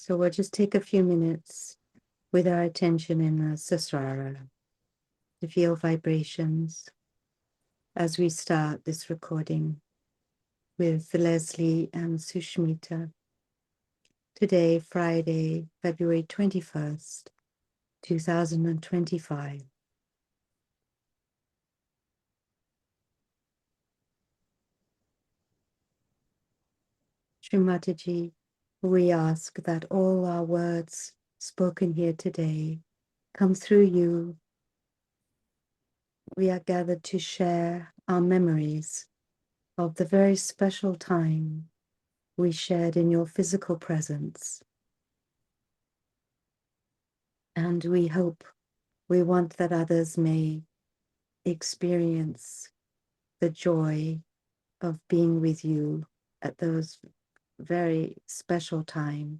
So we'll just take a few minutes with our attention in the Sasrara to feel vibrations as we start this recording with Leslie and Sushmita. Today, Friday, February 21st, 2025. Shri Mataji, we ask that all our words spoken here today come through you. We are gathered to share our memories of the very special time we shared in your physical presence. And we want that others may experience the joy of being with you at those very special time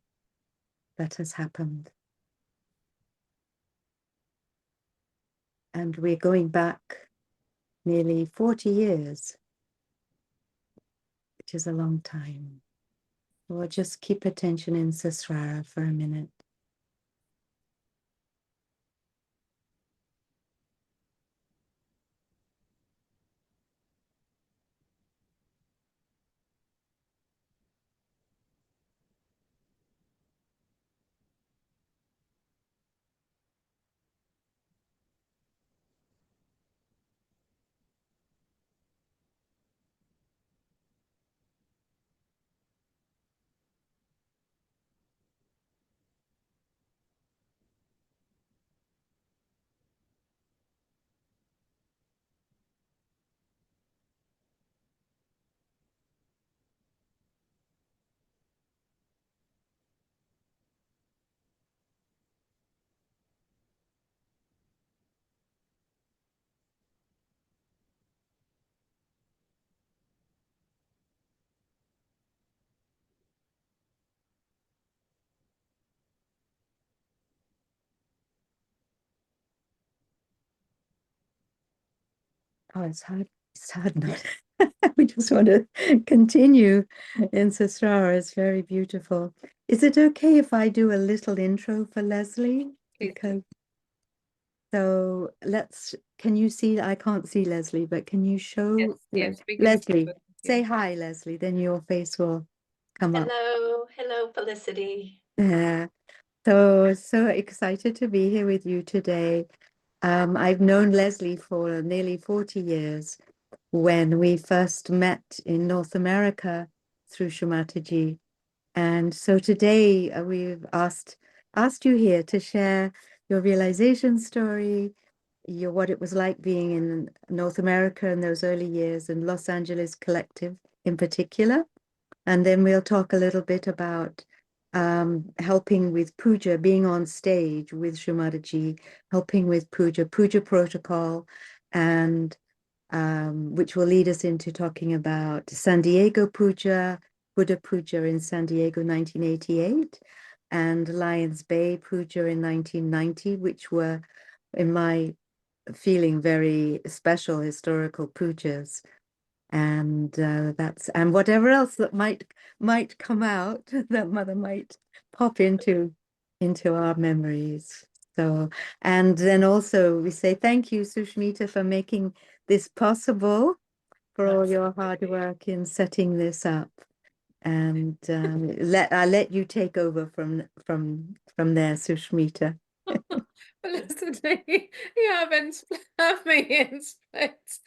that has happened. And we're going back nearly 40 years, which is a long time. We'll just keep attention in Sasrara for a minute. Oh, it's hard. It's hard not. We just want to continue in Sasrara. It's very beautiful. Is it okay if I do a little intro for Leslie? Because can you see? I can't see Leslie, but can you show Yes, we can Leslie? Say hi, Leslie. Then your face will come up. Hello, Felicity. Yeah. So excited to be here with you today. I've known Leslie for nearly 40 years. When we first met in North America through Shri Mataji. And so today we've asked you here to share your realization story, what it was like being in North America in those early years and Los Angeles Collective in particular. And then we'll talk a little bit about helping with puja, being on stage with Shri Mataji, helping with puja protocol, and which will lead us into talking about San Diego Puja, Buddha Puja in San Diego 1988, and Lions Bay Puja in 1990, which were, in my feeling, very special historical pujas. And and whatever else that might come out that Mother might pop into our memories. So, and then also we say thank you, Sushmita, for making this possible, for all your hard work in setting this up. And I'll let you take over from there, Sushmita. Felicity, you haven't have me in splits.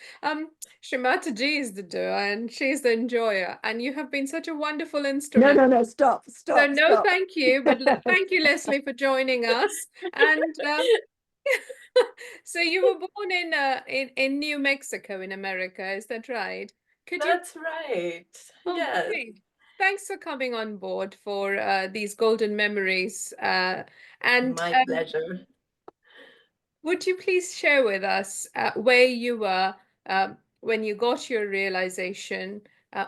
Shri Mataji is the doer and she's the enjoyer, and you have been such a wonderful instrument. No, stop. So no, thank you, but thank you, Leslie, for joining us. And so you were born in New Mexico in America, is that right? That's right. Oh, Yes. great. Thanks for coming on board for these golden memories. And My pleasure. would you please share with us where you were when you got your realization?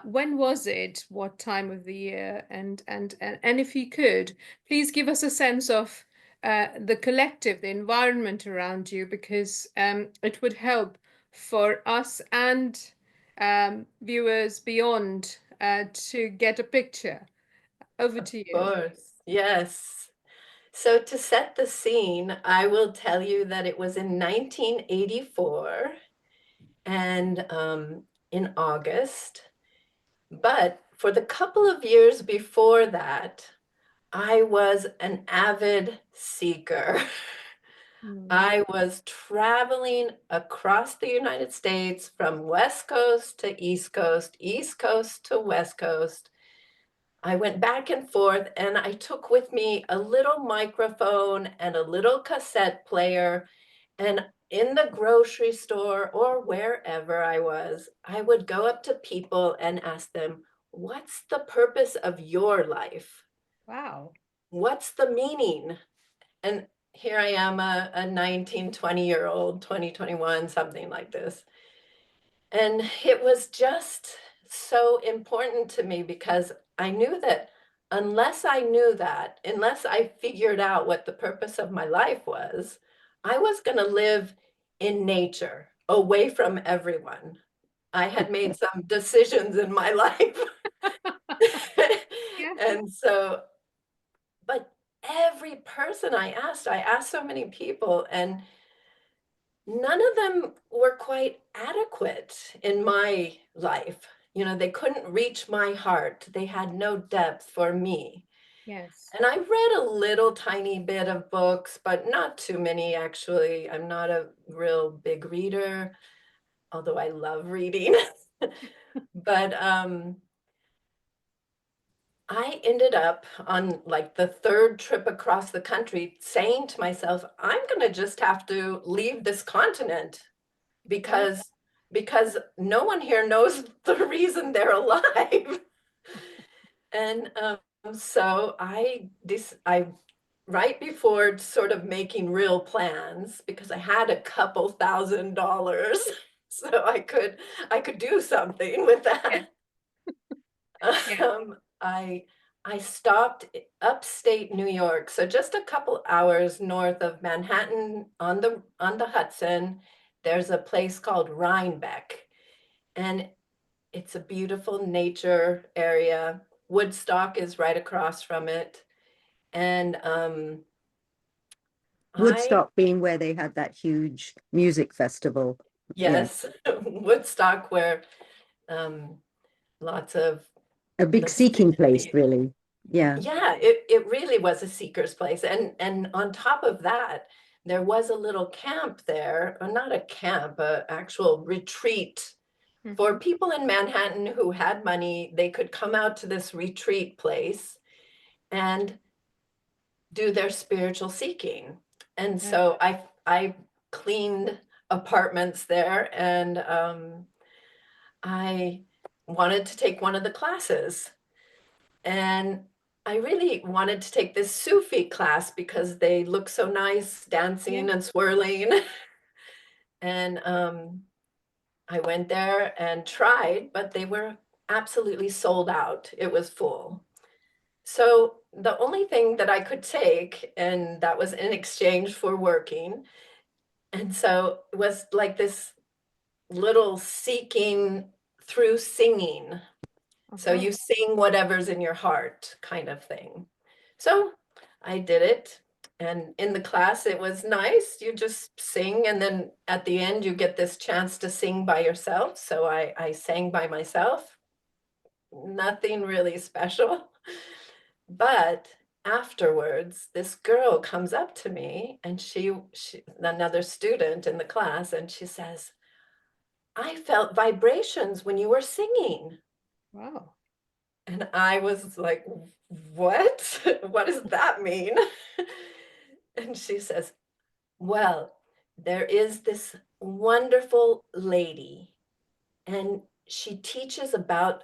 When was it? What time of the year? And if you could, please give us a sense of the collective, the environment around you, because it would help for us and viewers beyond to get a picture. Over to you. Of course. Yes. So to set the scene, I will tell you that it was in 1984 and in August. But for the couple of years before that, I was an avid seeker. Mm. I was traveling across the United States from West Coast to East Coast to West Coast. I went back and forth and I took with me a little microphone and a little cassette player. And in the grocery store or wherever I was, I would go up to people and ask them, what's the purpose of your life? Wow. What's the meaning? And here I am, a 19, 20-year-old, 2021, something like this. And it was just so important to me because I knew that unless I knew that, unless I figured out what the purpose of my life was, I was going to live in nature, away from everyone. I had made some decisions in my life. Yeah. And so, but every person I asked so many people, and none of them were quite adequate in my life. You know, they couldn't reach my heart. They had no depth for me. Yes. And I read a little tiny bit of books, but not too many, actually. I'm not a real big reader, although I love reading. But I ended up on like the third trip across the country saying to myself, I'm going to just have to leave this continent Wow. because no one here knows the reason they're alive. And so I right before sort of making real plans, because I had a couple $1,000, so I could do something with Yeah. that. Yeah. I stopped upstate New York, so just a couple hours north of Manhattan on the Hudson. There's a place called Rhinebeck, and it's a beautiful nature area. Woodstock is right across from it, and I Woodstock being where they had that huge music festival. Yeah, yes, Woodstock, where um, lots of a big the seeking place, really. Yeah. yeah, it really was a seeker's place. And on top of that, there was a little camp there, or not a camp, a actual retreat for Mhm. people in Manhattan who had money. They could come out to this retreat place and do their spiritual seeking. And Yeah. so I cleaned apartments there, and I wanted to take one of the classes. And I really wanted to take this Sufi class because they look so nice Yeah. dancing and swirling. And I went there and tried, but they were absolutely sold out. It was full. So the only thing that I could take, and that was in exchange for working, and so it was like this little seeking through singing. So Uh-huh. you sing whatever's in your heart kind of thing. So I did it. And in the class, it was nice. You just sing. And then at the end, you get this chance to sing by yourself. So I sang by myself. Nothing really special. But afterwards, this girl comes up to me, and she another student in the class, and she says, I felt vibrations when you were singing. Wow. And I was like, what? What does that mean? And she says, well, there is this wonderful lady, and she teaches about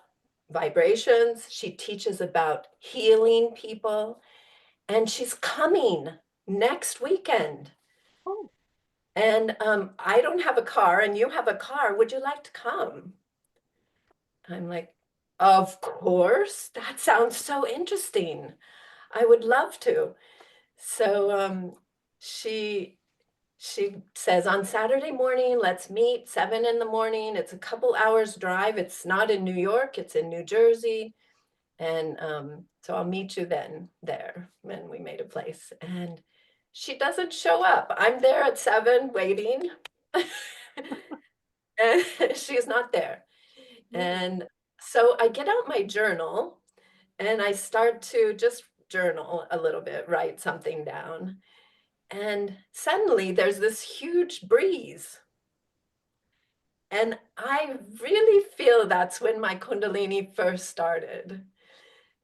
vibrations, she teaches about healing people, and she's coming next weekend. Oh, And I don't have a car, and you have a car. Would you like to come? I'm like, of course. That sounds so interesting. I would love to. So she she says on Saturday morning, let's meet 7 in the morning. It's a couple hours drive. It's not in New York, it's in New Jersey. And so I'll meet you then there. And we made a place. And she doesn't show up. I'm there at 7 waiting. And she's not there. And so I get out my journal and I start to just journal a little bit, write something down. And suddenly there's this huge breeze. And I really feel that's when my Kundalini first started.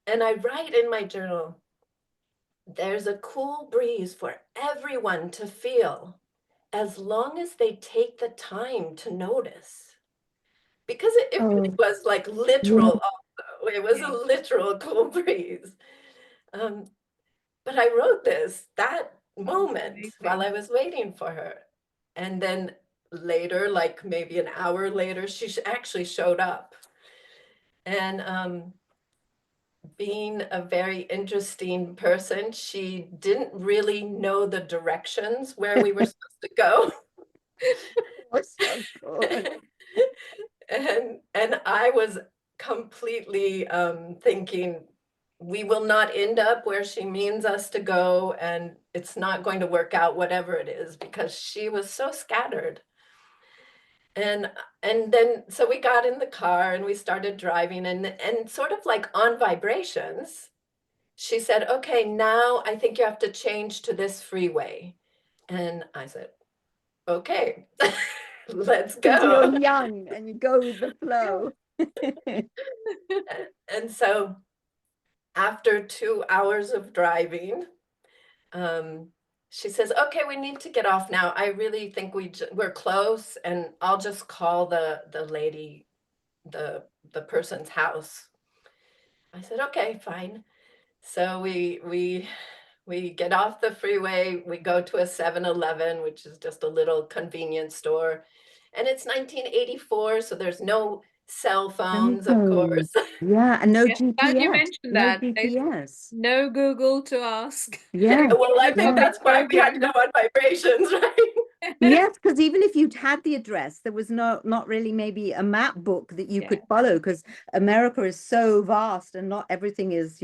And I write in my journal, there's a cool breeze for everyone to feel as long as they take the time to notice. Because it really Oh, was like yeah. literal also. It was a literal cool breeze. But I wrote this that moment while I was waiting for her. And then later, like maybe an hour later, she actually showed up. And being a very interesting person, she didn't really know the directions where we were supposed to go. Was so good. And I was completely thinking we will not end up where she means us to go, and it's not going to work out, whatever it is, because she was so scattered. And then so we got in the car and we started driving, and sort of like on vibrations, she said, okay, now I think you have to change to this freeway. And I said, okay, let's Because you're go. young and you go with the flow. And so after 2 hours of driving, she says, okay, we need to get off now. I really think we're close, and I'll just call the lady, the person's house. I said, okay, fine. So we get off the freeway, we go to a 7-Eleven, which is just a little convenience store. And it's 1984, so there's no cell phones, of course. Yeah, and no Glad you GPS. mentioned No that. There's GPS. no Google to ask. Yeah. Well, I think Yeah. that's why we had to go on vibrations, right? Yes, because even if you'd had the address, there was not really maybe a map book that you could follow, because America is so vast and not everything is,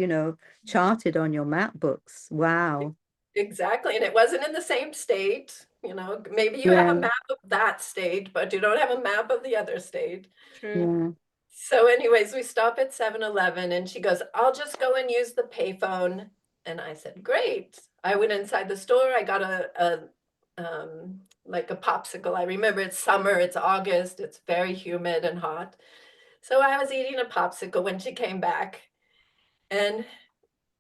charted on your map books. Wow. Exactly. And it wasn't in the same state. Maybe you have a Yeah. map of that state, but you don't have a map of the other state. True. Yeah. So anyways, we stop at 7-Eleven and she goes, I'll just go and use the payphone. And I said, great. I went inside the store. I got like a popsicle. I remember it's summer, it's August, it's very humid and hot. So I was eating a popsicle when she came back, and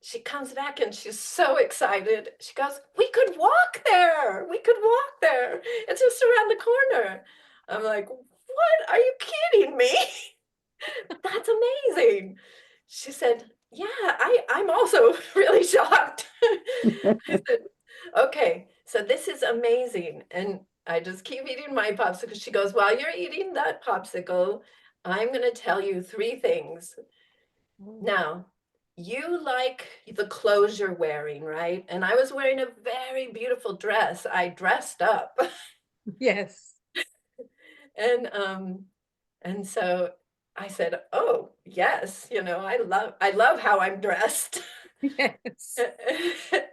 she comes back and she's so excited. She goes, we could walk there. We could walk there. It's just around the corner. I'm like, what? Are you kidding me? That's amazing. She said, yeah, I'm also really shocked. I said, okay, so this is amazing. And I just keep eating my popsicle. She goes, while you're eating that popsicle, I'm going to tell you 3 things. Now, you like the clothes you're wearing, right? And I was wearing a very beautiful dress. I dressed up. Yes. And so I said, oh, yes, I love how I'm dressed. Yes.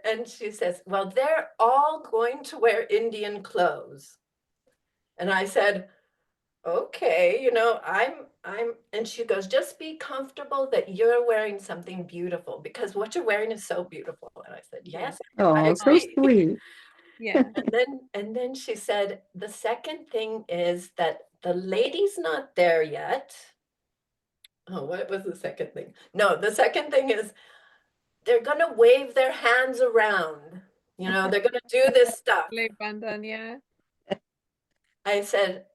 And she says, well, they're all going to wear Indian clothes. And I said, okay, and she goes, just be comfortable that you're wearing something beautiful, because what you're wearing is so beautiful. And I said, yes, I Oh, so agree. sweet. Yeah. And then she said, the second thing is that the lady's not there yet. Oh, what was the second thing? No, the second thing is they're going to wave their hands around. They're going to do this stuff. Yeah. I said,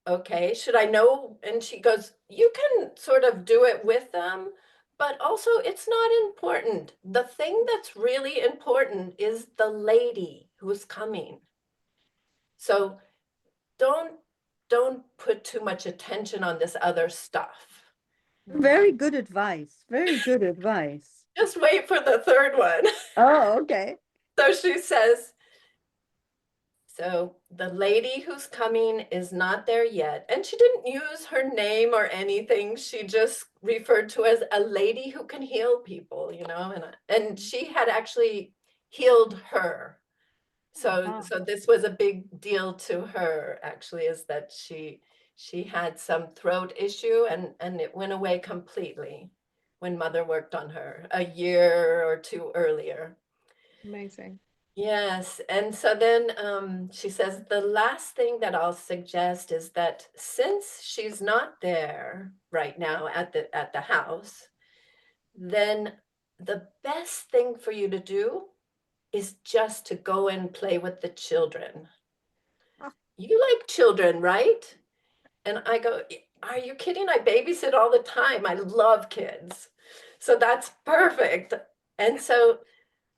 okay, should I know? And she goes, you can sort of do it with them, but also it's not important. The thing that's really important is the lady who's coming. So don't put too much attention on this other stuff. Very good advice. Very good advice. Just wait for the third one. Oh, okay. So she says, So the lady who's coming is not there yet. And she didn't use her name or anything. She just referred to as a lady who can heal people, and she had actually healed her. So this was a big deal to her, actually, is that she had some throat issue and it went away completely when Mother worked on her a year or two earlier. Amazing. Yes, and so then she says the last thing that I'll suggest is that since she's not there right now at the house, then the best thing for you to do is just to go and play with the children. Oh. You like children, right? And I go, are you kidding? I babysit all the time. I love kids. So that's perfect. And so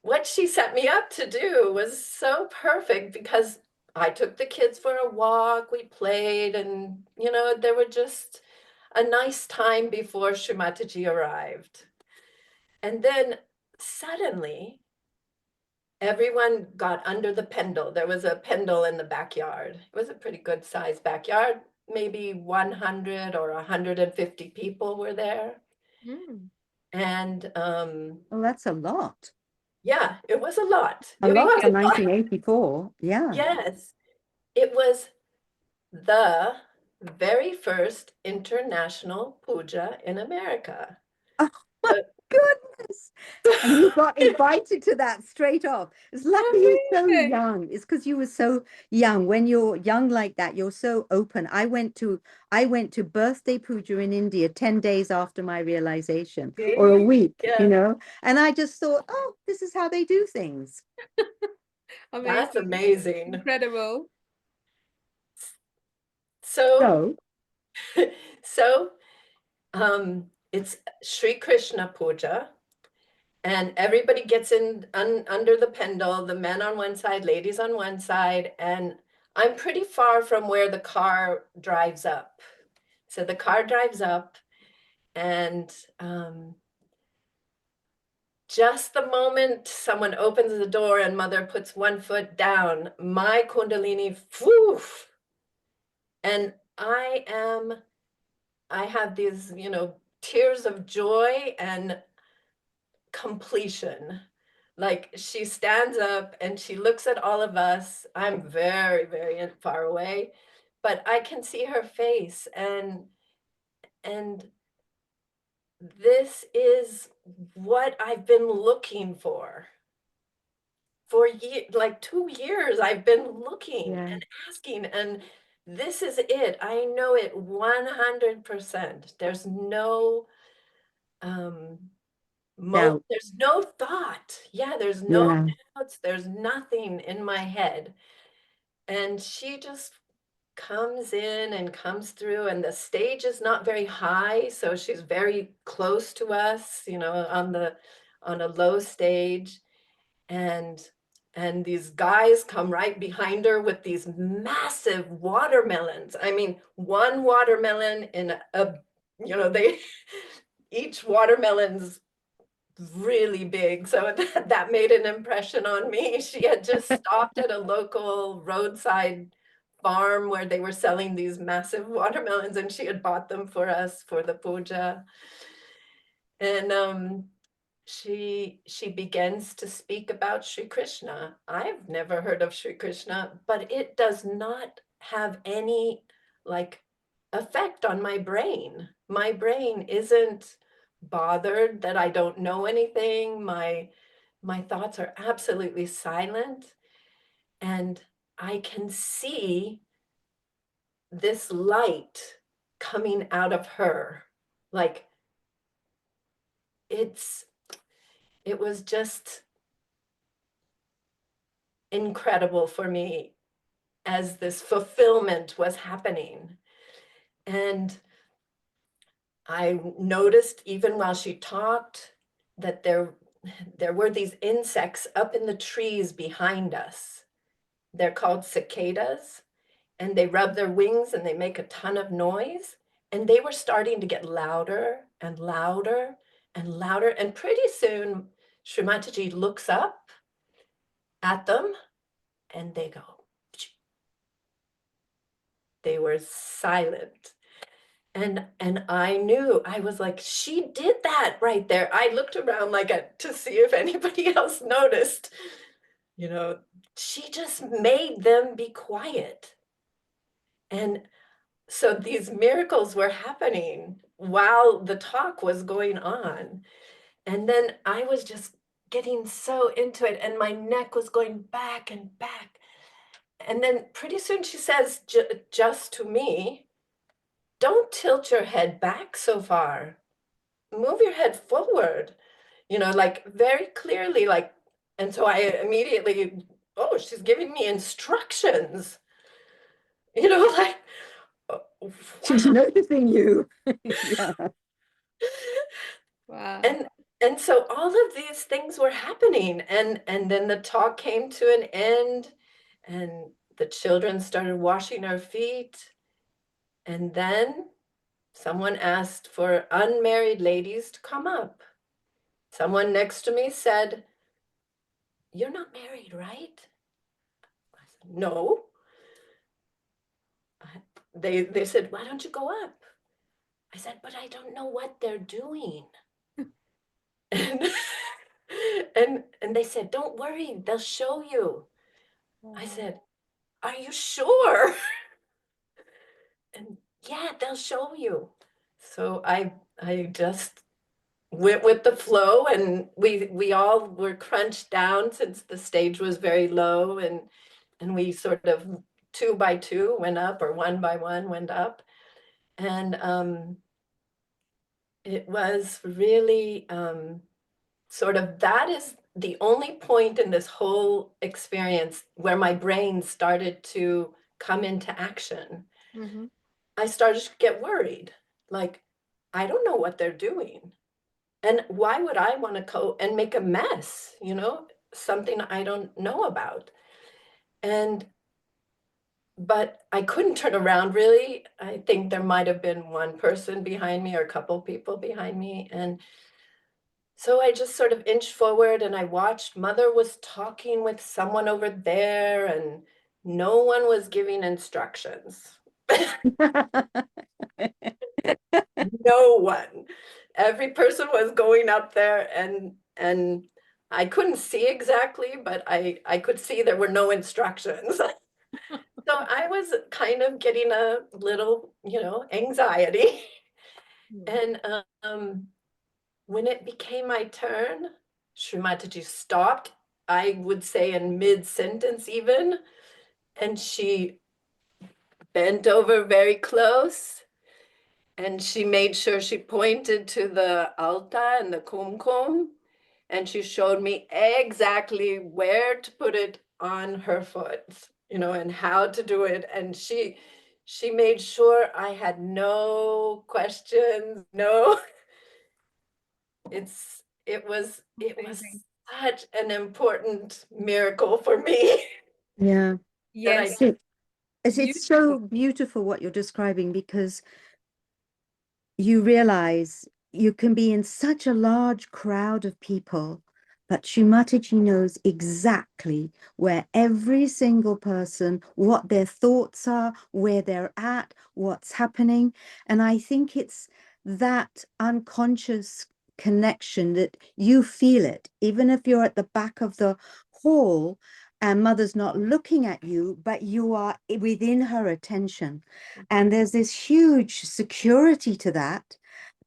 what she set me up to do was so perfect because I took the kids for a walk, we played, and there were just a nice time before Shri Mataji arrived. And then suddenly everyone got under the pendle. There was a pendle in the backyard. It was a pretty good sized backyard. Maybe 100 or 150 people were there. Mm. And Well, that's a lot. yeah, it was a lot. A It lot was for a lot. 1984. Yeah. Yes, it was the very first international puja in America. Oh my So- goodness. And you got invited to that straight off. It's lucky you're so Amazing. young. It's because you were so young. When you're young like that, you're so open. I went to birthday puja in India 10 days after my realization, or a week, Yeah, and I just thought, oh, this is how they do things. that's Amazing. amazing. Incredible. So, So, so it's Sri Krishna puja, and everybody gets in under the pendle, the men on one side, ladies on one side, and I'm pretty far from where the car drives up. So the car drives up, and just the moment someone opens the door and Mother puts one foot down, my Kundalini, woof, and I have these, tears of joy and completion. Like she stands up and she looks at all of us. I'm very, very far away, but I can see her face, and this is what I've been looking for like 2 years. I've been looking yeah, and asking, and this is it. I know it 100%. There's no um doubt. there's no thought. Yeah, there's no Yeah, doubts. There's nothing in my head. And she just comes in and comes through, and the stage is not very high, so she's very close to us, on a low stage. And these guys come right behind her with these massive watermelons. I mean, one watermelon in a, they each watermelon's really big. So that made an impression on me. She had just stopped at a local roadside farm where they were selling these massive watermelons, and she had bought them for us for the puja. And she begins to speak about Sri Krishna. I've never heard of Sri Krishna, but it does not have any like effect on my brain. My brain isn't bothered that I don't know anything. My thoughts are absolutely silent, and I can see this light coming out of her. Like it was just incredible for me as this fulfillment was happening. And I noticed even while she talked that there were these insects up in the trees behind us. They're called cicadas, and they rub their wings and they make a ton of noise. And they were starting to get louder and louder and louder. And pretty soon, Shri Mataji looks up at them and they go, They were silent. And I knew, I was like, she did that right there. I looked around like to see if anybody else noticed. You know, she just made them be quiet. And so these miracles were happening while the talk was going on. And then I was just getting so into it, and my neck was going back and back. And then pretty soon she says, just to me, don't tilt your head back so far. Move your head forward, you know, like very clearly, like, and so I immediately, oh, she's giving me instructions, you know, like, oh, She's noticing you. Yeah. Wow. And so all of these things were happening, and then the talk came to an end, and the children started washing our feet, and then someone asked for unmarried ladies to come up. Someone next to me said, "You're not married, right?" I said, "No." They said, "Why don't you go up?" I said, "But I don't know what they're doing." And and they said, "Don't worry, they'll show you." I said, "Are you sure?" And yeah, they'll show you. So I just went with the flow, and we all were crunched down since the stage was very low, and we sort of 2 by 2 went up, or 1 by 1 went up. And it was really sort of, that is the only point in this whole experience where my brain started to come into action. Mhm. I started to get worried, like, I don't know what they're doing. And why would I want to go and make a mess, you know, something I don't know about? And but I couldn't turn around really. I think there might have been one person behind me or a couple people behind me. And so I just sort of inched forward, and I watched Mother was talking with someone over there, and no one was giving instructions. No one. Every person was going up there, and I couldn't see exactly, but I could see there were no instructions. So I was kind of getting a little, you know, anxiety. And when it became my turn, Shri Mataji stopped, I would say in mid-sentence even, and she bent over very close, and she made sure she pointed to the altar and the kumkum, and she showed me exactly where to put it on her foot, you know, and how to do it. And she made sure I had no questions, no. It was Amazing. such an important miracle for me Yeah. that Yes, It's so beautiful. beautiful what you're describing, because you realize you can be in such a large crowd of people, but Shri Mataji knows exactly where every single person, what their thoughts are, where they're at, what's happening. And I think it's that unconscious connection that you feel it, even if you're at the back of the hall and Mother's not looking at you, but you are within her attention. And there's this huge security to that.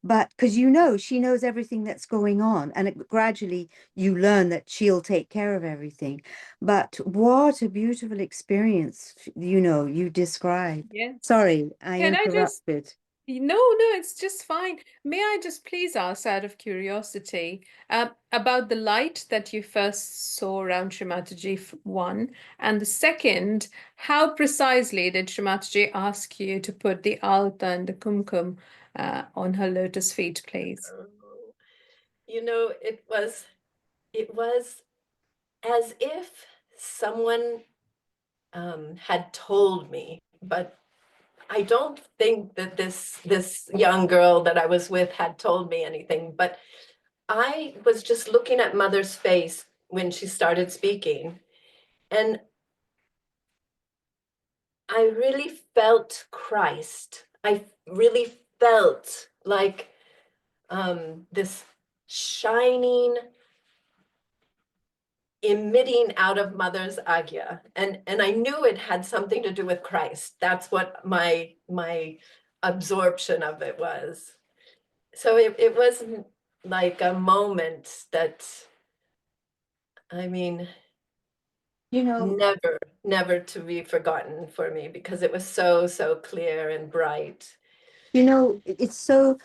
But because you know, she knows everything that's going on, and gradually you learn that she'll take care of everything. But what a beautiful experience, you know, you described. Yes. Sorry, I Can I just interrupted. No, it's just fine. May I just please ask, out of curiosity, about the light that you first saw around Shri Mataji, one, and the second, how precisely did Shri Mataji ask you to put the alta and the kumkum on her lotus feet, please? you know, it was as if someone had told me, but I don't think that this young girl that I was with had told me anything. But I was just looking at Mother's face when she started speaking, and I really felt Christ. I really felt like this shining, emitting out of Mother's Agya, and I knew it had something to do with Christ. That's what my absorption of it was. So it wasn't like a moment that, I mean, You know, never to be forgotten for me, because it was so clear and bright. You know, it's so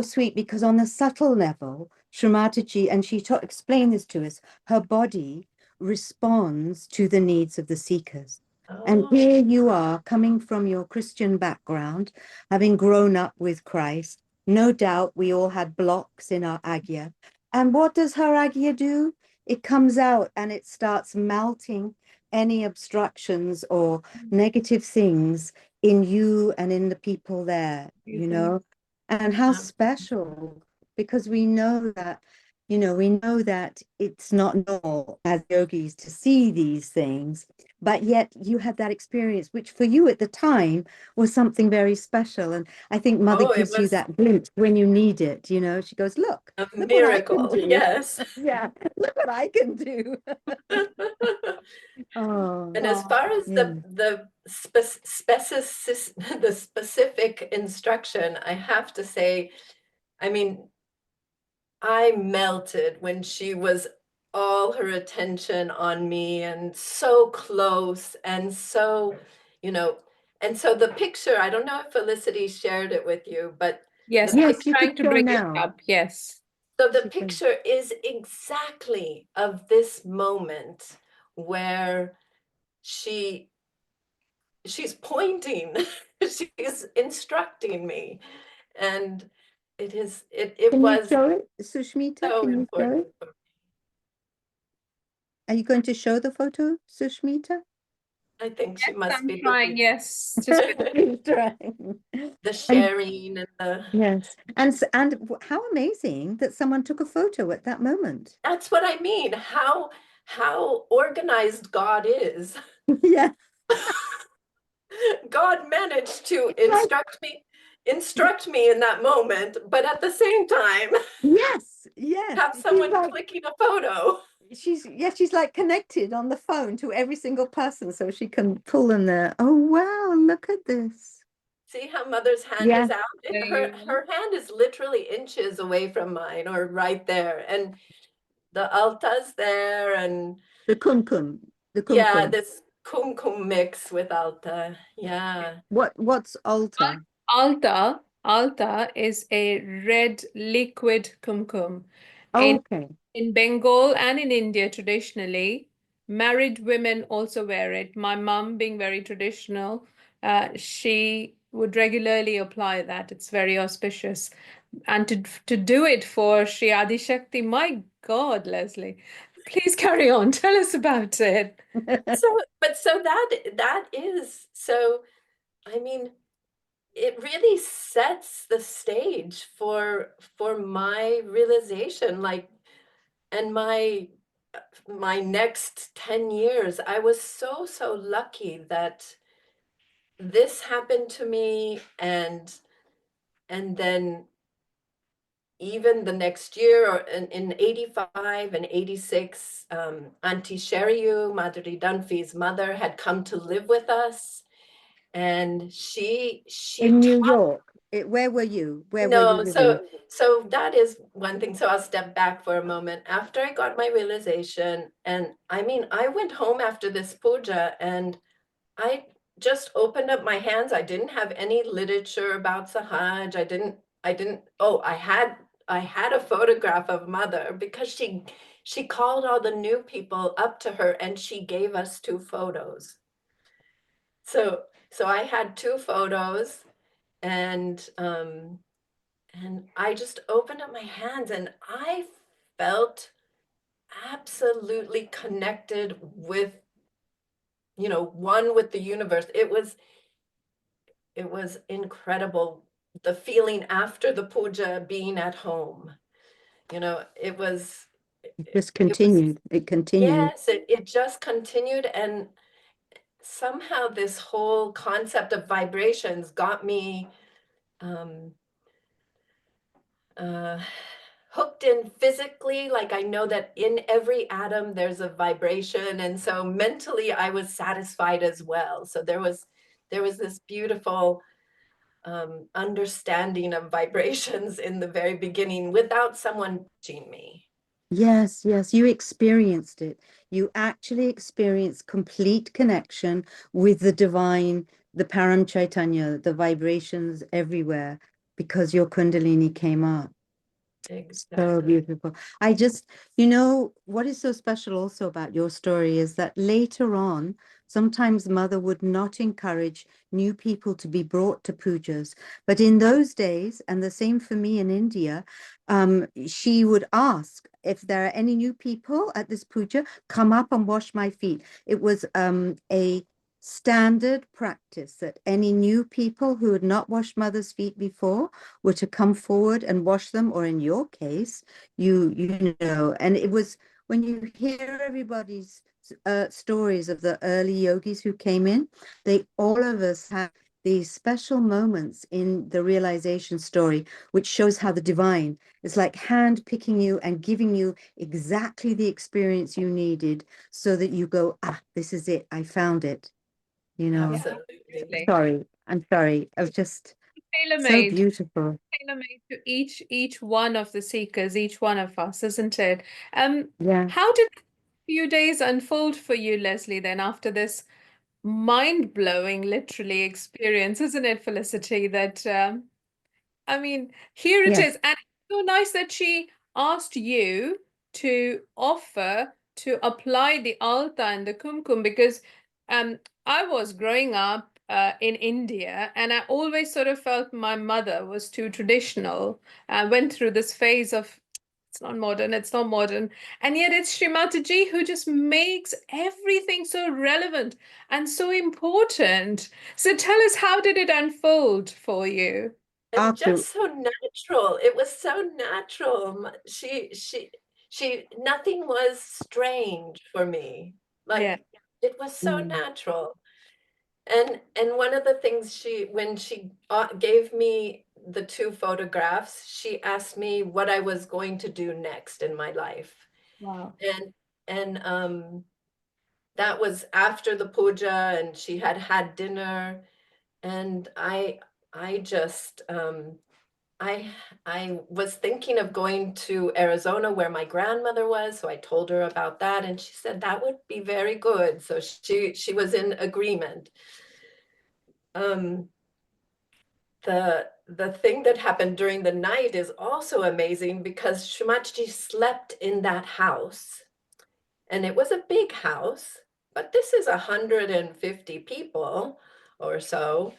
sweet because on a subtle level, Shri Mataji, and she explained this to us, her body responds to the needs of the seekers. And Oh, here you are coming from your Christian background, having grown up with Christ. No doubt we all had blocks in our Agya. And what does her Agya do? It comes out and it starts melting any obstructions or negative things in you and in the people there, you Amazing. know, and how um, special, because we know that, we know that it's not normal as yogis to see these things, but yet you had that experience, which for you at the time was something very special. And I think Mother oh, it gives you was that glimpse when you need it, she goes, a look what I can miracle. do. Yes. Yeah, look what I can do. Oh, And as Oh, far as yeah. the specific instruction, I have to say, I mean, I melted when she was all her attention on me and so close and so, you know, and so the picture, I don't know if Felicity shared it with you, but the yes, I'm Yes, you could trying to show bring it now. up. Yes. so the She can. picture is exactly of this moment where she she's pointing, she's instructing me, and it Can you was show it, Sushmita? so Can you show important. it? Are you going to show the photo, Sushmita? I think she Yes, must I'm be trying. looking Yes, just She's trying. the And sharing and the yes, how amazing that someone took a photo at that moment. that's what I mean, how organized God is. Yeah, God managed to right. instruct me in that moment, but at the same time Yes, yes. have someone clicking a photo. She's like connected on the phone to every single person so she can pull in there. Oh wow, look at this. See how Mother's hand Yeah, is out? there Her you are. her hand is literally inches away from mine, or right there, and the alta's there, and the kumkum, the yeah, kumkum. this kumkum mix with alta. Yeah. What's altar? Alta is a red liquid kumkum. In Okay. in Bengal and in India traditionally, married women also wear it. My mum, being very traditional, she would regularly apply that. It's very auspicious. And to do it for Sri Adi Shakti, my God, Leslie, please carry on. Tell us about it. So, but so that is so, I mean, it really sets the stage for my realization, like, and my next 10 years. I was so lucky that this happened to me, and then even the next year, or in 85 and 86, Auntie Sheriyu, Madhuri Dunphy's mother, had come to live with us, and she In New taught. York. Where were you? Where were you No, living? so that is one thing. So I'll step back for a moment. After I got my realization, and I mean, I went home after this puja, and I just opened up my hands. I didn't have any literature about Sahaj. Oh, I had a photograph of Mother, because she called all the new people up to her and she gave us two photos. So I had two photos, and I just opened up my hands, and I felt absolutely connected with, one with the universe. It was incredible. The feeling after the puja, being at home, it was, Just it was, continued. It continued. yes, it just continued. And somehow this whole concept of vibrations got me hooked in physically. Like I know that in every atom there's a vibration, and so mentally I was satisfied as well. So there was this beautiful understanding of vibrations in the very beginning without someone teaching me. Yes, yes, you experienced it. You actually experienced complete connection with the divine, the Param Chaitanya, the vibrations everywhere, because your Kundalini came up. So Exactly. beautiful. I just, you know, what is so special also about your story is that later on, sometimes mother would not encourage new people to be brought to pujas. But in those days, and the same for me in India, she would ask if there are any new people at this puja, come up and wash my feet. It was a standard practice that any new people who had not washed mother's feet before were to come forward and wash them, or in your case, you know, and it was when you hear everybody's stories of the early yogis who came in, they all of us have these special moments in the realization story, which shows how the divine is like hand picking you and giving you exactly the experience you needed so that you go, ah, this is it, I found it, you know. Absolutely. Sorry, I'm sorry. I was just so Tailor-made, beautiful. tailor-made to each one of the seekers, each one of us, isn't it? Yeah. How did a few days unfold for you, Leslie, then after this mind-blowing, literally experience, isn't it, Felicity? That I mean, here it Yes. is. And it's so nice that she asked you to offer to apply the alta and the kumkum, because I was growing up in India, and I always sort of felt my mother was too traditional. I went through this phase of it's not modern, it's not modern. And yet it's Shri Mataji who just makes everything so relevant and so important. So tell us, how did it unfold for you? And After, just so natural. It was so natural. Nothing was strange for me. Yeah. Like it was so mm, natural. And one of the things when she gave me the two photographs, she asked me what I was going to do next in my life. Wow. And that was after the puja, and she had had dinner, and I just I was thinking of going to Arizona where my grandmother was, so I told her about that, and she said that would be very good. So she was in agreement. Um, the thing that happened during the night is also amazing because Shumatji slept in that house, and it was a big house, but this is 150 people or so,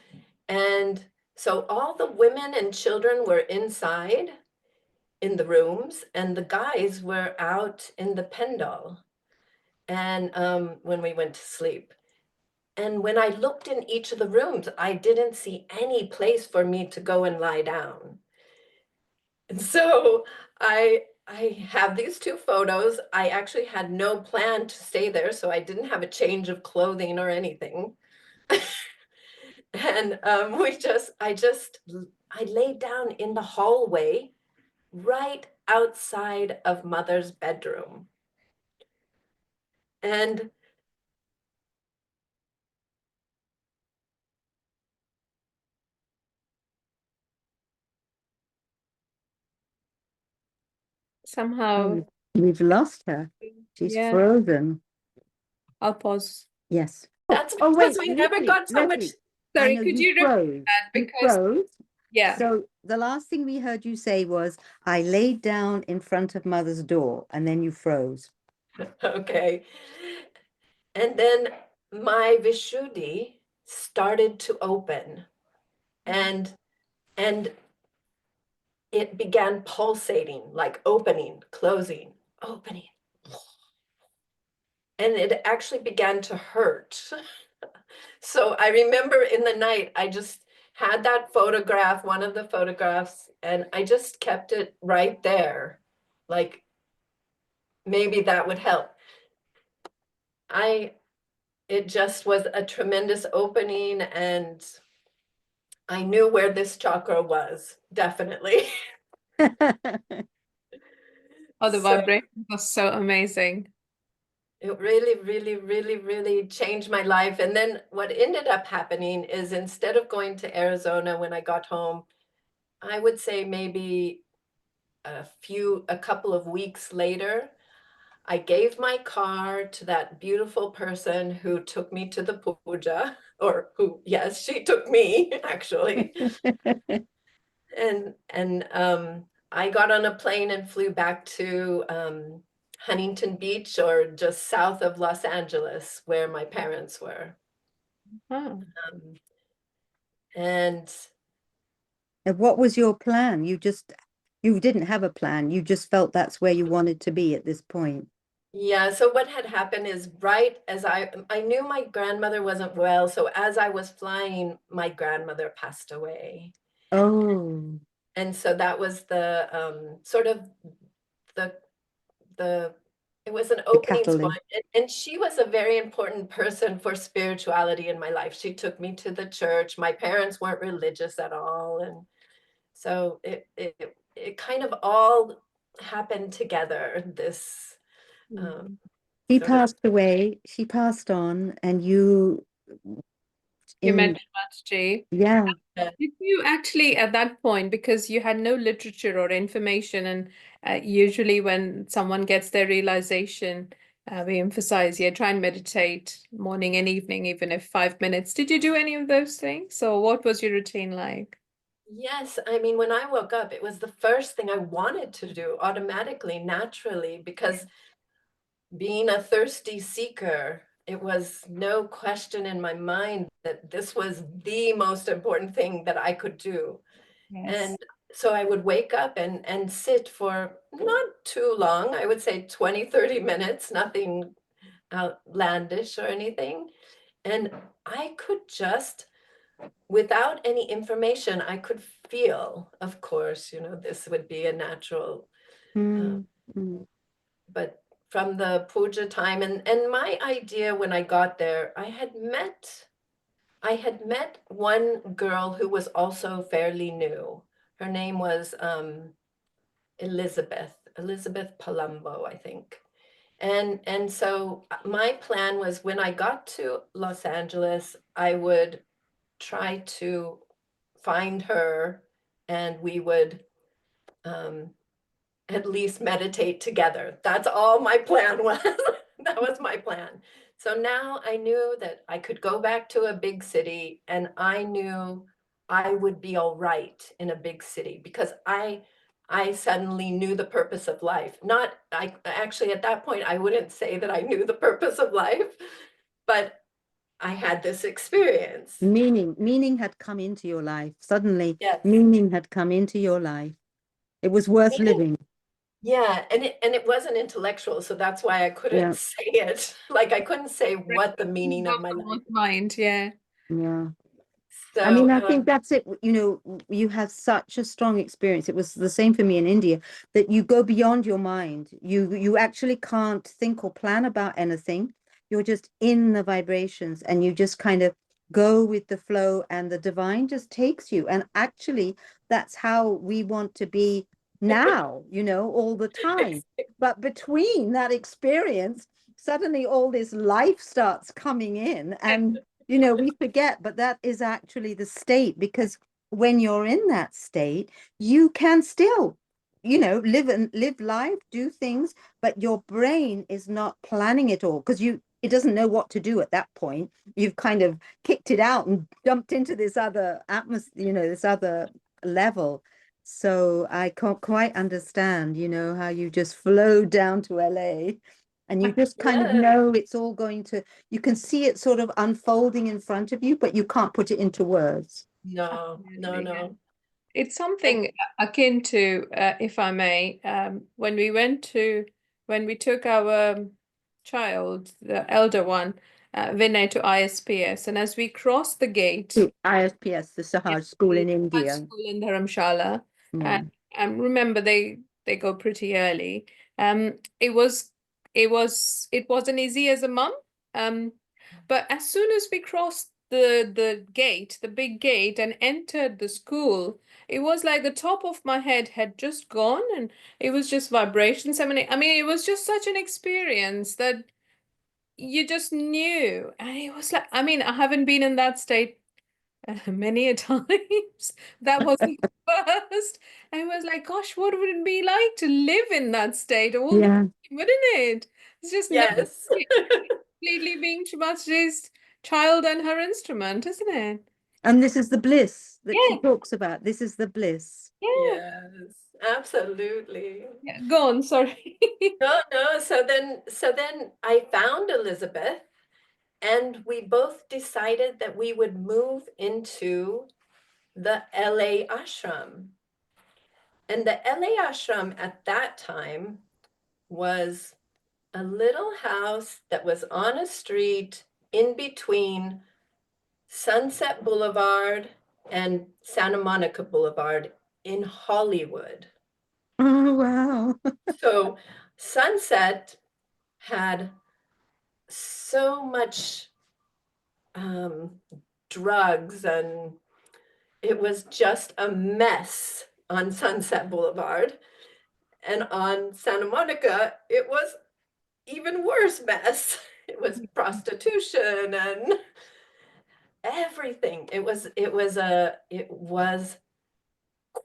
and so all the women and children were inside in the rooms, and the guys were out in the pendal. And when we went to sleep, and when I looked in each of the rooms, I didn't see any place for me to go and lie down. And so I have these two photos. I actually had no plan to stay there, so I didn't have a change of clothing or anything. And I laid down in the hallway right outside of mother's bedroom. And Somehow, oh, we've lost her. She's yeah, frozen. I'll pause. Yes. Oh, that's oh, because wait, we never Leslie, got so much. Leslie. I Sorry, know could you you repeat froze. that? You Because, froze. yeah, So the last thing we heard you say was, I laid down in front of mother's door, and then you froze. Okay. And then my Vishuddhi started to open, and and it began pulsating, like opening, closing, opening. And it actually began to hurt. So I remember in the night, I just had that photograph, one of the photographs, and I just kept it right there. Like maybe that would help. I it just was a tremendous opening, and I knew where this chakra was, definitely. Oh, the So vibration was so amazing. it really, really, really, really changed my life. And then what ended up happening is, instead of going to Arizona when I got home, I would say maybe a couple of weeks later, I gave my car to that beautiful person who took me to the puja, or who, yes, she took me actually. And I got on a plane and flew back to Huntington Beach, or just south of Los Angeles, where my parents were. Oh. Um, and And what was your plan? You didn't have a plan. You just felt that's where you wanted to be at this point. yeah, so what had happened is, right as I knew my grandmother wasn't well, so as I was flying, my grandmother passed away. Oh, And so that was the sort of the the it was an the opening spot. catalyst. And she was a very important person for spirituality in my life. She took me to the church. My parents weren't religious at all, and so it kind of all happened together, this um, He sort of. passed away, she passed on, and you You in, mentioned Mataji. yeah. Did you actually, at that point, because you had no literature or information, and usually when someone gets their realization, we emphasize, yeah, try and meditate morning and evening, even if 5 minutes. Did you do any of those things? Or what was your routine like? Yes, I mean, when I woke up, it was the first thing I wanted to do automatically, naturally, because being a thirsty seeker, it was no question in my mind that this was the most important thing that I could do. Yes. And so I would wake up and sit for not too long, I would say 20, 30 minutes, nothing outlandish or anything. And I could just, without any information, I could feel, of course, this would be a natural, uh, Mm, mm. but from the puja time, and my idea when I got there, I had met one girl who was also fairly new. Her name was Elizabeth Palumbo, I think. And so my plan was, when I got to Los Angeles, I would try to find her, and we would um, at least meditate together. That's all my plan was. That was my plan. So now I knew that I could go back to a big city, and I knew I would be all right in a big city, because I suddenly knew the purpose of life. Not, I actually, at that point, I wouldn't say that I knew the purpose of life, but I had this experience. Meaning had come into your life. Suddenly, Yes. meaning had come into your life. It was worth living. Yeah, and it wasn't intellectual, so that's why I couldn't Yeah, say it. Like, I couldn't say what the meaning of my life. Mind, yeah. yeah. I mean, So, I think that's it. You know, you have such a strong experience. It was the same for me in India, that you go beyond your mind. You actually can't think or plan about anything. You're just in the vibrations, and you just kind of go with the flow, and the divine just takes you. And actually, that's how we want to be now, all the time. But between that experience, suddenly all this life starts coming in, and we forget, but that is actually the state, because when you're in that state, you can still, live life, do things, but your brain is not planning it all, because it doesn't know what to do at that point. You've kind of kicked it out and jumped into this other atmosphere, this other level. So I can't quite understand, how you just flow down to LA, and you just kind of yeah, know it's all going to, you can see it sort of unfolding in front of you, but you can't put it into words. no, no, Absolutely, yeah. no. It's And something akin to, if I may, when we took our child, the elder one, Vinay, to ISPS, and as we crossed the gate, To ISPS, the yeah, Sahaj school the in high India. school in Dharamshala, Yeah. and remember they go pretty early. It wasn't easy as a mum. Um, But as soon as we crossed the gate, the big gate, and entered the school, it was like the top of my head had just gone, and it was just vibrations. I mean, it was just such an experience that you just knew. And it was like, I mean, I haven't been in that state many a times. That was the first. I was like, gosh, what would it be like to live in that state all the Yeah. time, wouldn't it? It's just Yes. completely being Mataji's child and her instrument, isn't it? And this is the bliss that she Yeah, talks about. This is the bliss. yeah, Yes, absolutely. yeah. Go on, sorry. No, no. So then I found Elizabeth, and we both decided that we would move into the LA ashram. And the LA ashram at that time was a little house that was on a street in between Sunset Boulevard and Santa Monica Boulevard in Hollywood. Oh, wow. So Sunset had so much drugs, and it was just a mess on Sunset Boulevard. And on Santa Monica, it was even worse mess. It was prostitution and everything. It was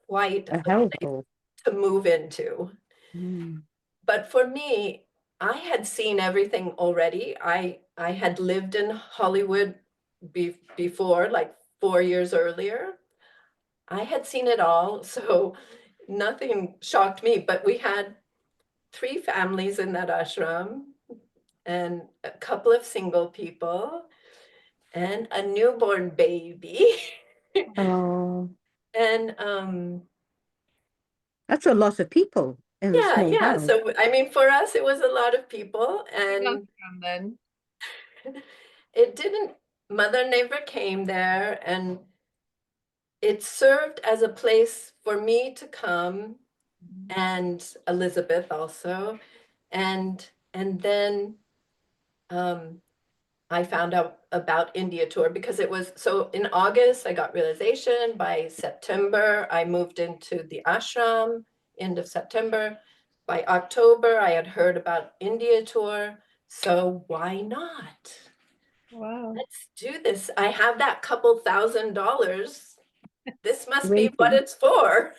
quite A a place hellhole. to move into. Mm. But for me, I had seen everything already. I had lived in Hollywood before, like 4 years earlier. I had seen it all, so nothing shocked me. But we had 3 families in that ashram, and a couple of single people, and a newborn baby. Oh, And that's a lot of people in a yeah, small yeah. house. So I mean, for us, it was a lot of people, and Welcome then. it didn't, mother never came there, and it served as a place for me to come, and Elizabeth also, and then I found out about India tour, because it was, so in August I got realization. By September I moved into the ashram, end of September. By October I had heard about India tour, so why not? Wow. Let's do this. I have that couple $1,000. This must be what Waiting. it's for.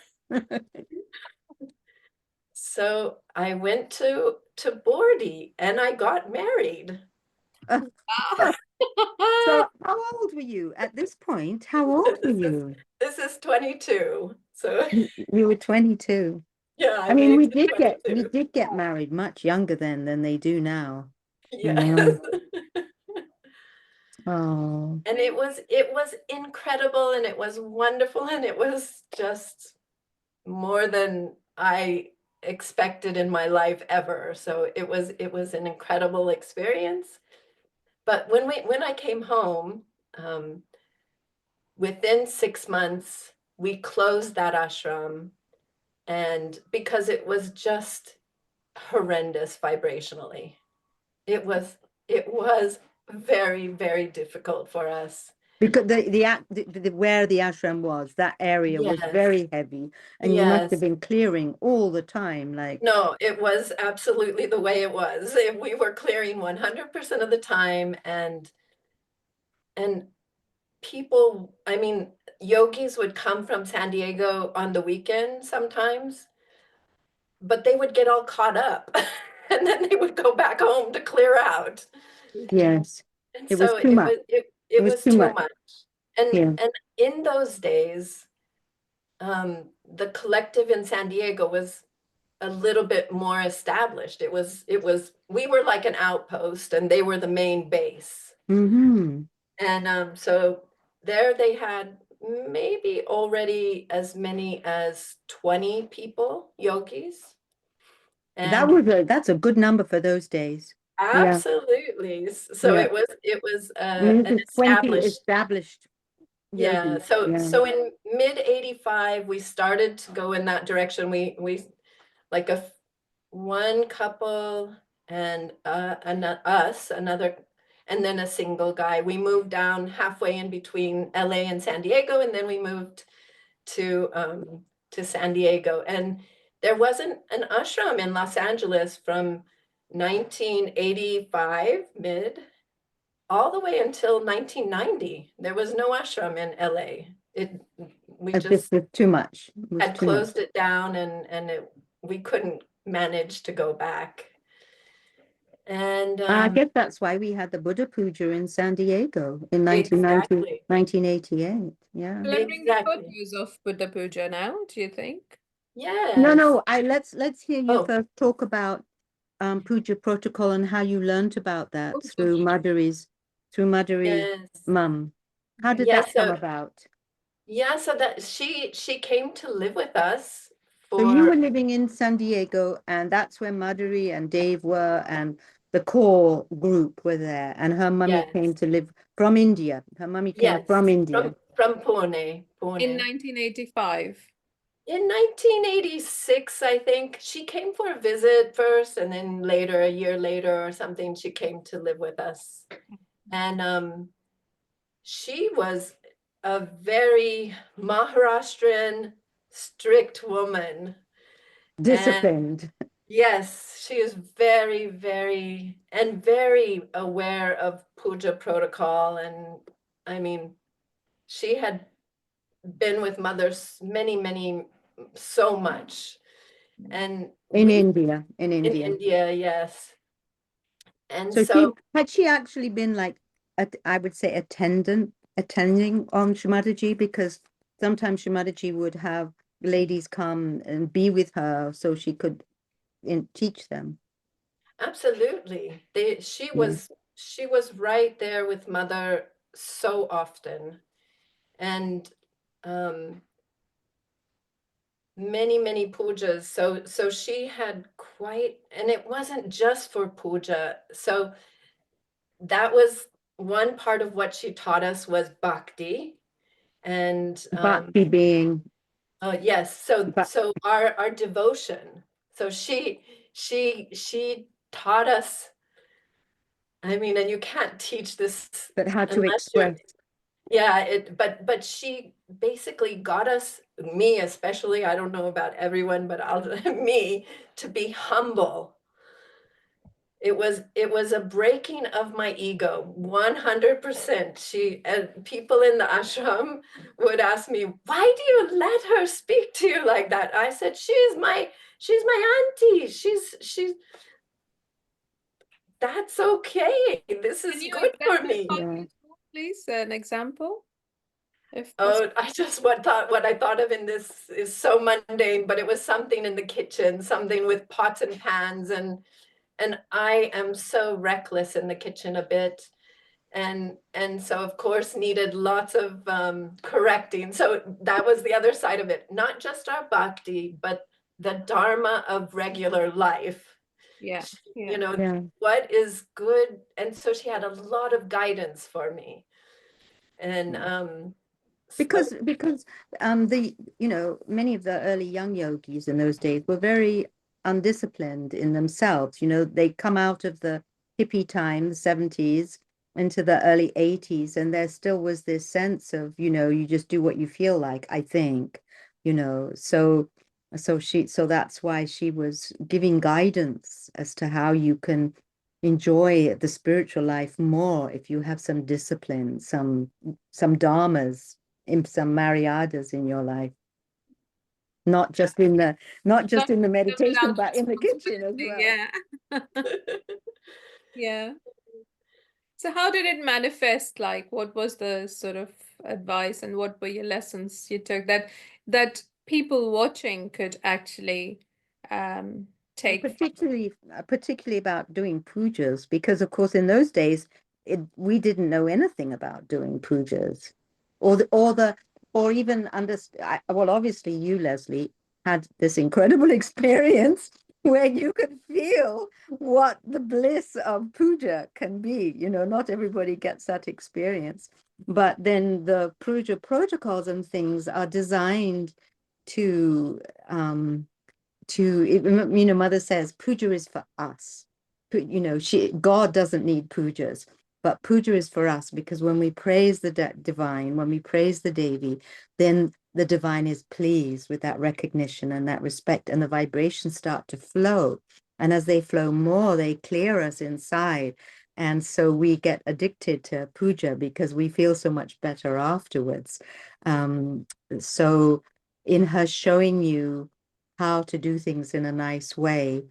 So I went to Bordy and I got married. So how old were you at this point? How old were you? This is 22. So You were 22. yeah, I I mean, made we it to we 22. did get married much younger then than they do now. You Yes. know. Oh, And it was incredible, and it was wonderful, and it was just more than I expected in my life ever. So it was an incredible experience. But when I came home, within 6 months, we closed that ashram, and because it was just horrendous vibrationally. It was very, very difficult for us. because the where the ashram was, that area was Yes, very heavy, and you must have yes. been clearing all the time, like. No, it was absolutely the way it was. We were clearing 100% of the time, and people, I mean, yogis would come from San Diego on the weekend sometimes, but they would get all caught up and then they would go back home to clear out. Yes, And it was so too it much. was it, It it was was too too much. much. And Yeah. and in those days, the collective in San Diego was a little bit more established. It was we were like an outpost, and they were the main base. Mm-hmm. And so there they had maybe already as many as 20 people, yogis. And That's a good number for those days. Yeah. absolutely. So Yeah. it was I mean, an this is 20 established. established Yeah, yogis. so Yeah. so in mid 85 we started to go in that direction. We like one couple and us, another, and then a single guy. We moved down halfway in between LA and San Diego, and then we moved to San Diego. And there wasn't an ashram in Los Angeles from 1985 mid all the way until 1990. There was no ashram in LA. We This just was too much. It was had too much. closed it down, and we couldn't manage to go back. And I guess that's why we had the Buddha Puja in San Diego in exactly. 1988. Yeah. Will I bring the Exactly. photos of Buddha Puja now, do you think? Yes. No, let's hear you Oh. first talk about puja protocol and how you learned about that Okay. through Madhuri's Yes. mum. How did Yes, that come so about? yeah, so that she came to live with us So you were for living in San Diego, and that's where Madhuri and Dave were, and the core group were there, and her mummy yes, came to live from India. Her mummy came yes, from India. from Pune. In 1985. In 1986, I think she came for a visit first, and then later, a year later or something, she came to live with us. And she was a very Maharashtrian strict woman. Disciplined. Yes, she is very, very aware of puja protocol. And I mean, she had been with mothers many, so much. And In we India. in India, yes. And So so had she actually been like, I would say attending on Shri Mataji, because sometimes Shri Mataji would have ladies come and be with her so she could teach them. absolutely, she was right there with mother so often. And many pujas. So she had quite, and it wasn't just for puja. So that was one part of what she taught us was bhakti. And Bhakti being, yes, so but our devotion. So she taught us. I mean, and you can't teach this how to unless you're, express. yeah, but she basically got us, me especially, I don't know about everyone, but me, to be humble. It was a breaking of my ego, 100%. And people in the ashram would ask me, why do you let her speak to you like that? I said, she's my auntie. She's that's okay. This Can is you good for me. exemplify, please, an example, if Oh, possible? what I thought of in this is so mundane, but it was something in the kitchen, something with pots and pans, and I am so reckless in the kitchen a bit. And so of course needed lots of correcting. So that was the other side of it, not just our bhakti, but the dharma of regular life. Yeah, You yeah. know, Yeah. what is good. And so she had a lot of guidance for me. And Because the many of the early young yogis in those days were very undisciplined in themselves. They come out of the hippie time, the 70s, into the early 80s, and there still was this sense of, you just do what you feel like, I think, so that's why she was giving guidance as to how you can enjoy the spiritual life more if you have some discipline, some dharmas, in some maryadas in your life, not just in the meditation, but in the kitchen as well. Yeah. Yeah. So how did it manifest? Like, what was the sort of advice and what were your lessons you took that people watching could actually take from? Particularly about doing pujas, because of course in those days we didn't know anything about doing pujas, or even understand. Well, obviously you, Leslie, had this incredible experience where you could feel what the bliss of puja can be. Not everybody gets that experience, but then the puja protocols and things are designed to mother says puja is for us. God doesn't need pujas. But puja is for us because when we praise the divine, when we praise the Devi, then the divine is pleased with that recognition and that respect, and the vibrations start to flow. And as they flow more, they clear us inside. And so we get addicted to puja because we feel so much better afterwards. So in her showing you how to do things in a nice way,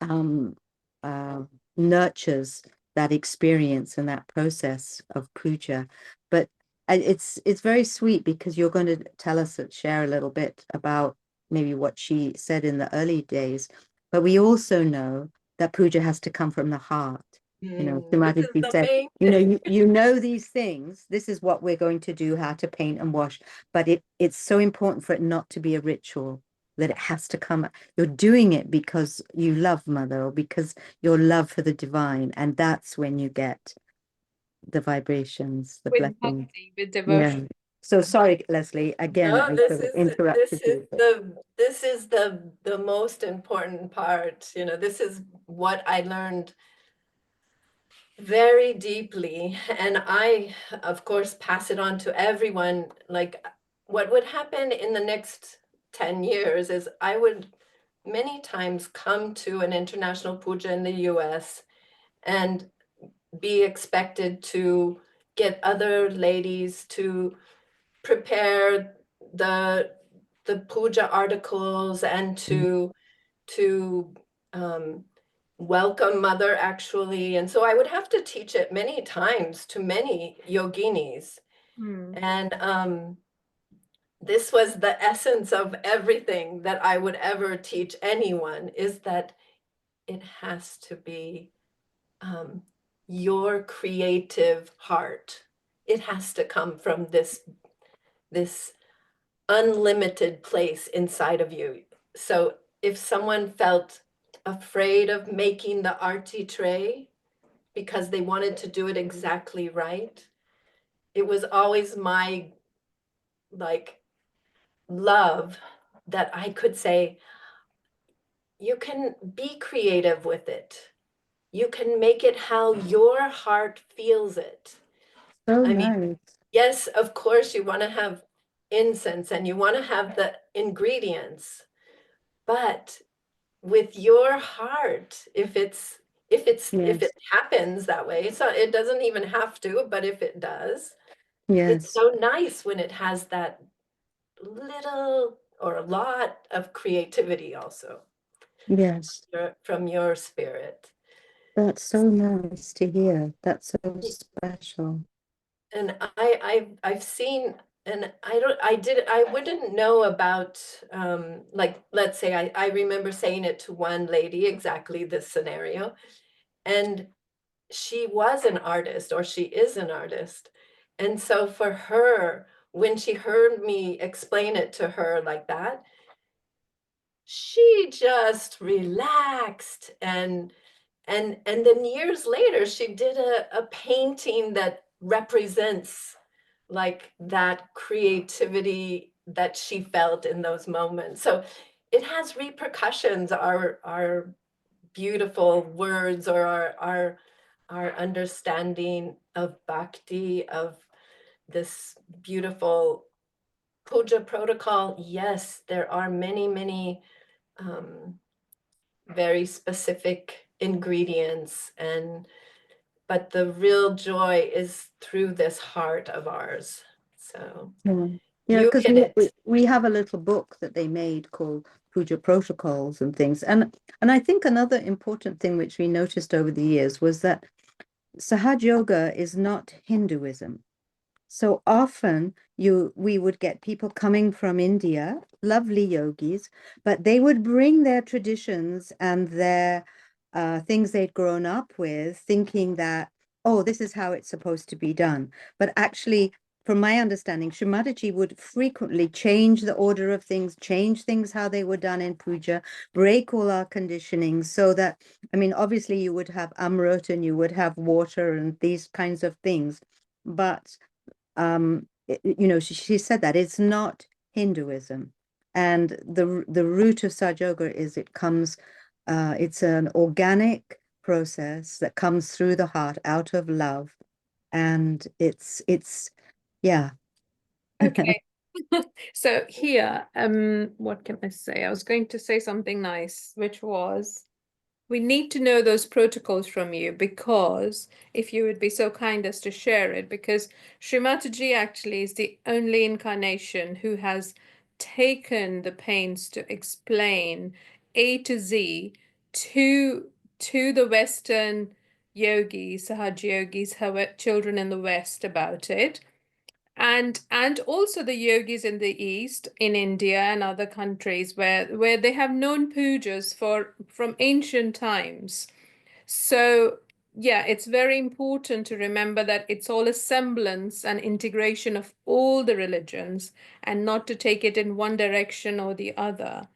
um, uh, nurtures that experience and that process of puja. But it's very sweet because you're going to tell us, share a little bit about maybe what she said in the early days. But we also know that puja has to come from the heart. You know, This is Mataji the said, main you know, thing. you know these things. This is what we're going to do, how to paint and wash. But it's so important for it not to be a ritual, that it has to come. You're doing it because you love Mother, or because your love for the divine, and that's when you get the vibrations, the With blessing. bhakti, with Yeah. devotion. So sorry, Leslie. Again, No, I sort of interrupted you. this is the most important part. You know, this is what I learned very deeply, and I, of course, pass it on to everyone. Like, what would happen in the next 10 years is I would many times come to an international puja in the US and be expected to get other ladies to prepare the puja articles and to welcome Mother, actually. And so I would have to teach it many times to many yoginis. And this was the essence of everything that I would ever teach anyone, is that it has to be your creative heart. It has to come from this unlimited place inside of you. So if someone felt afraid of making the arti tray because they wanted to do it exactly right, it was always my like love that I could say, you can be creative with it. You can make it how your heart feels it. So I mean, nice. yes, of course, you want to have incense and you want to have the ingredients, but with your heart, if Yes. it happens that way, so it doesn't even have to, but if it does, it's Yes. so nice when it has that little or a lot of creativity also Yes. from your spirit. That's so nice to hear. That's so special. And I've seen, and I wouldn't know about, like, let's say I remember saying it to one lady, exactly this scenario, and she was an artist, or she is an artist. And so for her, when she heard me explain it to her like that, she just relaxed. And then years later, she did a painting that represents like that creativity that she felt in those moments. So it has repercussions, our beautiful words, or our understanding of bhakti, of this beautiful puja protocol. Yes, there are many, many very specific ingredients, but the real joy is through this heart of ours. So Yeah, yeah, you because hit it. we have a little book that they made called Puja Protocols and things. And I think another important thing which we noticed over the years was that Sahaj Yoga is not Hinduism. So often we would get people coming from India, lovely yogis, but they would bring their traditions and their things they'd grown up with, thinking that, oh, this is how it's supposed to be done. But actually, from my understanding, Shri Mataji would frequently change the order of things, change things how they were done in puja, break all our conditioning so that, I mean, obviously you would have amrit and you would have water and these kinds of things, but you know, she said that it's not Hinduism, and the root of Sahaja Yoga is it comes, it's an organic process that comes through the heart out of love. And it's yeah. Okay. So here, what can I say? I was going to say something nice, which was, we need to know those protocols from you, because if you would be so kind as to share it, because Shri Mataji actually is the only incarnation who has taken the pains to explain A to Z to the Western yogis, Sahaj yogis, her children in the West, about it. And also the yogis in the East, in India and other countries where they have known pujas from ancient times. So yeah, it's very important to remember that it's all a semblance and integration of all the religions, and not to take it in one direction or the other.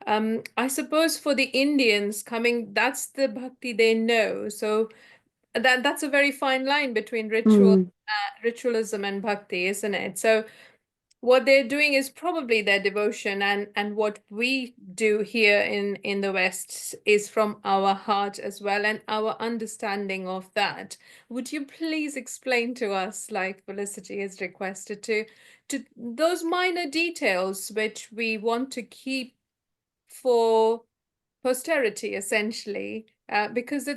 I suppose for the Indians coming, that's the bhakti they know. So that's a very fine line between ritualism and bhakti, isn't it? So what they're doing is probably their devotion, and what we do here in the West is from our heart as well, and our understanding of that. Would you please explain to us, like Felicity has requested, to those minor details which we want to keep for posterity, essentially, because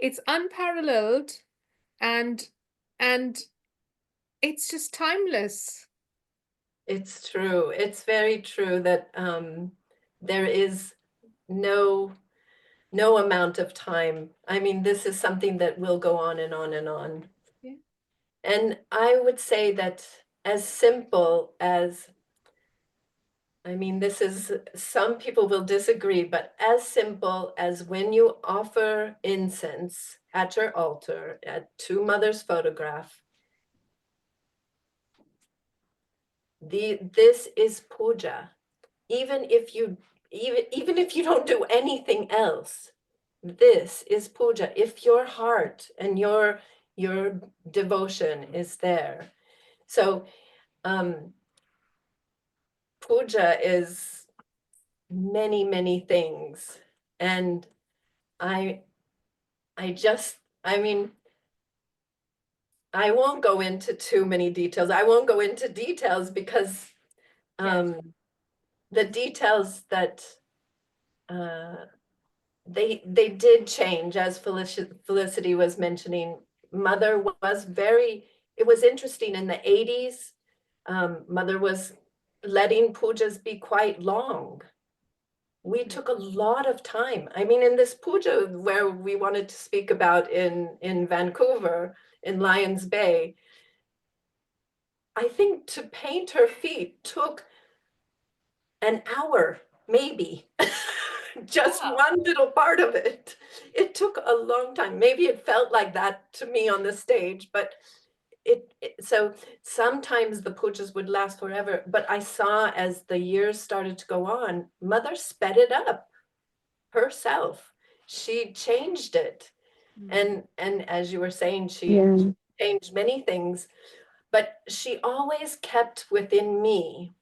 it's unparalleled, and and it's just timeless. It's true. It's very true that there is no amount of time. I mean, this is something that will go on and on and on. Yeah. And I would say that as simple as, I mean, this is, some people will disagree, but as simple as when you offer incense at your altar to Mother's photograph, this is puja. Even if you don't do anything else, this is puja. If your heart and your devotion is there. So puja is many things. And I mean, I won't go into too many details. I won't go into details because the details that they did change, as Felicity was mentioning. Mother was it was interesting in the 80s. Mother was letting pujas be quite long. We took a lot of time. I mean, in this puja where we wanted to speak about in Vancouver, in Lions Bay, I think to paint her feet took an hour, maybe. Just one little part of it. It took a long time. Maybe it felt like that to me on the stage, but so sometimes the pujas would last forever. But I saw, as the years started to go on, Mother sped it up herself. She changed it. And as you were saying, she changed many things, but she always kept within me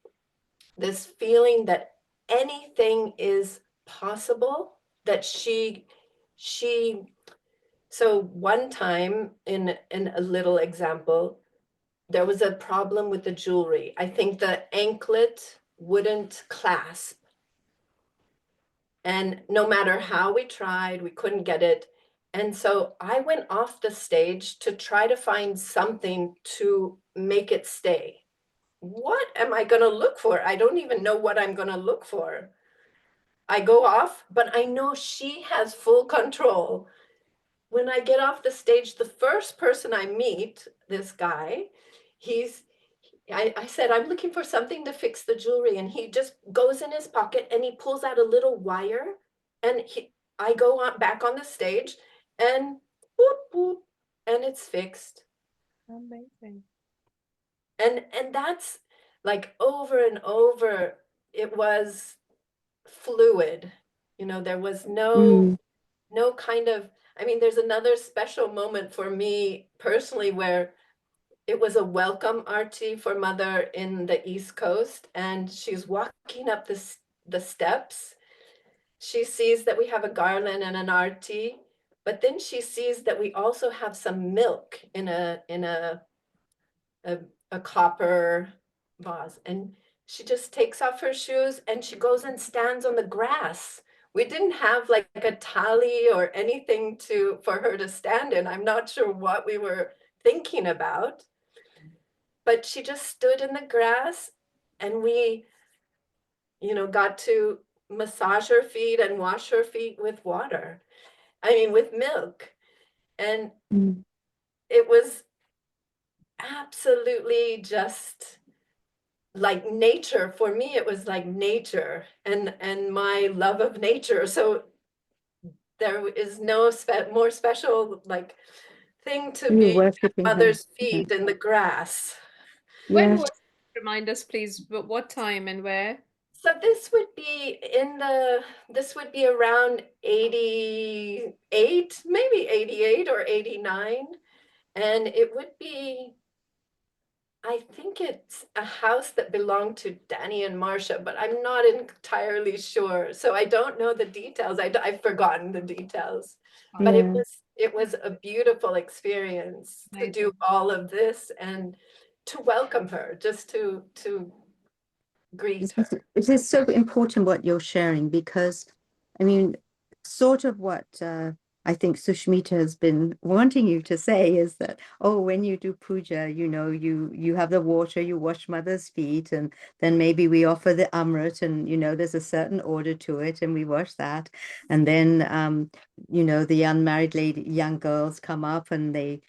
this feeling that anything is possible, that she so one time, in a little example, there was a problem with the jewelry. I think the anklet wouldn't clasp, and no matter how we tried, we couldn't get it. And so I went off the stage to try to find something to make it stay. What am I going to look for? I don't even know what I'm going to look for. I go off, but I know she has full control. When I get off the stage, the first person I meet, this guy, I said, I'm looking for something to fix the jewelry. And he just goes in his pocket and he pulls out a little wire. And I go on back on the stage and whoop, whoop, and it's fixed. Amazing. And that's like over and over, it was fluid. There was no kind of, I mean, there's another special moment for me personally where it was a welcome arti for Mother in the East Coast, and she's walking up the steps, she sees that we have a garland and an arti, but then she sees that we also have some milk in a copper vase. And she just takes off her shoes and she goes and stands on the grass. We didn't have like a tali or anything for her to stand in. I'm not sure what we were thinking about, but she just stood in the grass, and we, got to massage her feet and wash her feet with water. I mean, with milk. And it was absolutely just like nature. For me, it was like nature and my love of nature. So there is no more special like thing to You're be at worshiping her. mother's Yeah. feet in the grass. When Yes. was, remind us, please, but what time and where? So this would be around 88, maybe 88 or 89. And it would be, I think it's a house that belonged to Danny and Marcia, but I'm not entirely sure. So I don't know the details. I've forgotten the details. But Yeah. it was a beautiful experience to do Amazing. all of this and to welcome her, just to greet her. It is so important what you're sharing, because, I mean, sort of what I think Sushmita has been wanting you to say is that, oh, when you do puja, you have the water, you wash mother's feet, and then maybe we offer the amrit, and there's a certain order to it, and we wash that, and then the unmarried young girls come up and they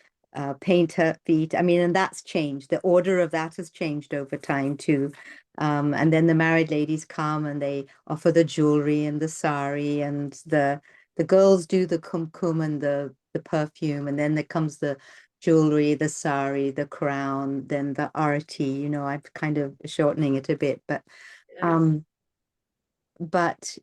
paint her feet. I mean, and that's changed. The order of that has changed over time too. And then the married ladies come and they offer the jewelry and the sari, and the girls do the kumkum and the perfume, and then there comes the jewelry, the sari, the crown, then the arati. I'm kind of shortening it a bit, but Yes. but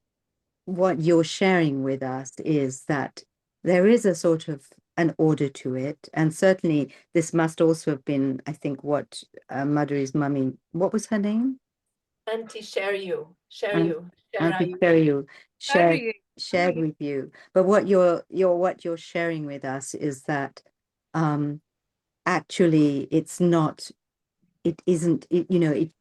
what you're sharing with us is that there is a sort of an order to it, and certainly this must also have been, I think, what Madhuri's mummy, what was her name? Auntie, share you, And share to you. share you shared Sorry. shared with you. But what you're sharing with us is that actually it isn't,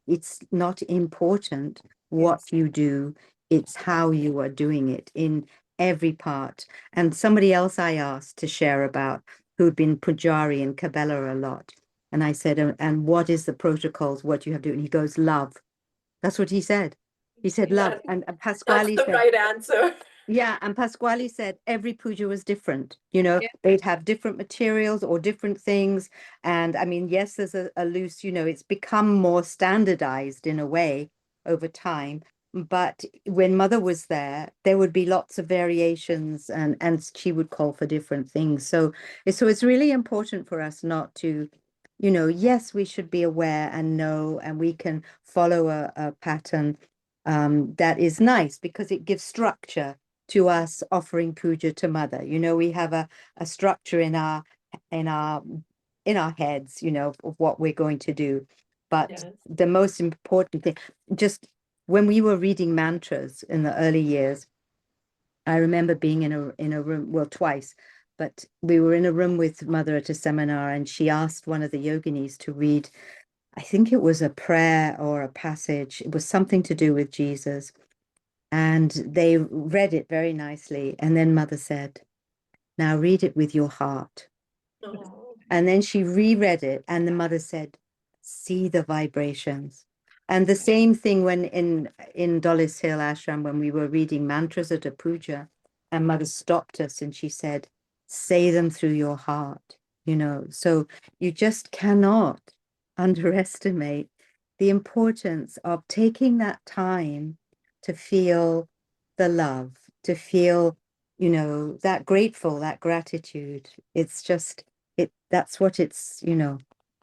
it's not important what Yes. you do, it's how you are doing it in every part. And somebody else I asked to share about, who'd been pujari in Kabbalah a lot, and I said, and what is the protocols, what you have to do? And he goes, love. That's what he said. He said love. And That's Pasquale the said, right answer. yeah, and Pasquale said every puja was different. Yeah. They'd have different materials or different things. And I mean, yes, there's a loose, it's become more standardized in a way over time. But when mother was there would be lots of variations, and she would call for different things. So it's really important for us not to, yes, we should be aware and know, and we can follow a pattern that is nice because it gives structure to us offering puja to mother. We have a structure in our in our in our heads, of what we're going to do. But Yes. the most important thing, just when we were reading mantras in the early years, I remember being in a room, well, twice, but we were in a room with mother at a seminar, and she asked one of the yoginis to read, I think it was a prayer or a passage. It was something to do with Jesus. And they read it very nicely. And then mother said, now read it with your heart. Oh, And then she reread it, and the mother said, see the vibrations. And the same thing when in Dollis Hill Ashram, when we were reading mantras at a puja, and mother stopped us and she said, say them through your heart. So you just cannot underestimate the importance of taking that time to feel the love, to feel, that grateful, that gratitude. It's just, that's what it's,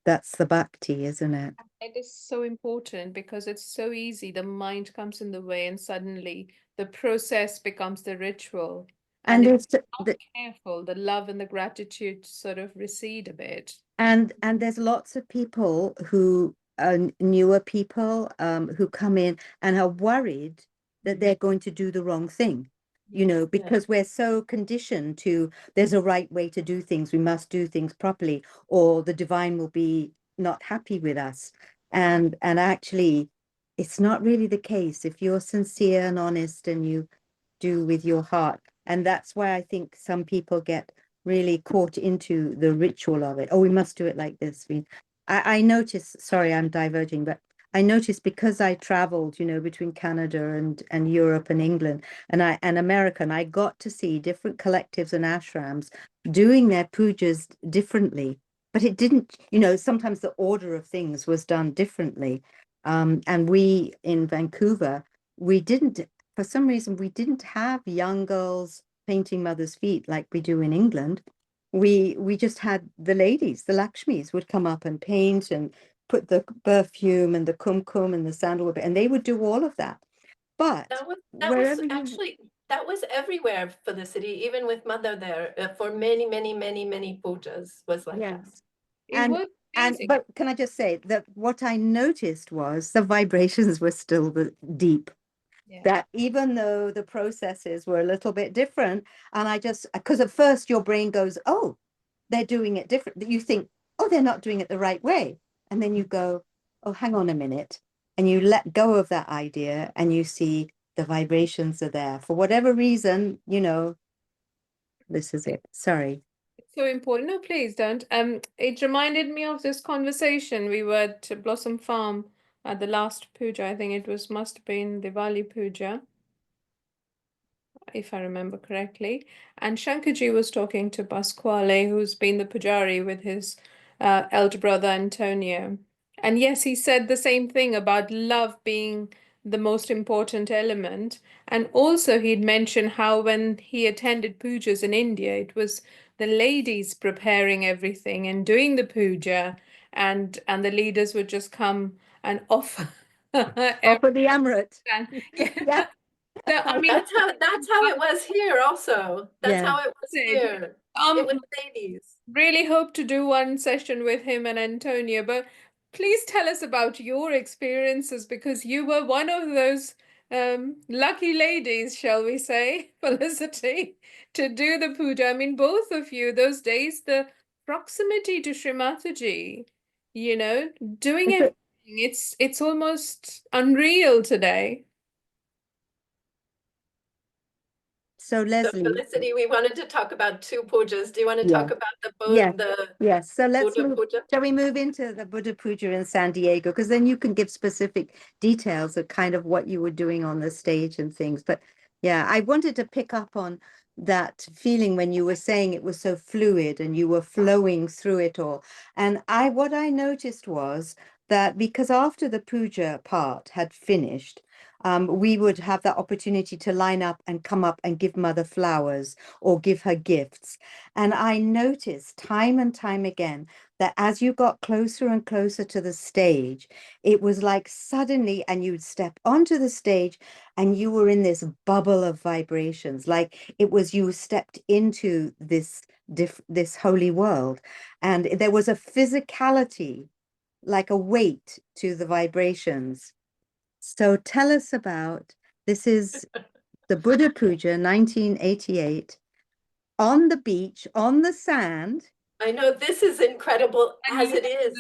that's the bhakti, isn't it? It is so important because it's so easy. The mind comes in the way, and suddenly the process becomes the ritual. And And if there's you're not careful, the love and the gratitude sort of recede a bit. and there's lots of people who are newer people who come in and are worried that they're going to do the wrong thing. you know, because we're so conditioned to there's a right way to do things, we must do things properly, or the divine will be not happy with us. And actually, it's not really the case if you're sincere and honest and you do with your heart. And that's why I think some people get really caught into the ritual of it. Oh, we must do it like this. I notice, sorry, I'm diverging, but I noticed because I traveled, you know, between Canada and Europe and England and America, and I got to see different collectives and ashrams doing their pujas differently. But it didn't, you know, sometimes the order of things was done differently. And we in Vancouver, we didn't, for some reason, we didn't have young girls painting mother's feet like we do in England. We just had the ladies, the Lakshmis would come up and paint and put the perfume and the kumkum and the sandalwood, and they would do all of that. But that was wherever you, actually, that was everywhere for the city, even with mother there, for many, many, many, many pujas was like that. yes, It was amazing. but can I just say that what I noticed was the vibrations were still deep. Yeah. That even though the processes were a little bit different, and I just, because at first your brain goes, oh, they're doing it different, that you think, oh, they're not doing it the right way. And then you go, oh, hang on a minute. And you let go of that idea and you see the vibrations are there. For whatever reason, you know, this is it. Sorry. It's so important. No, please don't. It reminded me of this conversation. We were at Blossom Farm at the last puja. I think it must have been Diwali puja, if I remember correctly. And Shankarji was talking to Pasquale, who's been the pujari with his elder brother Antonio. And yes, he said the same thing about love being the most important element. And also he'd mentioned how when he attended pujas in India, it was the ladies preparing everything and doing the puja, and the leaders would just come and offer Offer the amrit. Yeah. Yeah. So, I mean, That's how it was here also. That's Yeah. how it was here. It was ladies. really hope to do one session with him and Antonia, but please tell us about your experiences, because you were one of those lucky ladies, shall we say, Felicity, to do the puja. I mean, both of you, those days, the proximity to Shri Mataji, you know, doing everything, it's almost unreal today. So Leslie, Felicity, we wanted to talk about two pujas. Do you want to talk about yeah. the Yes, so let's Buddha move. puja? Shall we move into the Buddha Puja in San Diego? Because then you can give specific details of kind of what you were doing on the stage and things. But yeah, I wanted to pick up on that feeling when you were saying it was so fluid and you were flowing through it all. And what I noticed was that because after the puja part had finished, we would have that opportunity to line up and come up and give mother flowers or give her gifts. And I noticed time and time again that as you got closer and closer to the stage, it was like suddenly, and you'd step onto the stage and you were in this bubble of vibrations, like it was you stepped into this holy world. And there was a physicality, like a weight to the vibrations. So tell us about, this is the Buddha Puja 1988 on the beach, on the sand. I know this is incredible as it is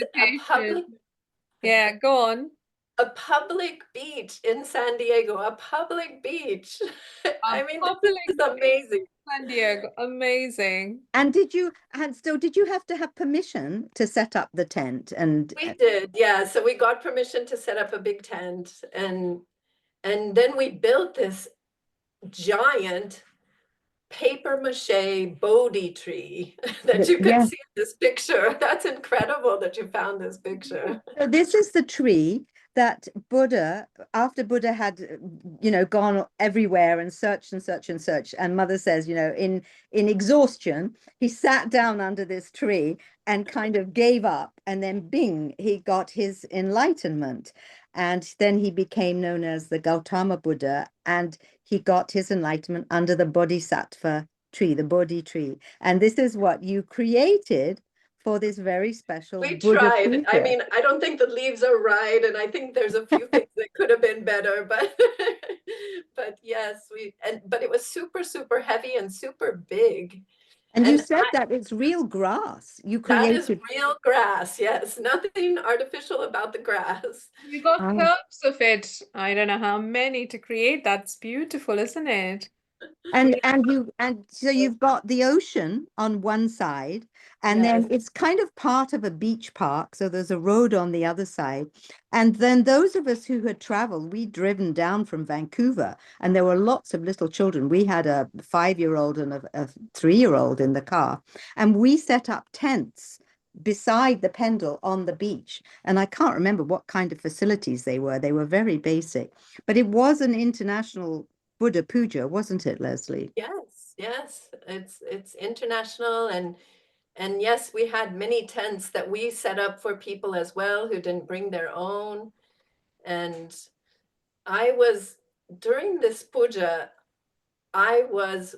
Yeah, go on. A public beach in San Diego, a public beach. I mean, this is amazing. San Diego, amazing. And did you have to have permission to set up the tent? And we did, yeah. So we got permission to set up a big tent, and then we built this giant paper mache Bodhi tree that you can see in this picture. That's incredible that you found this picture. So this is the tree that Buddha, after Buddha had, gone everywhere and searched and searched and searched, and Mother says, in exhaustion, he sat down under this tree and kind of gave up, and then bing, he got his enlightenment. And then he became known as the Gautama Buddha, and he got his enlightenment under the Bodhisattva tree, the Bodhi tree. And this is what you created for this very special We Buddha tried. puja. I mean, I don't think the leaves are right, and I think there's a few things that could have been better, but But yes, but it was super, super heavy and super big. And you And said that it's real grass. You that is created. real grass. Yes, nothing artificial about the grass. You got Ah. curves of it. I don't know how many to create. That's beautiful, isn't it? And so you've got the ocean on one side, and Yes, then it's kind of part of a beach park. So there's a road on the other side. And then those of us who had traveled, we'd driven down from Vancouver, and there were lots of little children. We had a 5-year-old and a 3-year-old in the car, and we set up tents beside the Pendle on the beach. And I can't remember what kind of facilities they were. They were very basic, but it was an international Buddha puja, wasn't it, Leslie? yes, yes. It's international, and yes, we had many tents that we set up for people as well who didn't bring their own. And I was during this puja, I was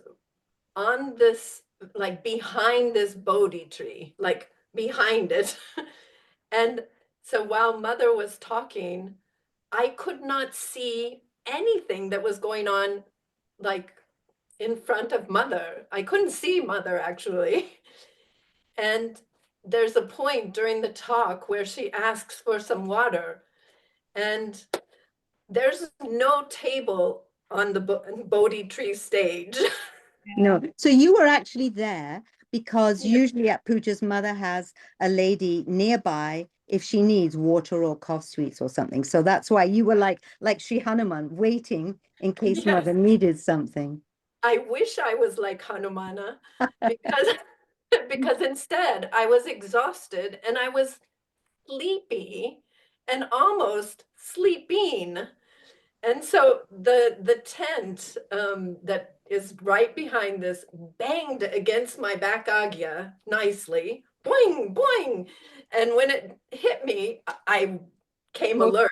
on this, like behind this Bodhi tree, like behind it. And so while Mother was talking, I could not see anything that was going on, like in front of Mother. I couldn't see Mother actually. And there's a point during the talk where she asks for some water, and there's no table on the Bodhi tree stage. No. So you were actually there because usually at pujas, mother has a lady nearby if she needs water or cough sweets or something. So that's why you were like Sri Hanuman waiting in case Yes, mother needed something. I wish I was like Hanumana, because because instead I was exhausted and I was sleepy and almost sleeping. And so the tent that is right behind this banged against my back agya nicely, boing, boing. And when it hit me, I came Well, alert.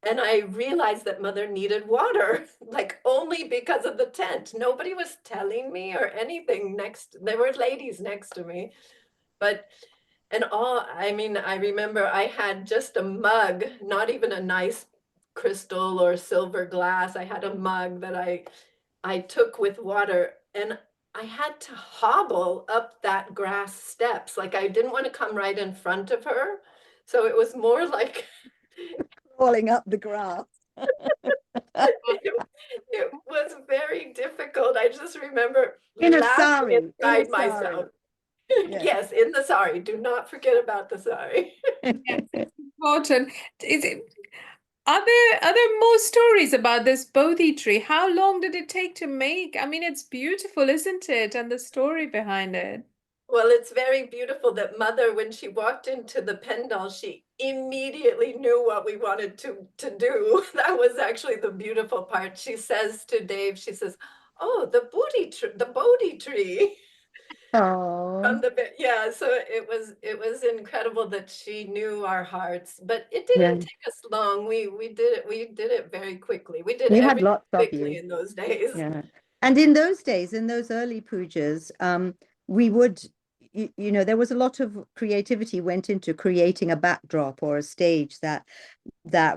And I realized that Mother needed water, like only because of the tent. Nobody was telling me or anything next. There were ladies next to me, but I mean, I remember I had just a mug, not even a nice crystal or silver glass. I had a mug that I took with water, and I had to hobble up that grass steps. Like I didn't want to come right in front of her. So it was more like Crawling up the grass. it was very difficult. I just remember In a laughing sari, in a inside myself. sari. Yeah. Yes, in the sari. Do not forget about the sari. yes, it's important. Is it, are there more stories about this Bodhi tree? How long did it take to make? I mean, it's beautiful, isn't it? And the story behind it. Well, it's very beautiful that Mother, when she walked into the pendal, she immediately knew what we wanted to do. That was actually the beautiful part. She says to Dave, she says, "Oh, the Bodhi tree." Oh, Yeah, so it was incredible that she knew our hearts, but it yeah. didn't take us long. We did it very quickly. We did We had everything lots of quickly you. in those days. Yeah. And in those days, in those early pujas, we would, there was a lot of creativity went into creating a backdrop or a stage that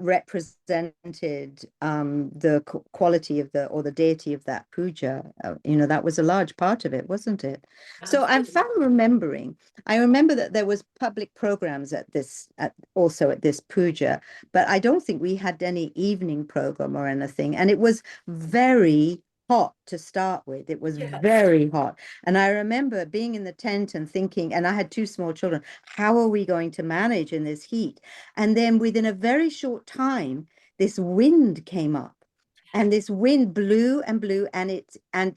represented the quality of the or the deity of that puja. That was a large part of it, wasn't it? So Absolutely. I remember that there was public programs also at this puja, but I don't think we had any evening program or anything. And it was very hot to start with. It was Yes. very hot. And I remember being in the tent and thinking, and I had 2 small children, how are we going to manage in this heat? And then within a very short time, this wind came up. And this wind blew and blew, and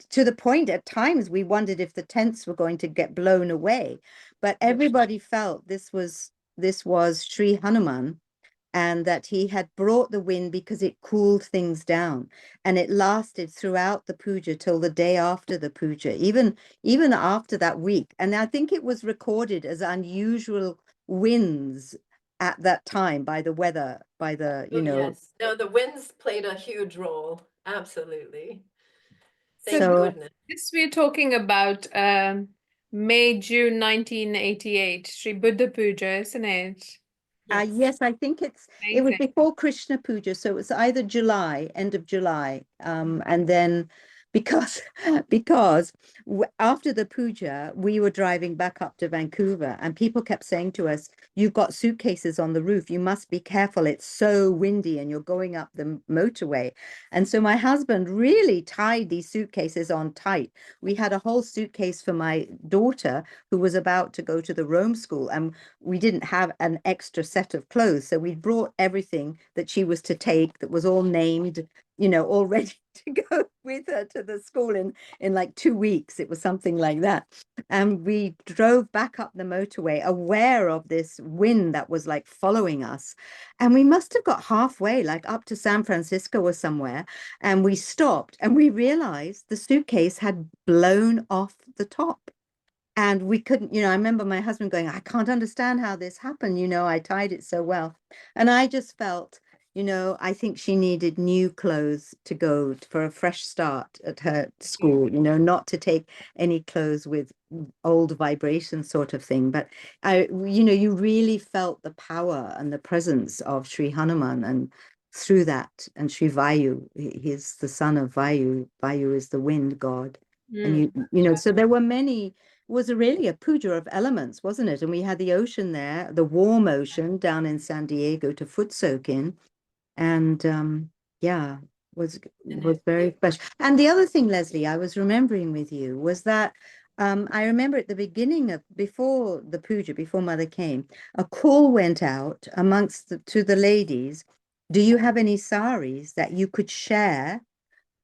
to the point at times we wondered if the tents were going to get blown away. But everybody felt this was Sri Hanuman, and that he had brought the wind because it cooled things down, and it lasted throughout the puja till the day after the puja, even after that week. And I think it was recorded as unusual winds at that time by the weather, by the Oh, yes. No, the winds played a huge role. Absolutely. So Thank so goodness. this we're talking about May, June 1988, Sri Buddha Puja, isn't it? Yes, I think it was Amazing. before Krishna Puja, so it was either July, end of July, and then because because after the puja, we were driving back up to Vancouver, and people kept saying to us, "You've got suitcases on the roof. You must be careful. It's so windy, and you're going up the motorway." And so my husband really tied these suitcases on tight. We had a whole suitcase for my daughter who was about to go to the Rome school, and we didn't have an extra set of clothes. So we brought everything that she was to take that was all named, all ready to go with her to the school in like 2 weeks. It was something like that. And we drove back up the motorway, aware of this wind that was like following us. And we must have got halfway, like up to San Francisco or somewhere. And we stopped and we realized the suitcase had blown off the top. And we couldn't, I remember my husband going, "I can't understand how this happened. I tied it so well." And I just felt, I think she needed new clothes to go for a fresh start at her school, not to take any clothes with old vibration sort of thing. But you really felt the power and the presence of Sri Hanuman, and through that, and Sri Vayu, he's the son of Vayu. Vayu is the wind god. And so there were many, was really a puja of elements, wasn't it? And we had the ocean there, the warm ocean down in San Diego to foot soak in. And yeah, was very special. And the other thing, Leslie, I was remembering with you was that I remember at the beginning of, before the puja, before Mother came, a call went out to the ladies. Do you have any saris that you could share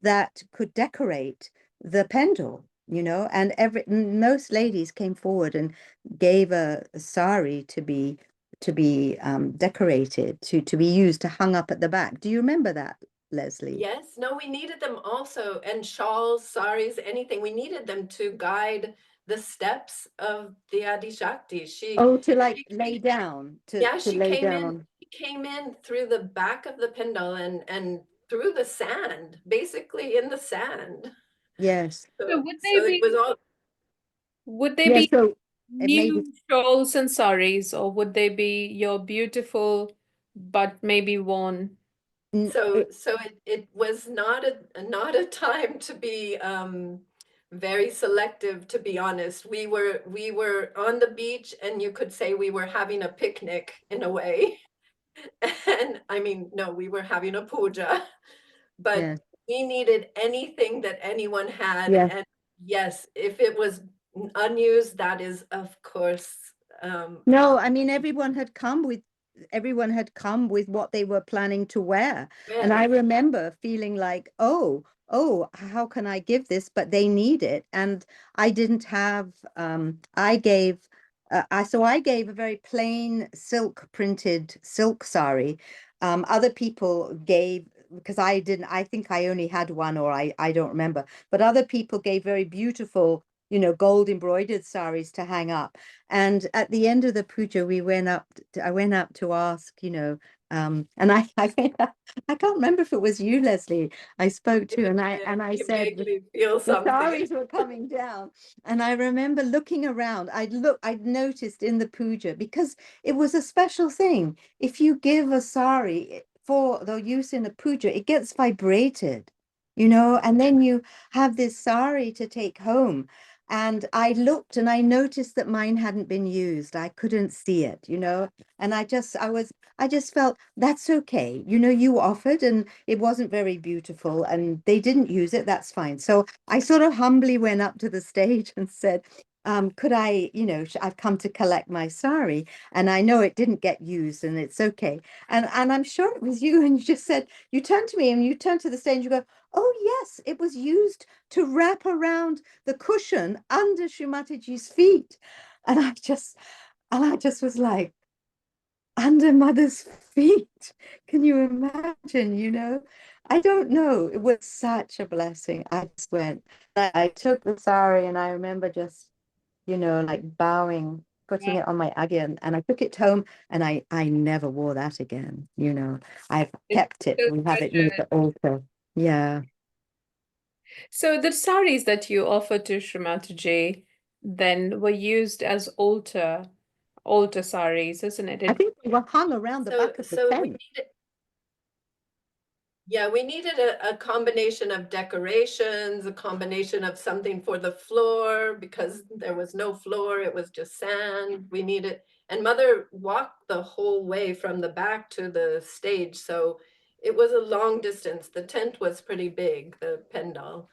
that could decorate the pendle, and most ladies came forward and gave a sari to be decorated, to be used, to hung up at the back. Do you remember that, Leslie? Yes, no, we needed them also, and shawls, saris, anything. We needed them to guide the steps of the Adi Shakti. Oh, to like lay down, She lay came down in. on. She came in through the back of the pendle and through the sand, basically in the sand. Yes. So So it was all. would they Yes, be so it made it. new shawls and saris, or would they be your beautiful but maybe worn? So it was not a time to be very selective, to be honest. We were on the beach, and you could say we were having a picnic in a way. And I mean, no, we were having a puja, but Yes. we needed anything that anyone had. Yes. And yes, if it was unused, that is, of course, No, I mean, everyone had come with what they were planning to wear. And I rare. remember feeling like, oh, how can I give this? But they need it. And I didn't have, I gave, I gave a very plain silk printed silk sari. Other people gave, because I think I only had one, or I don't remember, but other people gave very beautiful, gold embroidered saris to hang up. And at the end of the puja, I went up to ask, and I can't remember if it was you, Leslie, I spoke to, and I You said, make me feel the something. saris were coming down. And I remember looking around. I'd noticed in the puja, because it was a special thing. If you give a sari for the use in the puja, it gets vibrated, and then you have this sari to take home. And I looked and I noticed that mine hadn't been used. I couldn't see it, and I just felt that's okay. You offered and it wasn't very beautiful and they didn't use it. That's fine. So I sort of humbly went up to the stage and said, could I, I've come to collect my sari, and I know it didn't get used and it's okay. And I'm sure it was you. And you just said, you turned to me and you turned to the stage and you go, "Oh yes, it was used to wrap around the cushion under Shri Mataji's feet." And I just was like, under mother's feet. Can you imagine? I don't know. It was such a blessing. I just went, I took the sari and I remember just, like bowing, putting Yeah, it on my again, and I took it home, and I never wore that again. I've it's kept it. so We have it near treasured. the altar. Yeah. So the saris that you offered to Shri Mataji then were used as altar saris, isn't it? I think were hung around the back of the So we tent. needed, yeah, we needed a combination of decorations, a combination of something for the floor, because there was no floor, it was just sand. We needed, and Mother walked the whole way from the back to the stage, so it was a long distance. The tent was pretty big, the pendal.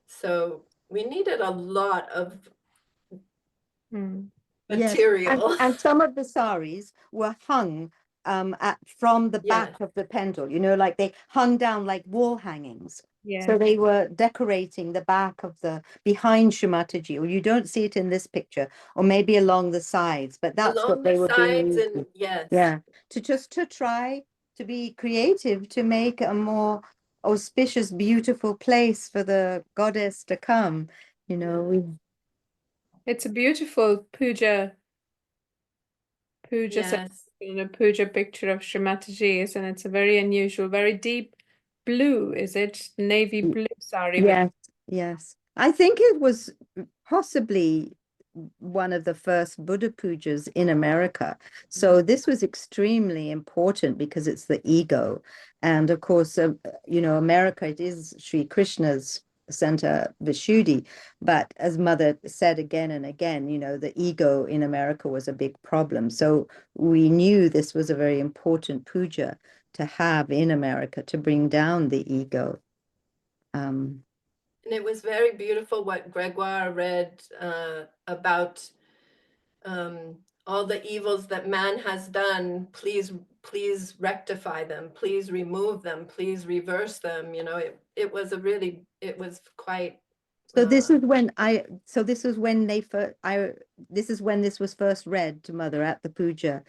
So we needed a lot of Mm. Yes, material. and some of the saris were hung from the Yes, back of the pendle, you know, like they hung down like wall hangings. So Yeah. they were decorating the back of the behind Shri Mataji, or you don't see it in this picture, or maybe along the sides, but that's what along they the were being sides, used and to. yes. Yeah, to try to be creative, to make a more auspicious, beautiful place for the goddess to come. You know, we It's a beautiful puja Yes. section, a puja picture of Shri Mataji, and it's a very unusual, very deep blue, is it? Navy blue sari with Yes, yes. I think it was possibly one of the first Buddha pujas in America. So this was extremely important because it's the ego. And of course, you know, America, it is Sri Krishna's center, Vishuddhi. But as Mother said again and again, you know, the ego in America was a big problem. So we knew this was a very important puja to have in America to bring down the ego. Um, And it was very beautiful what Gregoire read about all the evils that man has done. Please rectify them. Please remove them. Please reverse them. You know, it was it was quite. So this is when so this is when they first, this is when this was first read to Mother at the puja,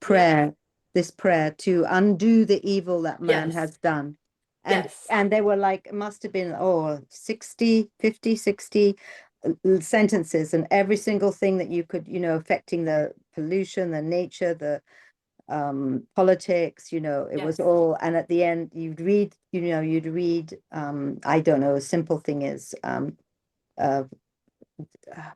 Yeah. this prayer to undo the evil that man Yes. has done. Yes. And there were like, it must have been, 60, 50, 60 sentences, and every single thing that you could, you know, affecting the pollution, the nature, the politics, you know, it was Yes. all, and at the end you'd read, you know, I don't know, a simple thing is uh,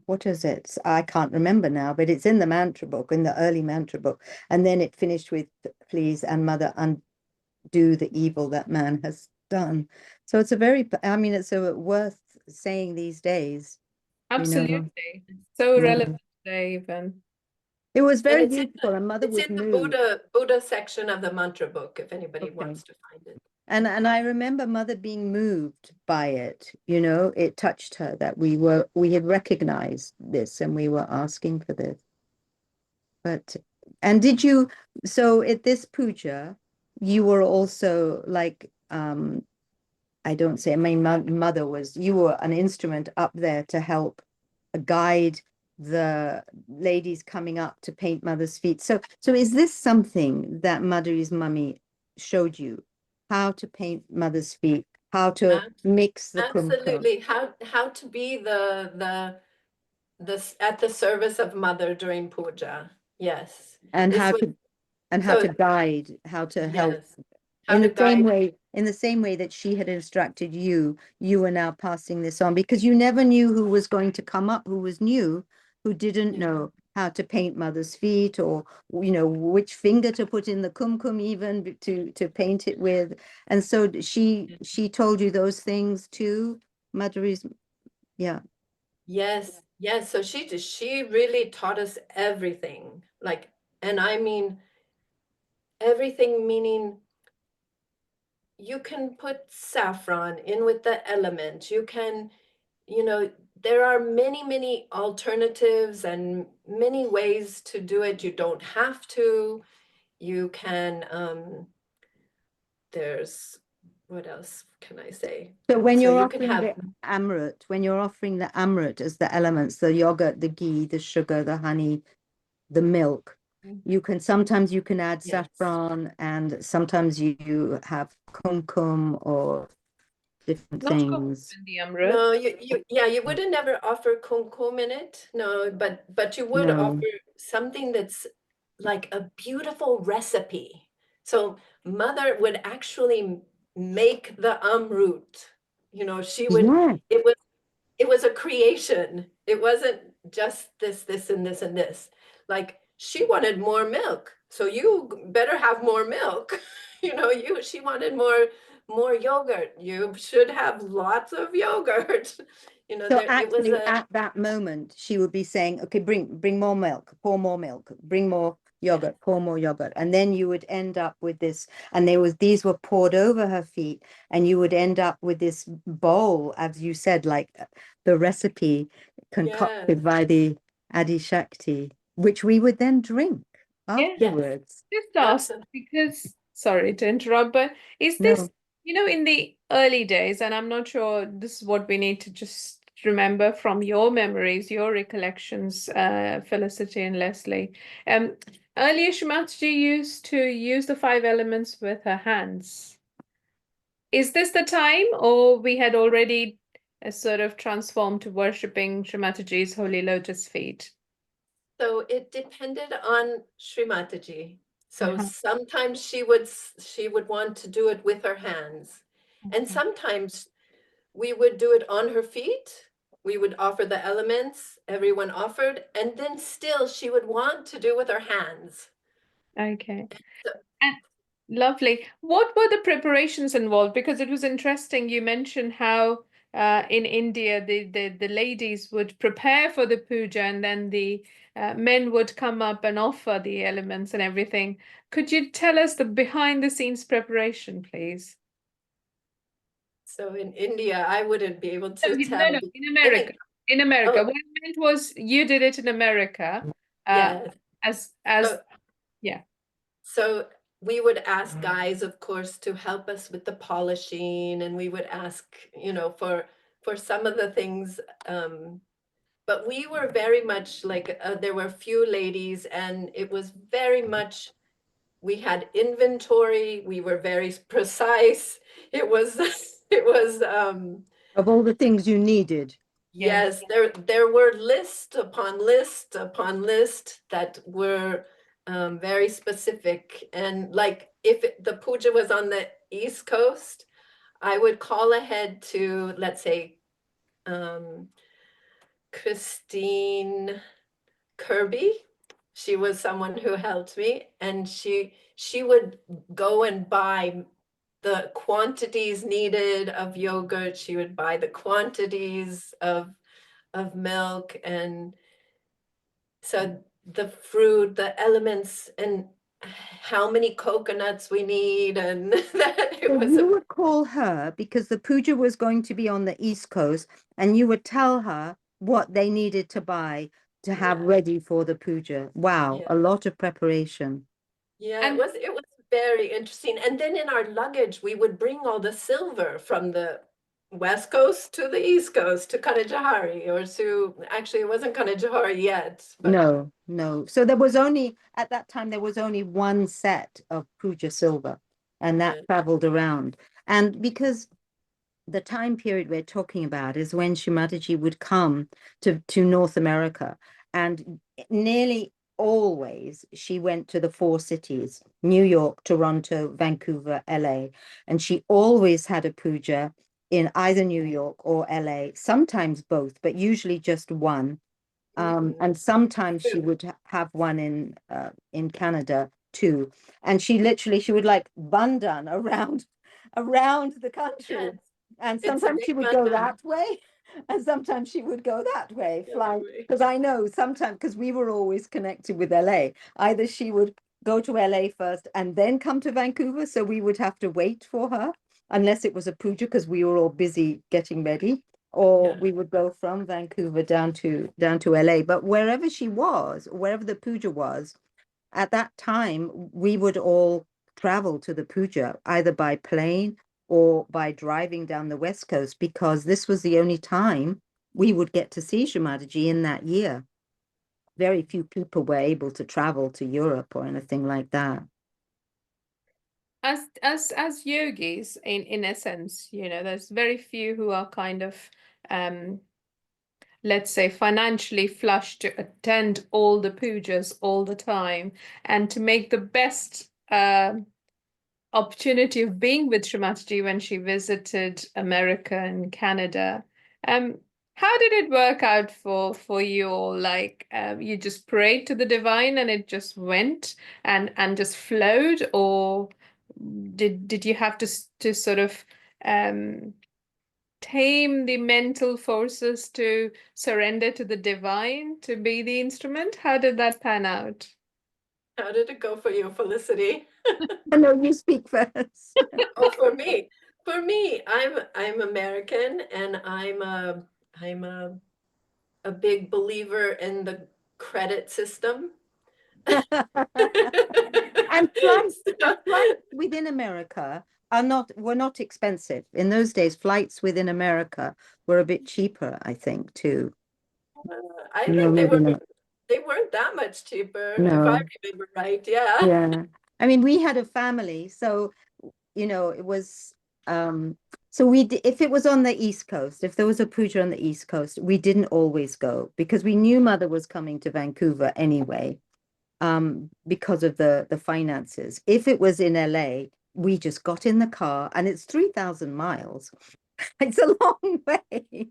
what is it? I can't remember now, but it's in the mantra book, in the early mantra book. And then it finished with, please, and Mother, undo the evil that man has done. So it's a very, I mean, it's a worth saying these days, you know. absolutely so Yeah. relevant today, even. It was And very beautiful, and Mother it's was in the moved. Buddha section of the mantra book, if anybody Okay. wants to find it. And I remember Mother being moved by it, you know, it touched her that we had recognized this and we were asking for this. But, and did you, so at this puja, you were also like, I don't say, my mother was, you were an instrument up there to help guide the ladies coming up to paint Mother's feet. So is this something that Mother's mummy showed you? How to paint Mother's feet, how to mix the kumkum? Absolutely. How to be the at the service of Mother during puja. Yes. And This how was to, and how so to guide, how to help. yes. How to guide. In the same way that she had instructed you, you are now passing this on, because you never knew who was going to come up, who was new, who didn't Yeah. know how to paint Mother's feet, or, you know, which finger to put in the kumkum even to paint it with. And so she told you those things too, Mother is, yeah. Yes. Yes. So she really taught us everything. Like, and I mean everything, meaning you can put saffron in with the element. You can, you know, there are many alternatives and many ways to do it. You don't have to. You can, there's, what else can I say? So when So you're you can offering have, the amrit, when you're offering the amrit as the elements, the yogurt, the ghee, the sugar, the honey, the milk, you can sometimes you can add yes. saffron, and sometimes you have kumkum or different Not cooked things. in the amrit. No, yeah, you wouldn't never offer kumkum in it. No, but you would No. offer something that's like a beautiful recipe. So Mother would actually make the amrut. You know, she would, Yeah. it was a creation. It wasn't just this, and this, and this. Like she wanted more milk. so you better have more milk. She wanted more yogurt. You should have lots of yogurt. So It was actually at that moment, she would be saying, okay, bring more milk, pour more milk, bring more yogurt, pour more yogurt. And then you would end up with this, and these were poured over her feet, and you would end up with this bowl, as you said, like the recipe concocted yes, by the Adi Shakti, which we would then drink Yeah. yes, afterwards. Just ask absolutely. because, sorry to interrupt, but is this, No. in the early days, and I'm not sure this is what we need to just remember from your memories, your recollections, Felicity and Leslie. Earlier, Shri Mataji used to use the 5 elements with her hands. Is this the time, or we had already sort of transformed to worshipping Shri Mataji's holy lotus feet? So it depended on Shri Mataji. So Uh-huh. sometimes she would want to do it with her hands. And Okay. sometimes we would do it on her feet. We would offer the elements, everyone offered, and then still she would want to do with her hands. Okay. So, And lovely. What were the preparations involved? Because it was interesting. You mentioned how in India the ladies would prepare for the puja and then the men would come up and offer the elements and everything. Could you tell us the behind the scenes preparation, please? so in India, I wouldn't be able to No, tell. no, in America. In America. Oh, What I meant was you did it in America. Uh, yes. as So, yeah. so we would ask guys, of course, to help us with the polishing, and we would ask, for some of the things. But we were very much like, there were few ladies, and it was very much, we had inventory, we were very precise. It was, it was, Of all the things you needed. Yes. yes, there were list upon list upon list that were very specific. And like if the puja was on the East Coast, I would call ahead to, let's say, Christine Kirby. She was someone who helped me, and she would go and buy the quantities needed of yogurt. She would buy the quantities of milk, and so the fruit, the elements, and how many coconuts we need, and that it So was you would call her because the puja was going to be on the East Coast, and you would tell her what they needed to buy to have yeah, ready for the puja. Wow, yeah. a lot of preparation. Yeah, And it was very interesting. And then in our luggage, we would bring all the silver from the West Coast to the East Coast to Kanajahari, or to, actually it wasn't Kanajahari yet, but No, no. So there was only, at that time, there was only one set of puja silver, and that yeah. traveled around. And because the time period we're talking about is when Shri Mataji would come to North America, and nearly always she went to the 4 cities, New York, Toronto, Vancouver, LA, and she always had a puja in either New York or LA, sometimes both, but usually just one. Mhm. And sometimes she would have one in Canada too. And she would like bandan around the country. Yes, And it's a sometimes big she would go bundle that way, and sometimes she would go that way, the other flying. way. Because I know sometimes, because we were always connected with LA, either she would go to LA first and then come to Vancouver. So we would have to wait for her, unless it was a puja, because we were all busy getting ready, or Yeah. we would go from Vancouver down to LA. But wherever she was, wherever the puja was, at that time, we would all travel to the puja either by plane or by driving down the West Coast, because this was the only time we would get to see Shri Mataji in that year. Very few people were able to travel to Europe or anything like that. As yogis, in essence, there's very few who are kind of let's say financially flush to attend all the pujas all the time and to make the best opportunity of being with Shri Mataji when she visited America and Canada. How did it work out for you all? Like, you just prayed to the divine and it just went and just flowed, or did you have to sort of um tame the mental forces to surrender to the divine to be the instrument? How did that pan out? How did it go for you, Felicity? I know you speak first. Oh, for me, I'm American, and I'm a big believer in the credit system. And So, flights within America were not expensive. In those days, flights within America were a bit cheaper, I think, too. I No, think maybe not. they weren't that much cheaper, if I No. remember right. Yeah. Yeah. I mean, we had a family, so it was so if it was on the East Coast, if there was a puja on the East Coast, we didn't always go because we knew mother was coming to Vancouver anyway, because of the finances. If it was in LA, we just got in the car, and it's 3,000 miles. It's a long way.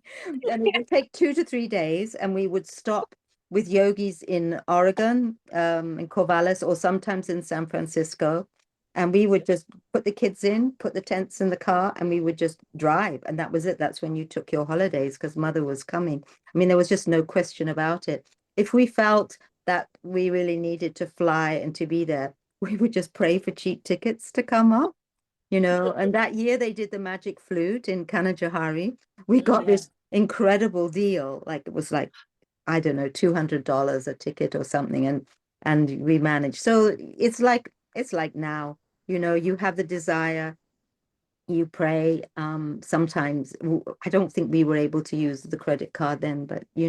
And it would take 2 to 3 days, and we would stop with yogis in Oregon, in Corvallis, or sometimes in San Francisco. And we would just put the kids in, put the tents in the car, and we would just drive. And that was it. That's when you took your holidays because mother was coming. I mean, there was just no question about it. If we felt that we really needed to fly and to be there, we would just pray for cheap tickets to come up. And that year they did the Magic Flute in Kanajahari. We got Yeah. this incredible deal. Like it was like, I don't know, $200 a ticket or something. And we managed. So it's like now, you have the desire, you pray. Sometimes I don't think we were able to use the credit card then, but you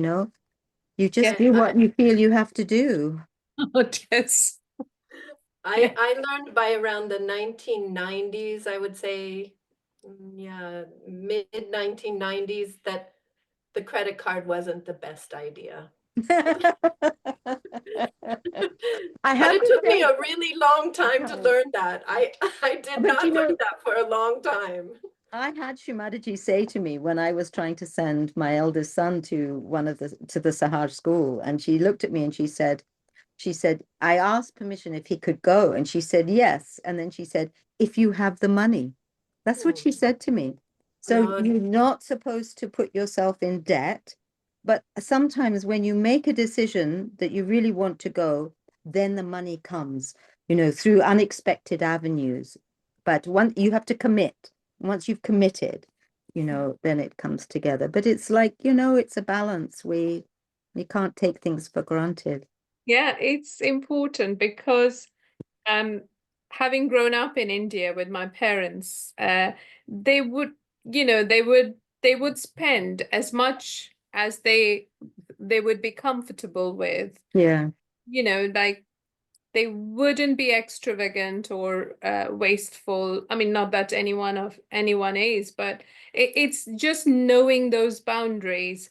just Yeah. do what you feel you have to do. Oh, yes. I learned by around the 1990s, I would say, yeah, mid 1990s, that the credit card wasn't the best idea. I But have it to took me say, a really long time to learn that. I did but not learn that for a long time. I had Shri Mataji say to me when I was trying to send my eldest son to the Sahar school, and she looked at me and she said, I asked permission if he could go, and she said yes, and then she said, if you have the money. That's what Hmm. she said to me. So No, you're not supposed to put yourself in debt, but sometimes when you make a decision that you really want to go, then the money comes, through unexpected avenues. But you have to commit. Once you've committed, then it comes together. But it's like, it's a balance. We can't take things for granted. Yeah, it's important because um having grown up in India with my parents, they would, they would spend as much as they would be comfortable with. Yeah. Like they wouldn't be extravagant or wasteful. I mean, not that anyone is, but it's just knowing those boundaries.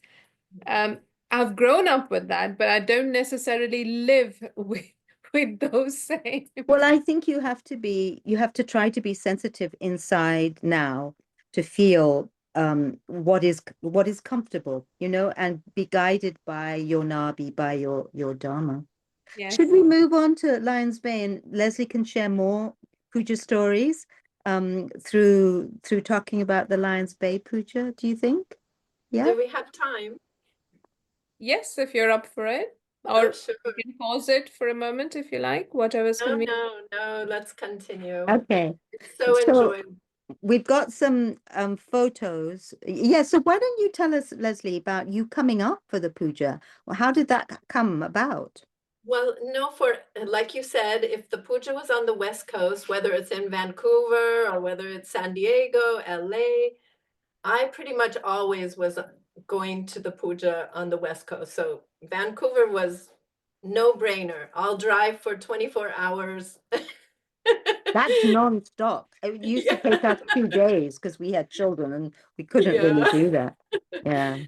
Um, I've grown up with that, but I don't necessarily live with those same. Well, I think you have to try to be sensitive inside now to feel what is comfortable, and be guided by your Nabi, by your Dharma. Should Yes. we move on to Lions Bay, and Leslie can share more puja stories through talking about the Lions Bay puja, do you think? Yeah. do we have time? Yes, if you're up for it. Oh, Or sure. we can pause it for a moment if you like, whatever's No, convenient. no, let's continue. Okay. It's so So enjoyable. we've got some photos. Yeah, so why don't you tell us, Leslie, about you coming up for the puja? Well, how did that come about? Well, no, like you said, if the puja was on the West Coast, whether it's in Vancouver or whether it's San Diego, LA, I pretty much always was going to the puja on the West Coast. So Vancouver was no brainer. I'll drive for 24 hours. That's non-stop. It used to Yeah. take us 2 days because we had children and we couldn't really Yeah. do that. Yeah.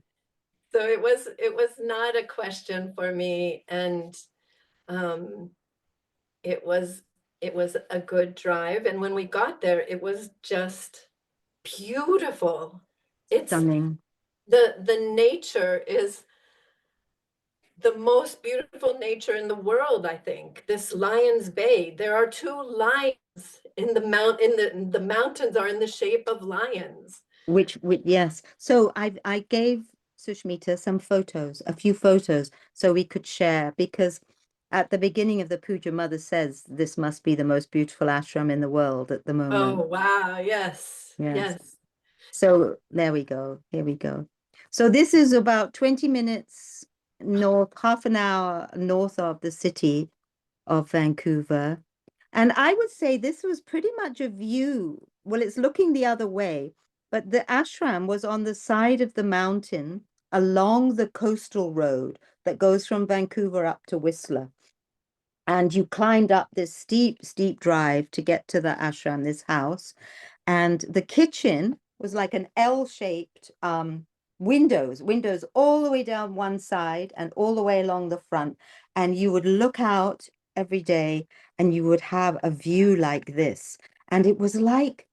So it was not a question for me, and um it was a good drive, and when we got there it was just beautiful. It's Stunning. the nature is the most beautiful nature in the world, I think. This Lion's Bay. There are two lions in the mountains are in the shape of lions. Which yes. So I gave Sushmita some photos, a few photos, so we could share, because at the beginning of the puja, Mother says this must be the most beautiful ashram in the world at the moment. Oh, wow. Yes. Yes. Yes. So there we go. Here we go. So this is about 20 minutes north, half an hour north of the city of Vancouver. And I would say this was pretty much a view. Well, it's looking the other way, but the ashram was on the side of the mountain along the coastal road that goes from Vancouver up to Whistler. And you climbed up this steep, steep drive to get to the ashram, this house. And the kitchen was like an L-shaped windows all the way down one side and all the way along the front. And you would look out every day and you would have a view like this. And it was like,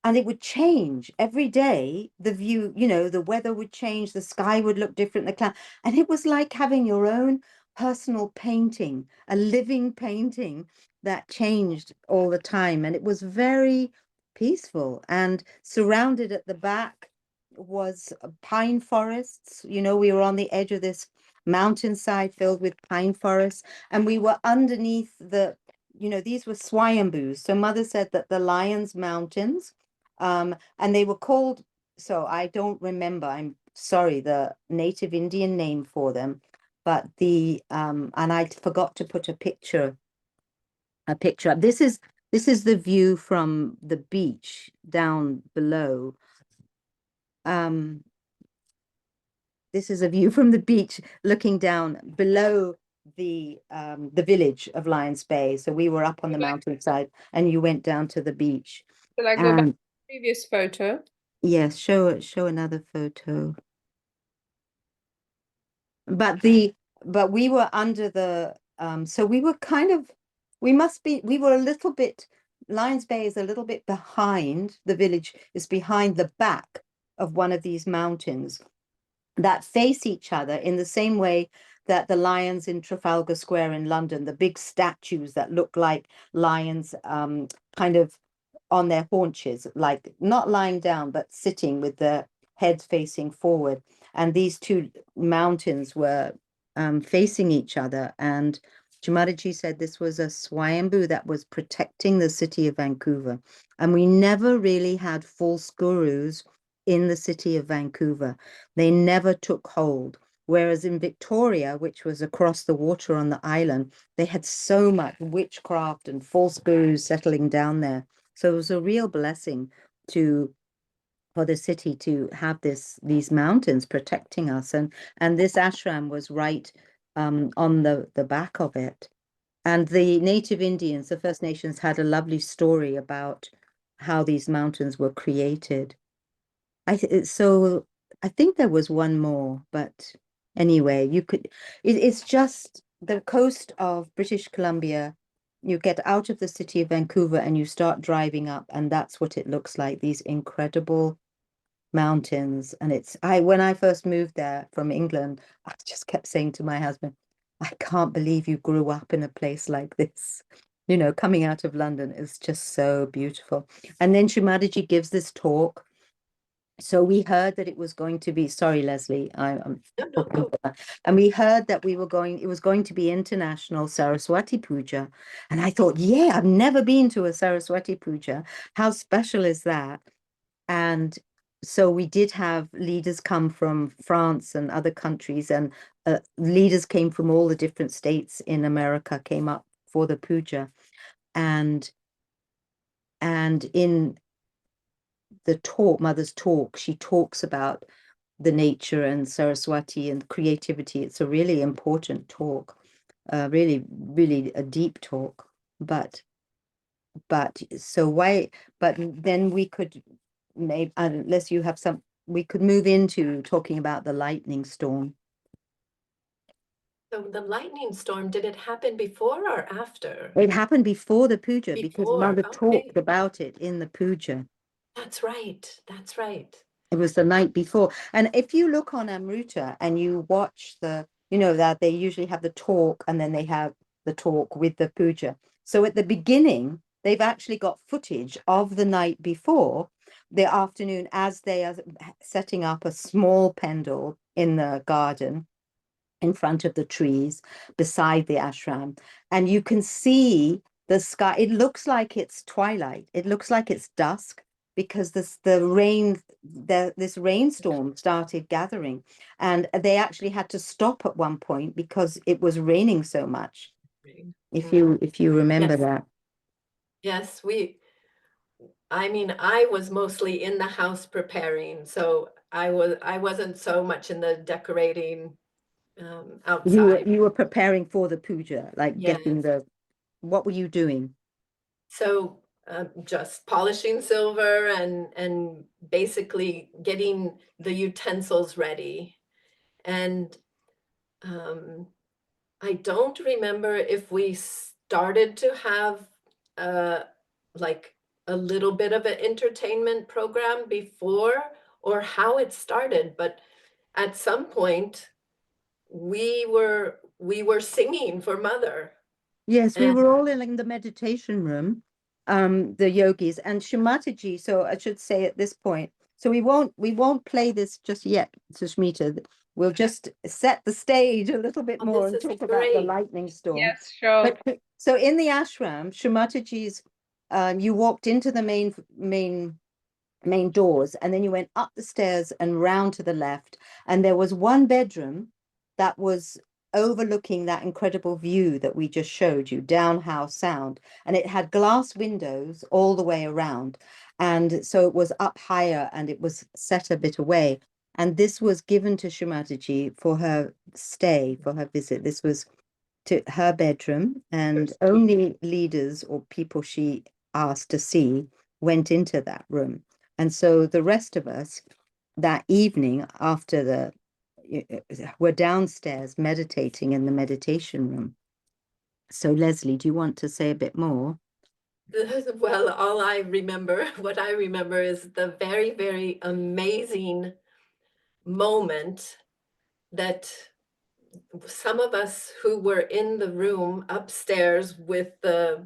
and it would change every day. The view, the weather would change, the sky would look different, the cloud. And it was like having your own personal painting, a living painting that changed all the time. And it was very peaceful, and surrounded at the back was pine forests. We were on the edge of this mountainside filled with pine forests, and we were underneath these were swayambus. So Mother said that the Lions Mountains, and they were called, so I don't remember, I'm sorry, the native Indian name for them, but and I forgot to put a picture up. This is the view from the beach down below. This is a view from the beach looking down below the village of Lions Bay. So we were up on the mountainside and you went down to the beach. Shall I go back to the previous photo? Yes, show another photo. But we were under the so we were kind of we were a little bit, Lions Bay is a little bit behind, the village is behind the back of one of these mountains that face each other in the same way that the lions in Trafalgar Square in London, the big statues that look like lions, kind of on their haunches, like not lying down, but sitting with their heads facing forward. And these two mountains were facing each other. And Mataji said this was a swayambhu that was protecting the city of Vancouver. And we never really had false gurus in the city of Vancouver. They never took hold. Whereas in Victoria, which was across the water on the island, they had so much witchcraft and false gurus settling down there. So it was a real blessing for the city to have these mountains protecting us. And this ashram was right on the back of it. And the native Indians, the First Nations, had a lovely story about how these mountains were created. So I think there was one more, but anyway, it's just the coast of British Columbia. You get out of the city of Vancouver and you start driving up, and that's what it looks like, these incredible mountains. And when I first moved there from England, I just kept saying to my husband, I can't believe you grew up in a place like this. Coming out of London is just so beautiful. And then Shri Mataji gives this talk. So we heard that it was going to be, sorry, Leslie, I'm No. and we heard that it was going to be International Saraswati Puja. And I thought, yeah, I've never been to a Saraswati Puja. How special is that? And so we did have leaders come from France and other countries, and leaders came from all the different states in America, came up for the puja. And in the talk, Mother's talk, she talks about the nature and Saraswati and creativity. It's a really important talk, really, really a deep talk. But then we could maybe, unless you have we could move into talking about the lightning storm. So the lightning storm, did it happen before or after? It happened before the puja because Before, Mother okay. talked about it in the puja. That's right. That's right. It was the night before. And if you look on Amruta and you watch that they usually have the talk and then they have the talk with the puja. So at the beginning, they've actually got footage of the night before, the afternoon, as they are setting up a small pendle in the garden in front of the trees beside the ashram. And you can see the sky. It looks like it's twilight. It looks like it's dusk because this rainstorm started gathering, and they actually had to stop at one point because it was raining so much. If you remember Yes. that. Yes, I was mostly in the house preparing, so I wasn't so much in the decorating outside. You were preparing for the puja, like Yes. getting what were you doing? So just polishing silver and basically getting the utensils ready. And I don't remember if we started to have like a little bit of an entertainment program before or how it started, but at some point we were singing for Mother. Yes, we And were all in the meditation room, the yogis and Shri Mataji. So I should say at this point, so we won't play this just yet, Sushmita. We'll just set the stage a little bit more this and is talk about the great. lightning storm. Yes, sure. But so in the ashram, Shri Mataji's, you walked into the main doors, and then you went up the stairs and round to the left, and there was one bedroom that was overlooking that incredible view that we just showed you down House Sound, and it had glass windows all the way around, and so it was up higher and it was set a bit away, and this was given to Shri Mataji for her stay, for her visit. This was to her bedroom, and only leaders or people she asked to see went into that room. And so the rest of us that evening after were downstairs meditating in the meditation room. So Leslie, do you want to say a bit more? Well, what I remember is the very, very amazing moment that some of us who were in the room upstairs with the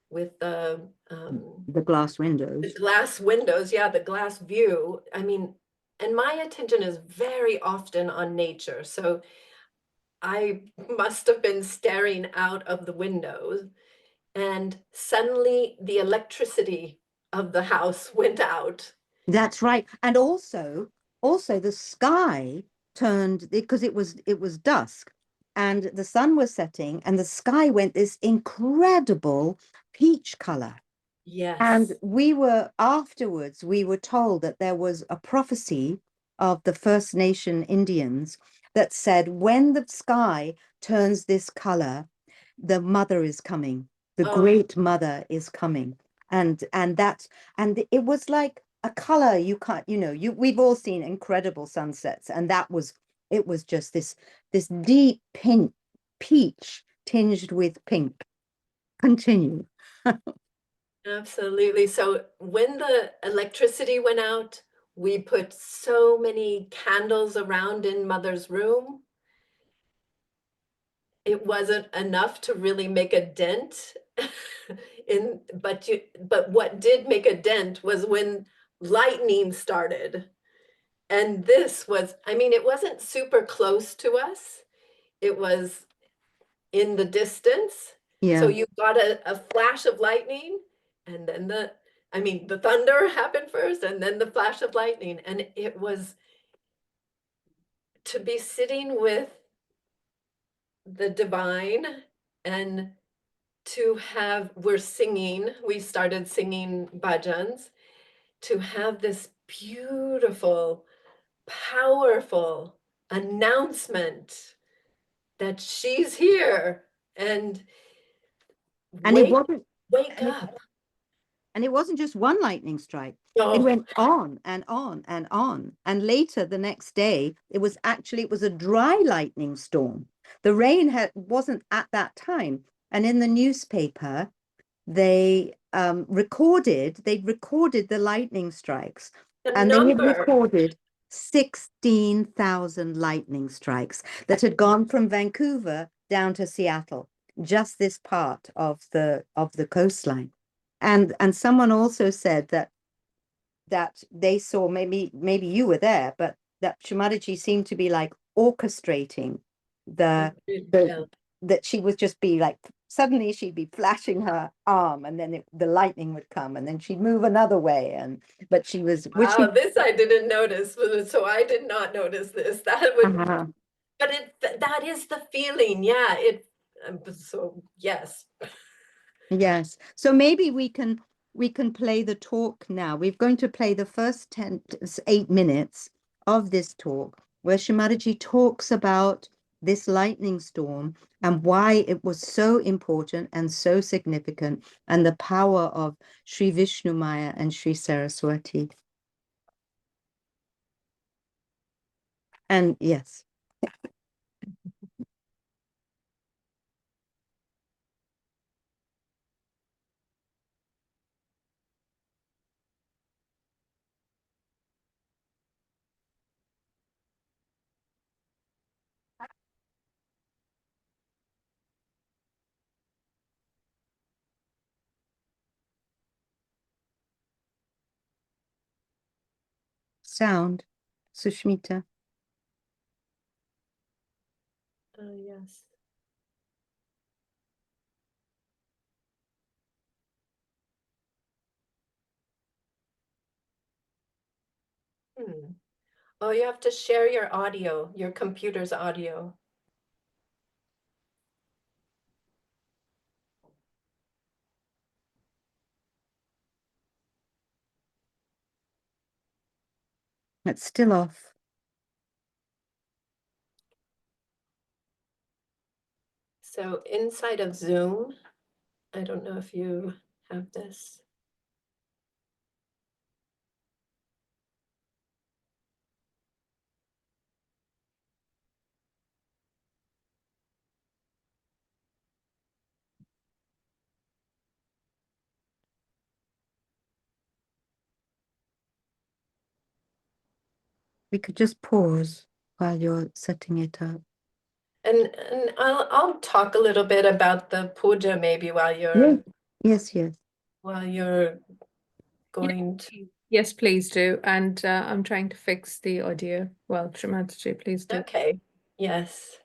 The glass windows. glass windows, yeah, the glass view. And my attention is very often on nature, so I must have been staring out of the windows, and suddenly the electricity of the house went out. That's right. And also the sky turned, because it was dusk and the sun was setting, and the sky went this incredible peach color. Yes. And afterwards, we were told that there was a prophecy of the First Nation Indians that said, when the sky turns this color, the mother is coming, the great mother is coming. And it was like a color you can't, we've all seen incredible sunsets, and it was just this deep pink, peach tinged with pink. Continue. Absolutely. So when the electricity went out, we put so many candles around in Mother's room. It wasn't enough to really make a dent but what did make a dent was when lightning started. And it wasn't super close to us. It was in the distance. Yeah. So you got a flash of lightning, and then the thunder happened first, and then the flash of lightning. And it was to be sitting with the divine, and we started singing bhajans, to have this beautiful, powerful announcement that she's here, and It wasn't wake up. And it wasn't just one lightning strike. No. It went on and on and on. And later the next day, it was a dry lightning storm. The rain wasn't at that time. And in the newspaper, they recorded the lightning strikes. The And they had number. recorded 16,000 lightning strikes that had gone from Vancouver down to Seattle, just this part of the coastline. And someone also said that they saw, maybe you were there, but that Shri Mataji seemed to be like orchestrating the Yeah. that she would just be like, suddenly she'd be flashing her arm and then the lightning would come and then she'd move another way, but she was, which Wow, this I didn't notice. So I did not notice this. That would, but that is the feeling. Yeah, so yes. Yes. So maybe we can play the talk now. We're going to play the first 8 minutes of this talk where Shri Mataji talks about this lightning storm and why it was so important and so significant, and the power of Sri Vishnu Maya and Sri Saraswati. And yes. Sound, Sushmita. Yes. Oh, you have to share your audio, your computer's audio. It's still off. So inside of Zoom, I don't know if you have this. We could just pause while you're setting it up. And I'll talk a little bit about the puja maybe while you're Yes. while you're going to. Yes, please do. And I'm trying to fix the audio. Well, Shri Mataji, please do. Okay. Yes.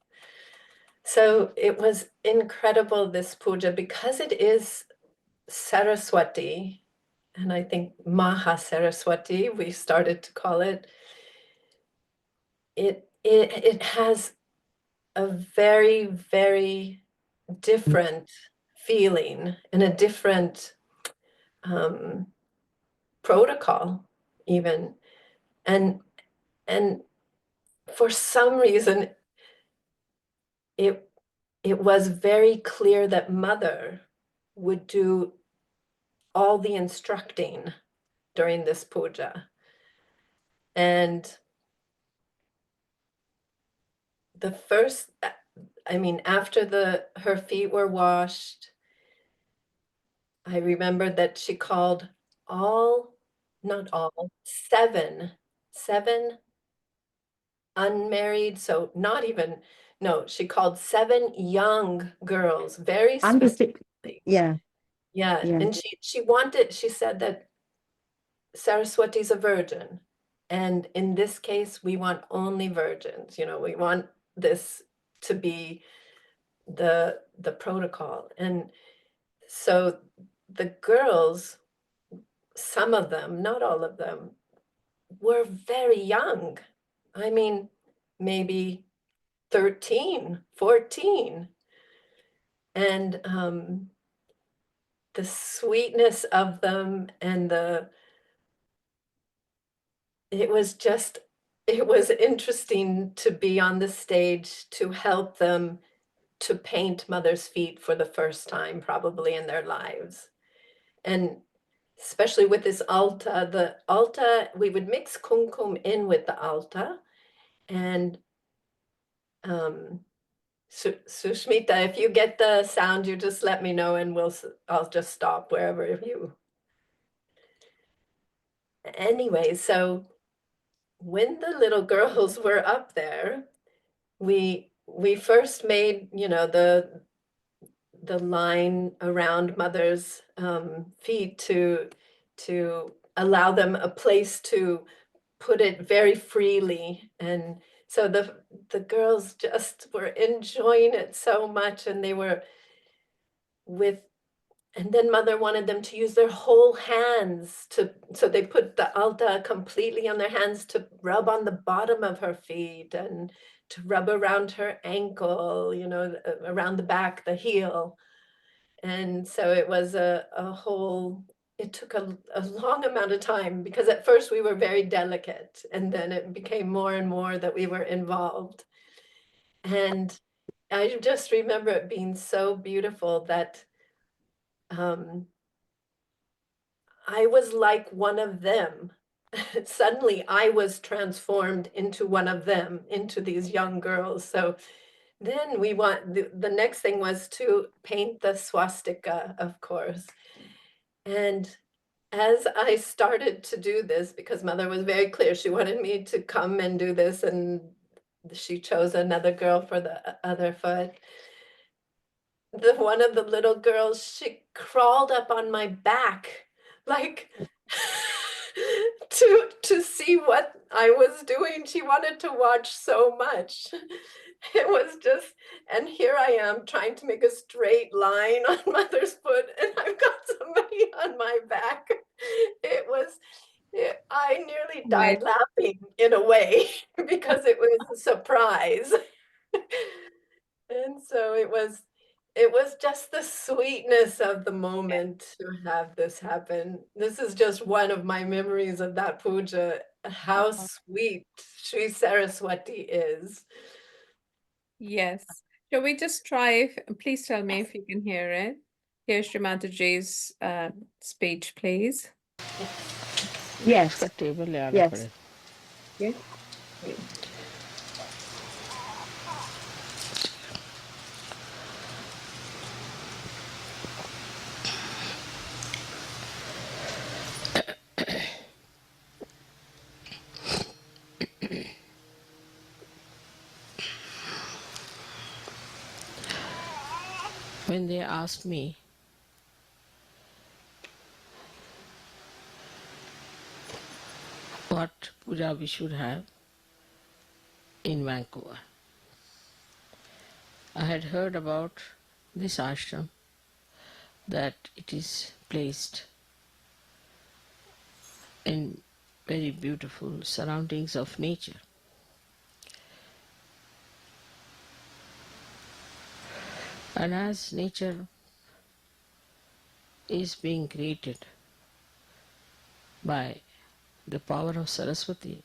So it was incredible, this puja, because it is Saraswati, and I think Maha Saraswati, we started to call it. It has a very, very different feeling and a different protocol even. And for some reason, it was very clear that Mother would do all the instructing during this puja. And the first, after her feet were washed, I remember that she called seven unmarried, so not even, no, she called 7 young girls, very specifically. Yeah. And she said that Saraswati's a virgin, and in this case, we want only virgins. We want this to be the protocol. And so the girls, some of them, not all of them, were very young. I mean, maybe 13, 14. And the sweetness of them and it was interesting to be on the stage to help them to paint Mother's feet for the first time, probably in their lives. And especially with this alta, we would mix kumkum in with the alta. And Sushmita, if you get the sound, you just let me know and I'll just stop wherever you. anyway, so when the little girls were up there, we first made, you know, the line around mother's feet to allow them a place to put it very freely. And so the girls just were enjoying it so much, and they were with, and then mother wanted them to use their whole hands to, so they put the alta completely on their hands to rub on the bottom of her feet and to rub around her ankle, you know, around the back, the heel. And so it was a whole, it took a long amount of time, because at first we were very delicate, and then it became more and more that we were involved. And I just remember it being so beautiful that I was like one of them. Suddenly I was transformed into one of them, into these young girls. So then we want, the next thing was to paint the swastika, of course. And as I started to do this, because mother was very clear, she wanted me to come and do this, and she chose another girl for the other foot. The one of the little girls, she crawled up on my back, like to see what I was doing. She wanted to watch so much. It was just, and here I am trying to make a straight line on mother's foot, and I've got somebody on my back. It was, I nearly died laughing in a way because it was a surprise. And so it was just the sweetness of the moment to have this happen. This is just one of my memories of that puja, how sweet Sri Saraswati is. Yes. Shall we just try? Please tell me if you can hear it. Here's Shri Mataji's speech, please. Yes. इसका table ले आना Yes. पड़ेगा. Yes. When they asked me what puja we should have in Vancouver, I had heard about this ashram, that it is placed in very beautiful surroundings of nature. And as nature is being created by the power of Saraswati,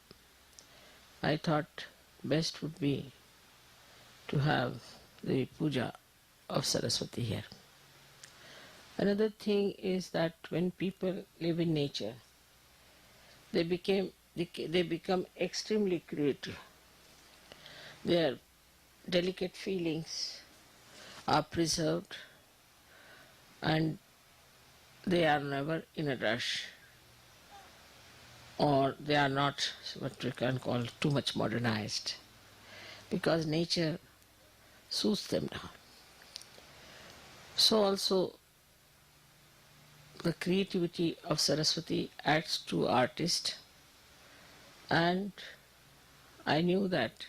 I thought best would be to have the puja of Saraswati here. Another thing is that when people live in nature, they become extremely creative. Their delicate feelings are preserved, and they are never in a rush, or they are not what we can call too much modernized, because nature soothes them down. So also the creativity of Saraswati adds to artists, and I knew that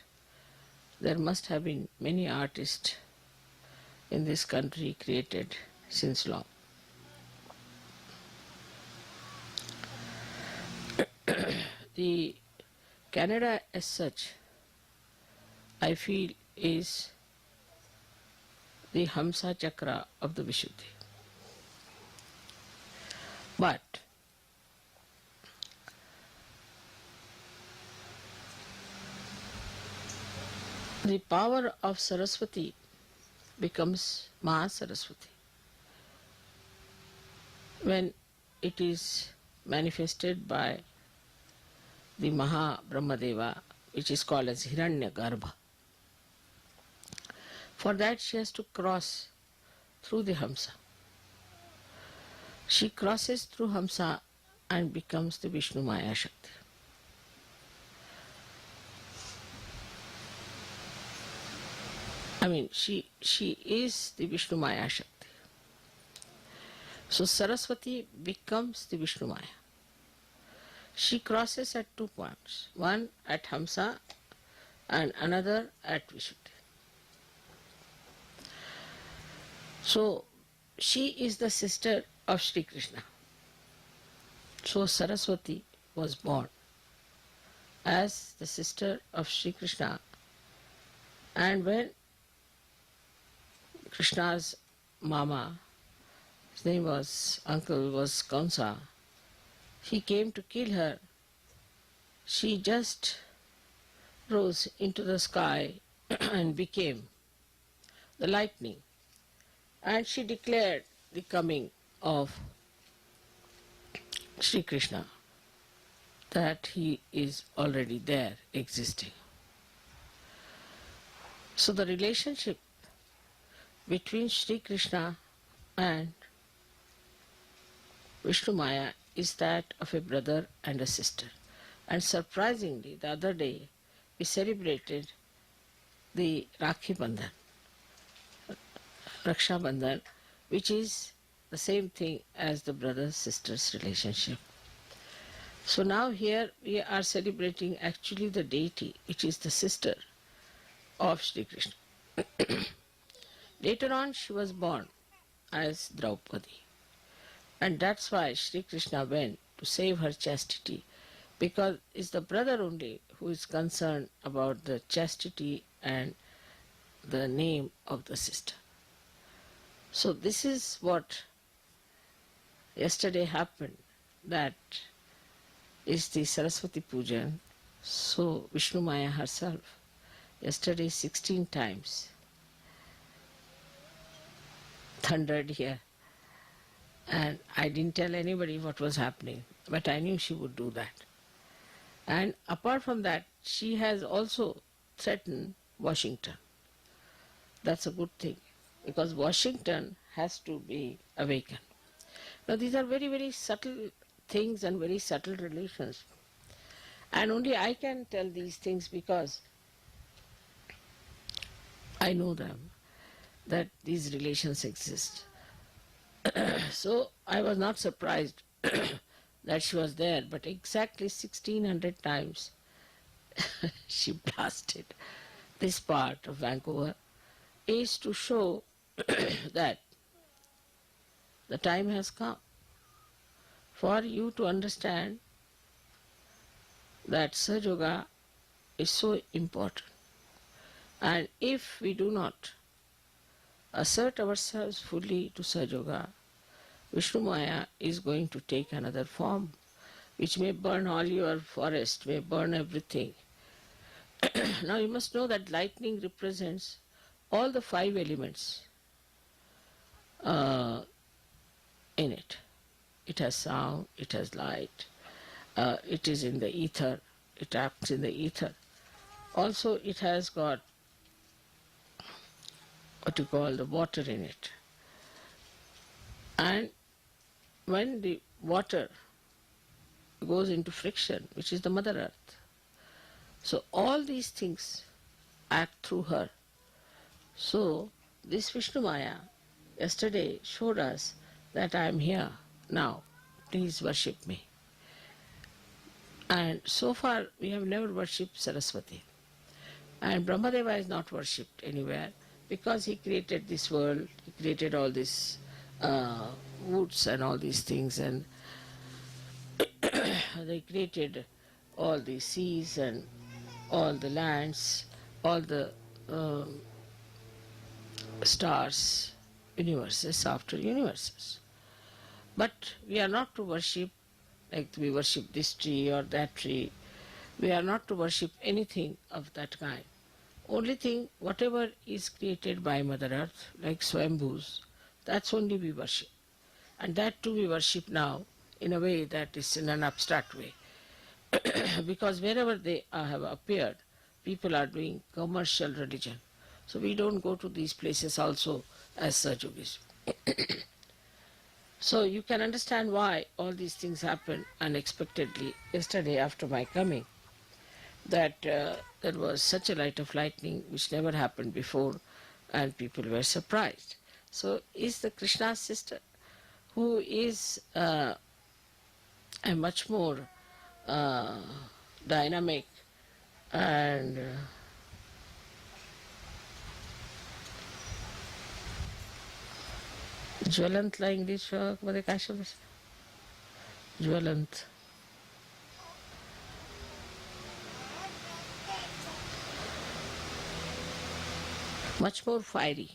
there must have been many artists in this country created since long. The Canada as such, I feel, is the Hamsa Chakra of the Vishuddhi. But the power of Saraswati becomes Maha Saraswati when it is manifested by the Maha Brahmadeva, which is called as Hiranyagarbha. For that she has to cross through the Hamsa. She crosses through Hamsa and becomes the Vishnu Maya Shakti. I mean, she is the Vishnu Maya Shakti. So Saraswati becomes the Vishnu Maya. She crosses at 2 points, one at Hamsa and another at Vishuddhi. So she is the sister of Shri Krishna. So Saraswati was born as the sister of Shri Krishna, and when Krishna's mama, his name was, uncle was Kamsa, he came to kill her, she just rose into the sky and became the lightning, and she declared the coming of Shri Krishna, that he is already there, existing. So the relationship between Shri Krishna and Vishnu Maya is that of a brother and a sister. And surprisingly, the other day we celebrated the Rakhi Bandhan, Raksha Bandhan, which is the same thing as the brother-sister's relationship. So now here we are celebrating actually the deity, which is the sister of Shri Krishna. Later on she was born as Draupadi. And that's why Shri Krishna went to save her chastity, because it's the brother only who is concerned about the chastity and the name of the sister. So this is what yesterday happened, that is the Saraswati Puja. So Vishnu Maya herself, yesterday 16 times thundered here. And I didn't tell anybody what was happening, but I knew she would do that. And apart from that, she has also threatened Washington. That's a good thing, because Washington has to be awakened. Now these are very, very subtle things and very subtle relations. And only I can tell these things because I know them, that these relations exist. So I was not surprised that she was there, but exactly 1600 times she blasted this part of Vancouver is to show that the time has come for you to understand that Sahaja Yoga is so important. And if we do not assert ourselves fully to Sahaja Yoga, Vishnu Maya is going to take another form, which may burn all your forest, may burn everything. Now you must know that lightning represents all the 5 elements in it. It has sound, it has light, it is in the ether, it acts in the ether. Also it has got what you call the water in it. And when the water goes into friction, which is the Mother Earth, so all these things act through her. So this Vishnu Maya yesterday showed us that I am here now, please worship me. And so far we have never worshipped Saraswati. And Brahmadeva is not worshipped anywhere, because he created this world, he created all these woods and all these things, and they created all the seas and all the lands, all the stars, universes after universes. But we are not to worship like we worship this tree or that tree. We are not to worship anything of that kind. Only thing, whatever is created by Mother Earth, like Swambhus, that's only we worship. And that too we worship now in a way that is in an abstract way. Because wherever they have appeared, people are doing commercial religion. So we don't go to these places also as Sahaja Yogis. So you can understand why all these things happened unexpectedly yesterday after my coming. That there was such a light of lightning which never happened before, and people were surprised. So is the Krishna's sister, who is a much more uh, dynamic and ज्वलंतला English मध्ये काय शब्द ज्वलंत much more fiery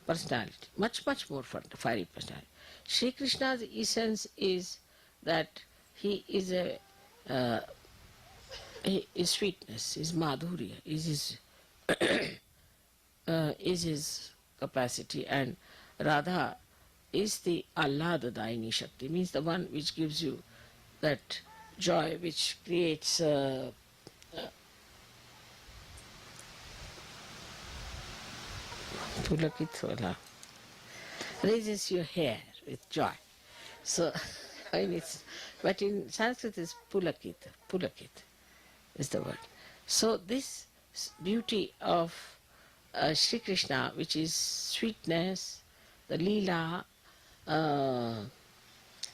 personality, much more fiery personality. Sri Krishna's essence is that he is a his sweetness, his madhurya, is his capacity, and Radha is the Ahladadaini Shakti, means the one which gives you that joy, which creates pulakit raises your hair with joy. So, but in Sanskrit it's pulakit is the word. So this beauty of Sri Krishna, which is sweetness, the Leela,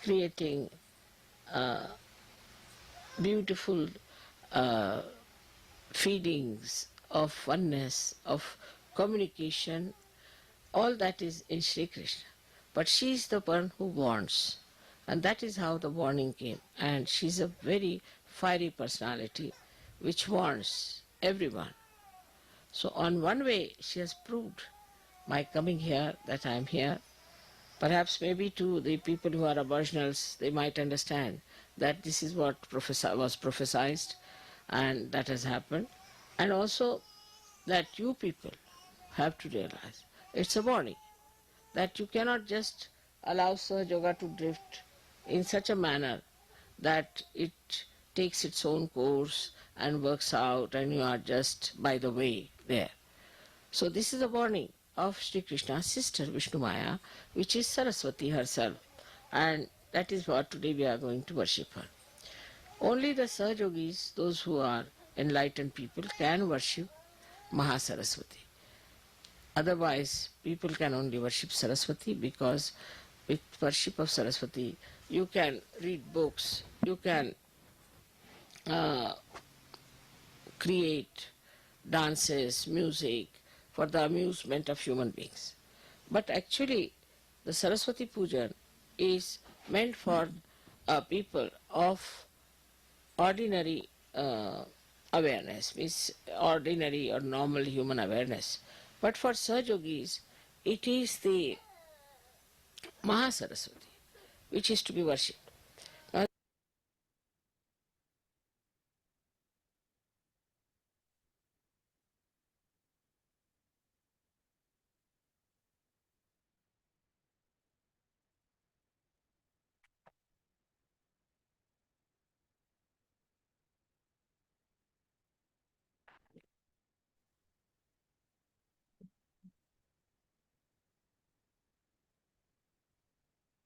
creating beautiful feelings of oneness, of communication, all that is in Sri Krishna. But she is the one who warns. And that is how the warning came. And she's a very fiery personality which warns everyone. So on one way she has proved my coming here that I am here. Perhaps maybe to the people who are aboriginals, they might understand that this is what was prophesied and that has happened. And also that you people have to realize it's a warning that you cannot just allow Sahaja Yoga to drift in such a manner that it takes its own course and works out and you are just by the way there. So this is a warning of Sri Krishna's sister Vishnu Maya, which is Saraswati herself, and that is what today we are going to worship her. Only the Sahajogis, those who are enlightened people, can worship Mahasaraswati. Otherwise, people can only worship Saraswati, because with worship of Saraswati, you can read books, you can create dances, music for the amusement of human beings. But actually, the Saraswati Puja is meant for people of ordinary awareness, means ordinary or normal human awareness. But for Sahajogis, it is the Mahasaraswati which is to be worshipped. Now,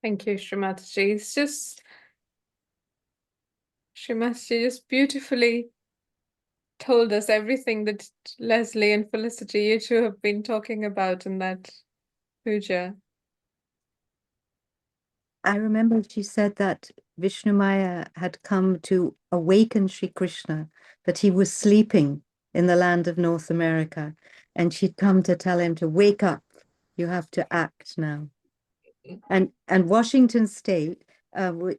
Thank you, Shri Mataji. It's just, Shri Mataji just beautifully told us everything that Leslie and Felicity, you two have been talking about in that puja. I remember she said that Vishnu Maya had come to awaken Sri Krishna, that he was sleeping in the land of North America, and she'd come to tell him to wake up. You have to act now. And Washington State,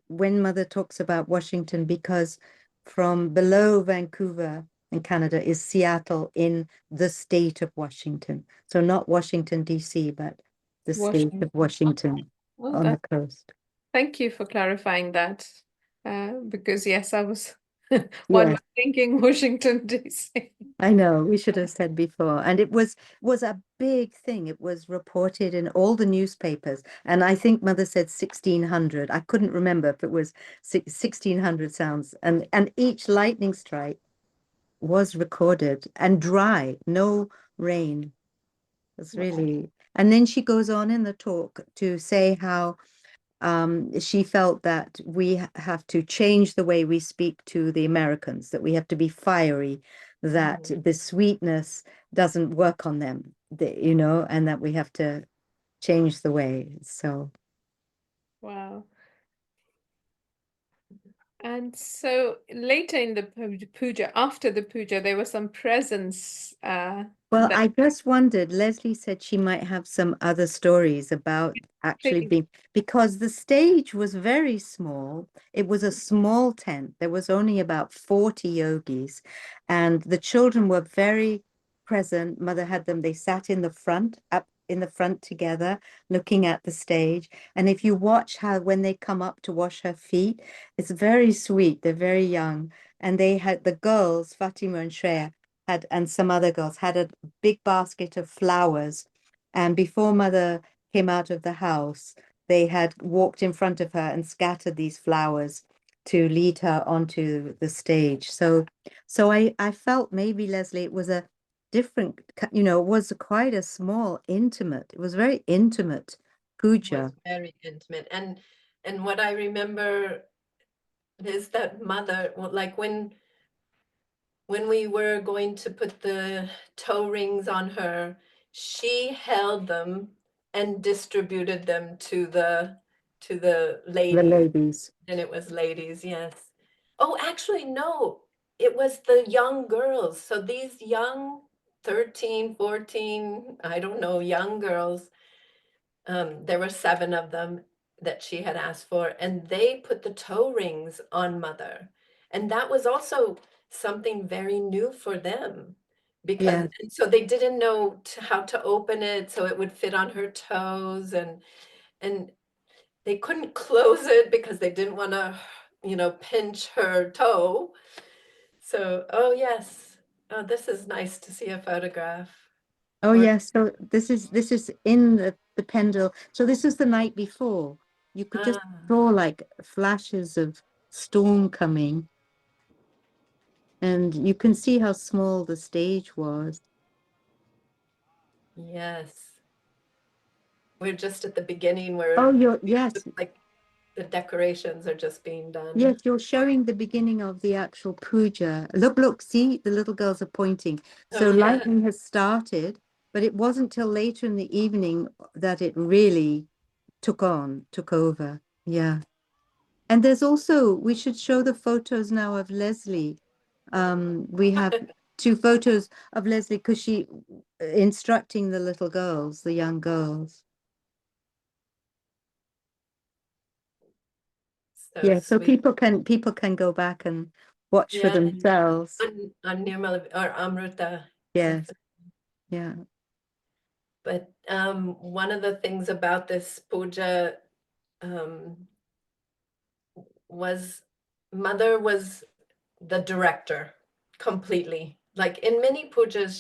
when Mother talks about Washington, because from below Vancouver in Canada is Seattle in the state of Washington. So not Washington, D.C., but the state of Washington Oh, on the coast. thank you for clarifying that. Because yes, I was one Yeah. was thinking Washington DC. I know, we should have said before. And it was a big thing. It was reported in all the newspapers. And I think Mother said 1600. I couldn't remember if it was 1600 sounds. And each lightning strike was recorded and dry, no rain. It's really. And then she goes on in the talk to say how she felt that we have to change the way we speak to the Americans, that we have to be fiery, that the sweetness doesn't work on them, and that we have to change the way. So, Wow. And so later in the puja, after the puja, there were some presents well, that I just wondered, Leslie said she might have some other stories about actually please. being, because the stage was very small. It was a small tent. There was only about 40 yogis, and the children were very present. Mother had them, they sat in the front, up in the front together, looking at the stage. And if you watch how when they come up to wash her feet, it's very sweet. They're very young. And they had the girls, Fatima and Shreya, had, and some other girls had a big basket of flowers. And before Mother came out of the house, they had walked in front of her and scattered these flowers to lead her onto the stage. So I felt maybe, Leslie, it was a different, it was quite a small, intimate, it was very intimate puja. Was very intimate. And what I remember is that Mother, like when we were going to put the toe rings on her, she held them and distributed them to the The ladies. ladies. And it was ladies, yes. Oh, actually, no, it was the young girls. So these young 13, 14, I don't know, young girls, there were 7 of them that she had asked for, and they put the toe rings on Mother. And that was also something very new for them, because Yeah. and so they didn't know how to open it so it would fit on her toes, and they couldn't close it because they didn't want to, pinch her toe. So, oh yes, oh, this is nice to see a photograph. Oh Or yes, so this is in the pendle. So this is the night before. You could just ah, saw like flashes of storm coming, and you can see how small the stage was. yes. We're just at the beginning where Oh, it looks like the decorations are just being done. yes, you're showing the beginning of the actual puja. Look, see, the little girls are pointing. Oh So yeah, lighting has started, but it wasn't till later in the evening that it really took over. Yeah. And there's also, we should show the photos now of Leslie. We have 2 photos of Leslie because she instructing the little girls, the young girls. so Yeah, so sweet. people can go back and watch for Yeah, themselves. on Nirmala or Amrita. Yes, yeah. But one of the things about this puja um, was Mother was the director completely. Like in many pujas,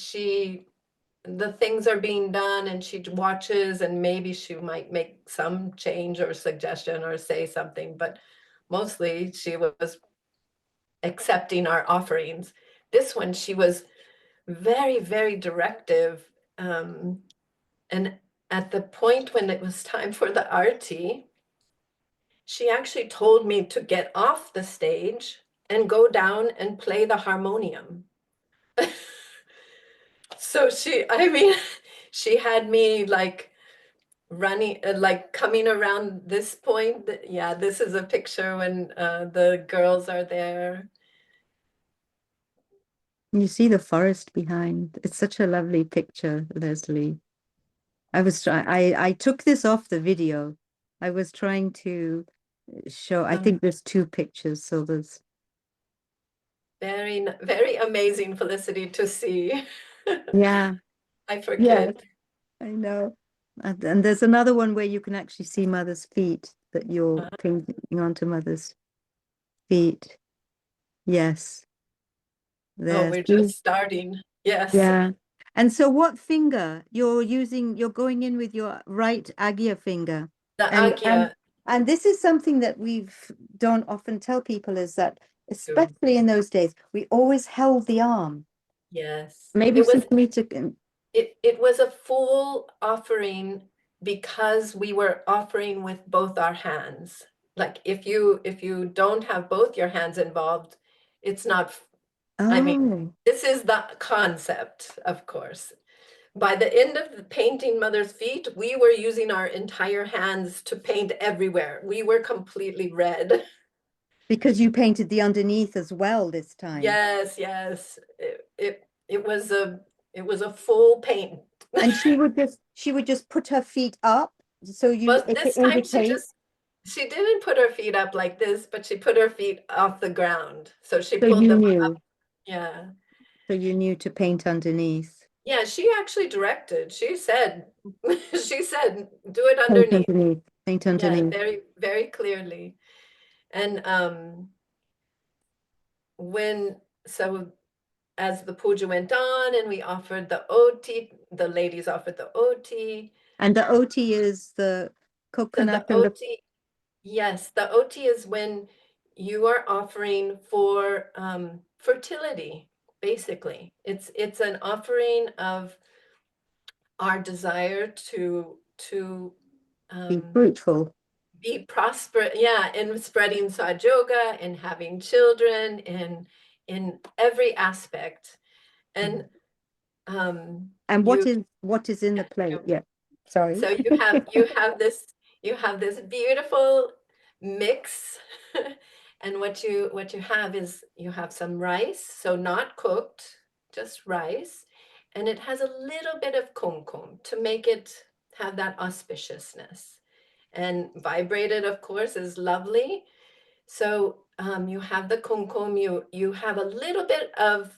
the things are being done and she watches and maybe she might make some change or suggestion or say something, but mostly she was accepting our offerings. This one, she was very, very directive. And at the point when it was time for the arti, she actually told me to get off the stage and go down and play the harmonium. So I mean, she had me like running, like coming around this point. Yeah, this is a picture when the girls are there. You see the forest behind. It's such a lovely picture, Leslie. I took this off the video. I was trying to show, I think there's 2 pictures, so there's Very, very amazing, Felicity, to see. yeah, I yeah, forget. I know. And there's another one where you can actually see Mother's feet, that you're clinging onto Mother's feet. Yes, Oh, there's we're just starting. Yes. yeah. And so what finger you're using, you're going in with your right Agya finger. The And Agya. and this is something that we've don't often tell people is that, Too. especially in those days, we always held the arm. Yes. Maybe It was Sukamita can, it was a full offering because we were offering with both our hands. Like if you don't have both your hands involved, it's not, I mean, Oh, this is the concept, of course. By the end of the painting Mother's feet, we were using our entire hands to paint everywhere. We were completely red. because you painted the underneath as well this time. Yes, yes. It was a full paint. And she would just put her feet up so you Well, it this could time indicate. she didn't put her feet up like this, but she put her feet off the ground. So she So pulled you them up. knew. Yeah. So you knew to paint underneath. Yeah, she actually directed. She said, she said, do it Paint underneath. underneath. Paint Yeah, underneath. very, very clearly. And so as the puja went on and we offered the oti, the ladies offered the oti. And the oti is the So coconut the and the oti, yes, the oti is when you are offering for fertility, basically. It's an offering of our desire to be fruitful. be prosperous, yeah, in spreading Saj Yoga and having children in every aspect. And And you what is in the plate? Yeah. Sorry. so you have this beautiful mix. And what you have is you have some rice, so not cooked, just rice, and it has a little bit of kumkum to make it have that auspiciousness. And vibrated, of course, is lovely. So you have the kumkum, you have a little bit of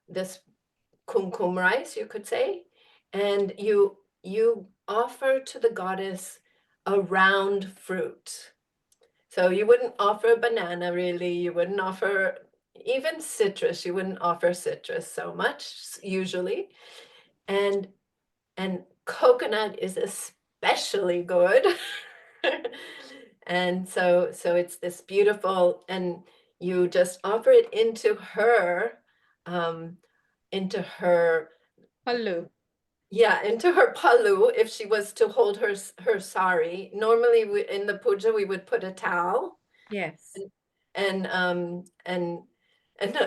this kumkum rice, you could say, and you offer to the goddess a round fruit. So you wouldn't offer a banana, really. You wouldn't offer even citrus. You wouldn't offer citrus so much usually, and coconut is especially good. And so it's this beautiful, and you just offer it um, into her Hello. yeah, into her palu if she was to hold her sari. Normally in the puja we would put a towel, Yes. and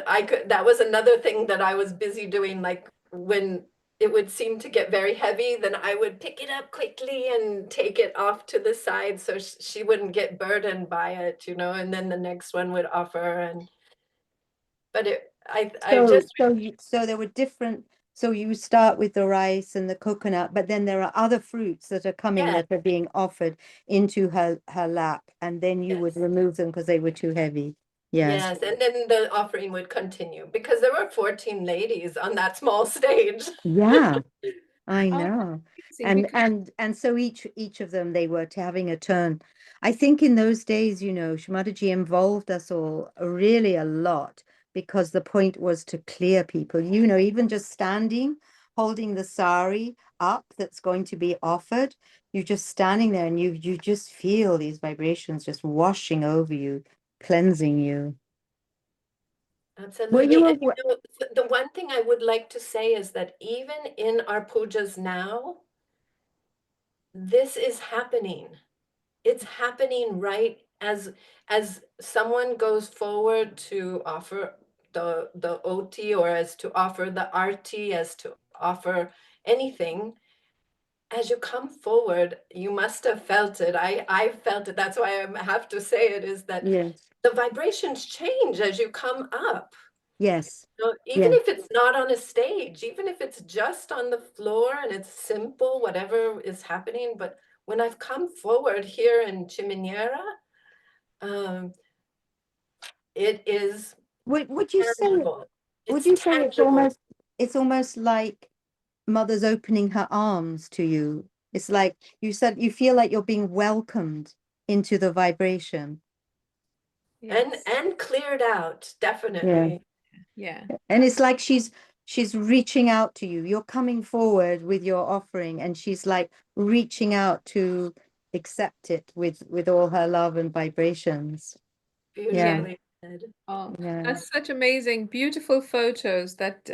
I could, that was another thing that I was busy doing, like when it would seem to get very heavy, then I would pick it up quickly and take it off to the side so she wouldn't get burdened by it, and then the next one would offer. And but I So, just, so there were different. So you start with the rice and the coconut, but then there are other fruits that are coming yeah, that are being offered into her lap, and then you would yes. remove them because they were too heavy. Yes. Yes, and then the offering would continue because there were 14 ladies on that small stage. Yeah, I Oh, know. amazing, because And so each of them, they were to having a turn. I think in those days, Shri Mataji involved us all really a lot, because the point was to clear people, even just standing, holding the sari up that's going to be offered. You're just standing there and you just feel these vibrations just washing over you, cleansing you. Were Absolutely. you And aware? the one thing I would like to say is that even in our pujas now, this is happening. It's happening right as someone goes forward to offer the oti, or as to offer the arti, as to offer anything. As you come forward, you must have felt it. I felt it. That's why I have to say it, is that Yes, the vibrations change as you come up. yes, So even yes. if it's not on a stage, even if it's just on the floor and it's simple, whatever is happening. But when I've come forward here in Chiminera, um, it is Would you say tangible. would It's you say tangible. it's almost like mother's opening her arms to you? It's like you said, you feel like you're being welcomed into the vibration. yes, And cleared out, Yeah. definitely. yeah. And it's like she's reaching out to you. You're coming forward with your offering, and she's like reaching out to accept it with all her love and vibrations. Yeah. Beautifully. said. Oh, Yeah. that's such amazing, beautiful photos that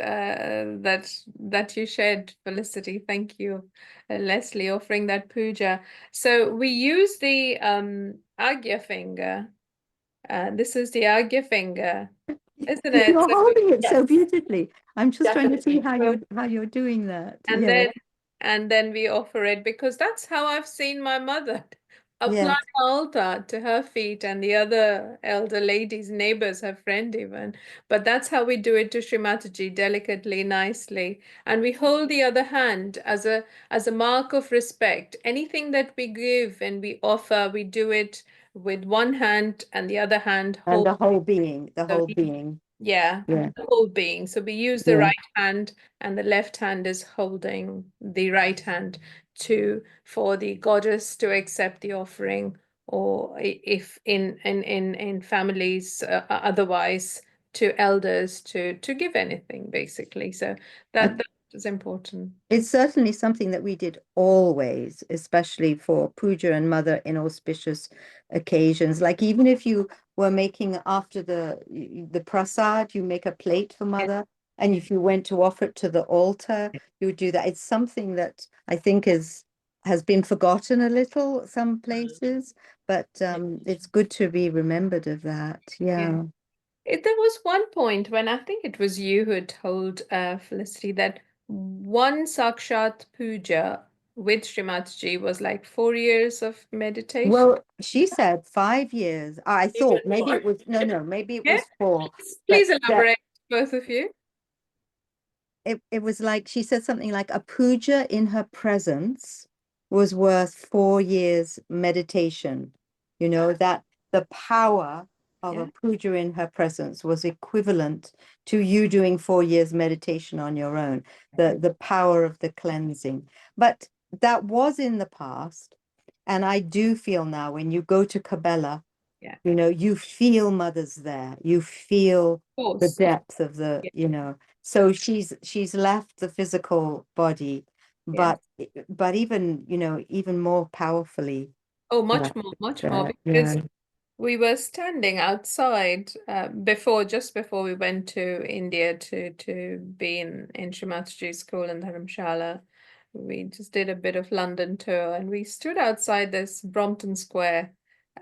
you shared, Felicity. Thank you, Leslie, offering that puja. So we use the Agya finger. This is the Agya finger, isn't it? You're So holding it so Yes, beautifully. I'm just trying to see definitely. how you're doing that. and Yeah. then we offer it because that's how I've seen my mother apply Yes. altar to her feet and the other elder ladies, neighbors, her friend even. But that's how we do it to Shri Mataji, delicately, nicely. And we hold the other hand as a mark of respect. Anything that we give and we offer, we do it with one hand and the other hand And hold. the whole being, the So whole being. yeah, Yeah. the whole being. So we use the Yeah. right hand and the left hand is holding the right hand to for the goddess to accept the offering, or if in families otherwise to elders to give anything basically. So that is important. It's certainly something that we did always, especially for puja and mother in auspicious occasions. Like even if you were making after the prasad, you make a plate for Yeah. mother, and if you went to offer it to the altar, you would do that. It's something that I think has been forgotten a little some places, but it's good to be remembered of that. Yeah. Yeah. There was one point when I think it was you who told Felicity that one Sakshat Puja with Srimataji was like 4 years of meditation. Well, she said 5 years. I Even thought maybe more. it was no, maybe it Yeah, was four, but please that elaborate, both of you. it was like she said something like a puja in her presence was worth 4 years meditation. You know, that the power of a Yeah. puja in her presence was equivalent to you doing 4 years meditation on your own, the power of the cleansing. But that was in the past. And I do feel now when you go to Kabbalah, Yeah. you know, you feel mother's there. You feel Of the course. depth of the, Yeah. you know. So she's left the physical body, Yeah. but even, you know, even more powerfully. Oh, Yeah. much more, because Yeah. we were standing outside just before we went to India to be in Shri Mataji's school in Dharamshala. We just did a bit of London tour and we stood outside this Brompton Square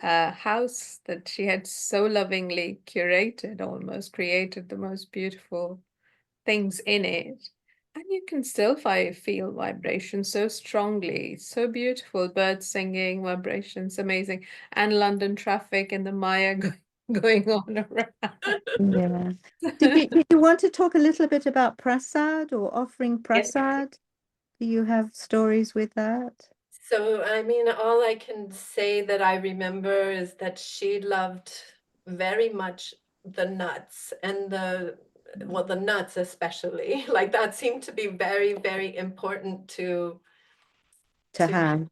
house that she had so lovingly curated, almost created the most beautiful things in it. And you can still feel vibration so strongly, so beautiful, birds singing, vibrations, amazing, and London traffic and the Maya going on Yeah. around. Did you want to talk a little bit about prasad or offering Yes. prasad? Do you have stories with that? So, I mean, all I can say that I remember is that she loved very much the nuts and the nuts especially. Like that seemed to be very, very important To to have.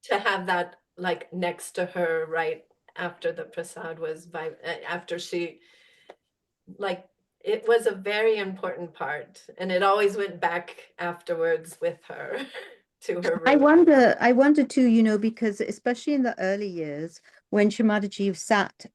to have that like next to her right after the prasad was after she like it was a very important part and it always went back afterwards with her to her room. I wonder too, you know, because especially in the early years when Shrimadaji sat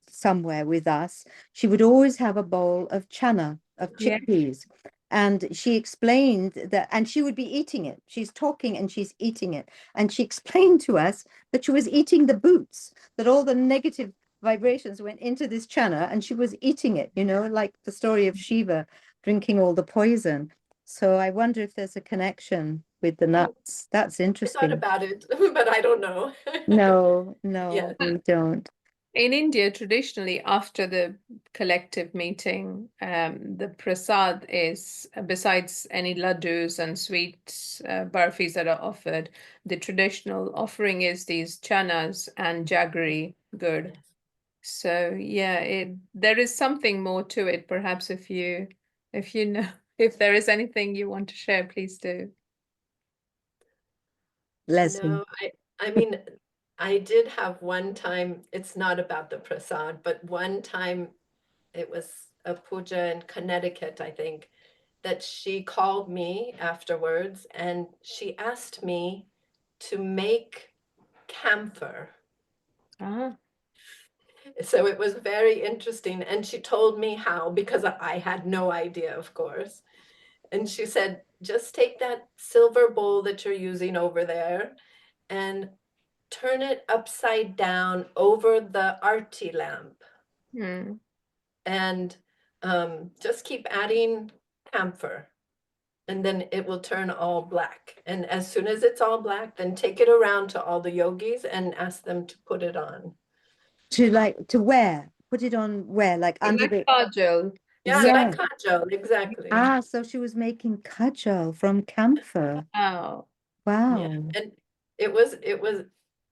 somewhere with us, she would always have a bowl of chana, of Yeah. chickpeas. And she explained that, and she would be eating it. She's talking and she's eating it. And she explained to us that she was eating the boots, that all the negative vibrations went into this chana and she was eating it, you know, like the story of Shiva drinking all the poison. So I wonder if there's a connection with the nuts. That's I thought interesting. about it, but I don't know. No, Yeah. no, we don't. In India, traditionally, after the collective meeting, the prasad is, besides any laddus and sweet barfis that are offered, the traditional offering is these chanas and jaggery gur. So yeah, there is something more to it. Perhaps if you know if there is anything you want to share, please do. Leslie. No, I mean, I did have one time, it's not about the prasad, but one time it was a puja in Connecticut, I think, that she called me afterwards and she asked me to make camphor. Ah, So it was very interesting. And she told me how, because I had no idea, of course. And she said, just take that silver bowl that you're using over there and turn it upside down over the arti lamp. Hmm. And just keep adding camphor. And then it will turn all black. And as soon as it's all black, then take it around to all the yogis and ask them to put it on. To wear, put it on where, like under Like the, kajal. Yeah, So, like yeah. kajal, exactly. So she was making kajal from camphor. oh, Yeah, Wow. and it was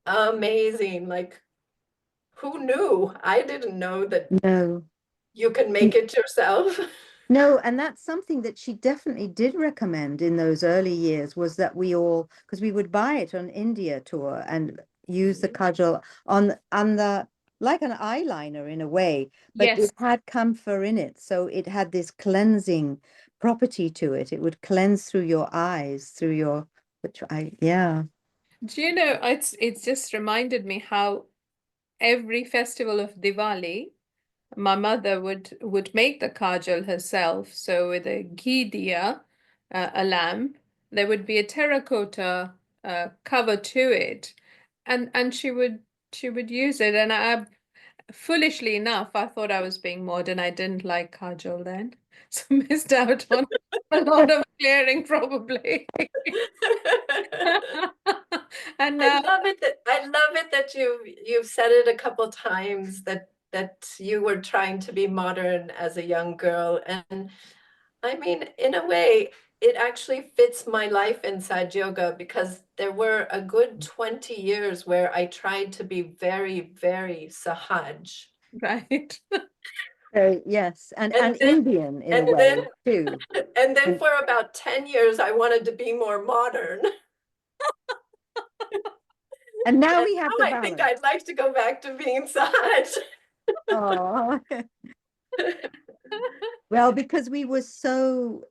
amazing. Like, who knew? I didn't know that No. you can make it yourself. No, and that's something that she definitely did recommend in those early years, was that we all, because we would buy it on India tour and use the kajal on the like an eyeliner in a way, but yes. it had camphor in it, so it had this cleansing property to it. It would cleanse through your eyes, through your, which yeah. Do you know, it's just reminded me how every festival of Diwali, my mother would make the kajal herself. So with a ghee diya, a lamp, there would be a terracotta cover to it, and she would use it. And I, foolishly enough, I thought I was being modern. I didn't like kajal then, so missed out on a lot of clearing probably. And I love it that you've said it a couple times that you were trying to be modern as a young girl. And I mean, in a way, it actually fits my life inside yoga, because there were a good 20 years where I tried to be very, very sahaj. right. Yes, and And then Indian in a and then way too. and then And, for about 10 years I wanted to be more modern. and now And we have now the I think balance. I'd like to go back to being sahaj. Oh. Well, because we were so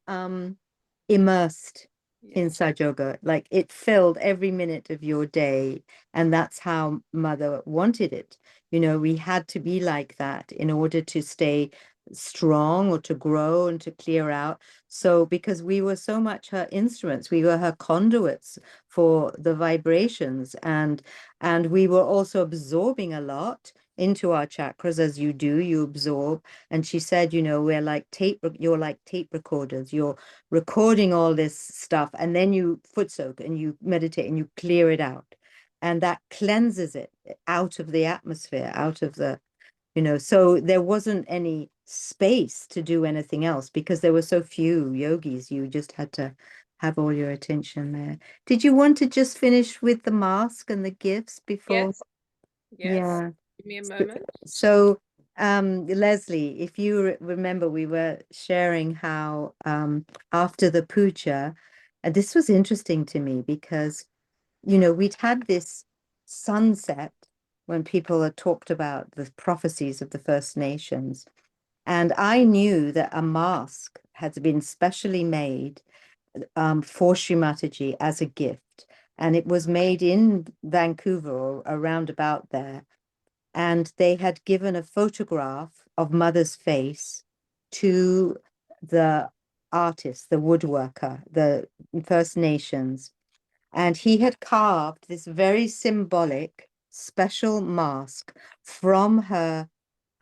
immersed in Yes. Sajoga, like it filled every minute of your day, and that's how Mother wanted it. You know, we had to be like that in order to stay strong or to grow and to clear out. So, because we were so much her instruments, we were her conduits for the vibrations, and we were also absorbing a lot into our chakras, as you do, you absorb. And she said, you know, you're like tape recorders. You're recording all this stuff, and then you foot soak and you meditate and you clear it out. And that cleanses it out of the atmosphere, out of the, so there wasn't any space to do anything else because there were so few yogis. You just had to have all your attention there. Did you want to just finish with the mask and the gifts before? Yes. Yes. Yeah. Give me a moment. So, Leslie, if you remember, we were sharing how after the puja, and this was interesting to me because, we'd had this sunset when people had talked about the prophecies of the First Nations. And I knew that a mask had been specially made for Shri Mataji as a gift. And it was made in Vancouver or around about there, and they had given a photograph of Mother's face to the artist, the woodworker, the First Nations, and he had carved this very symbolic special mask from her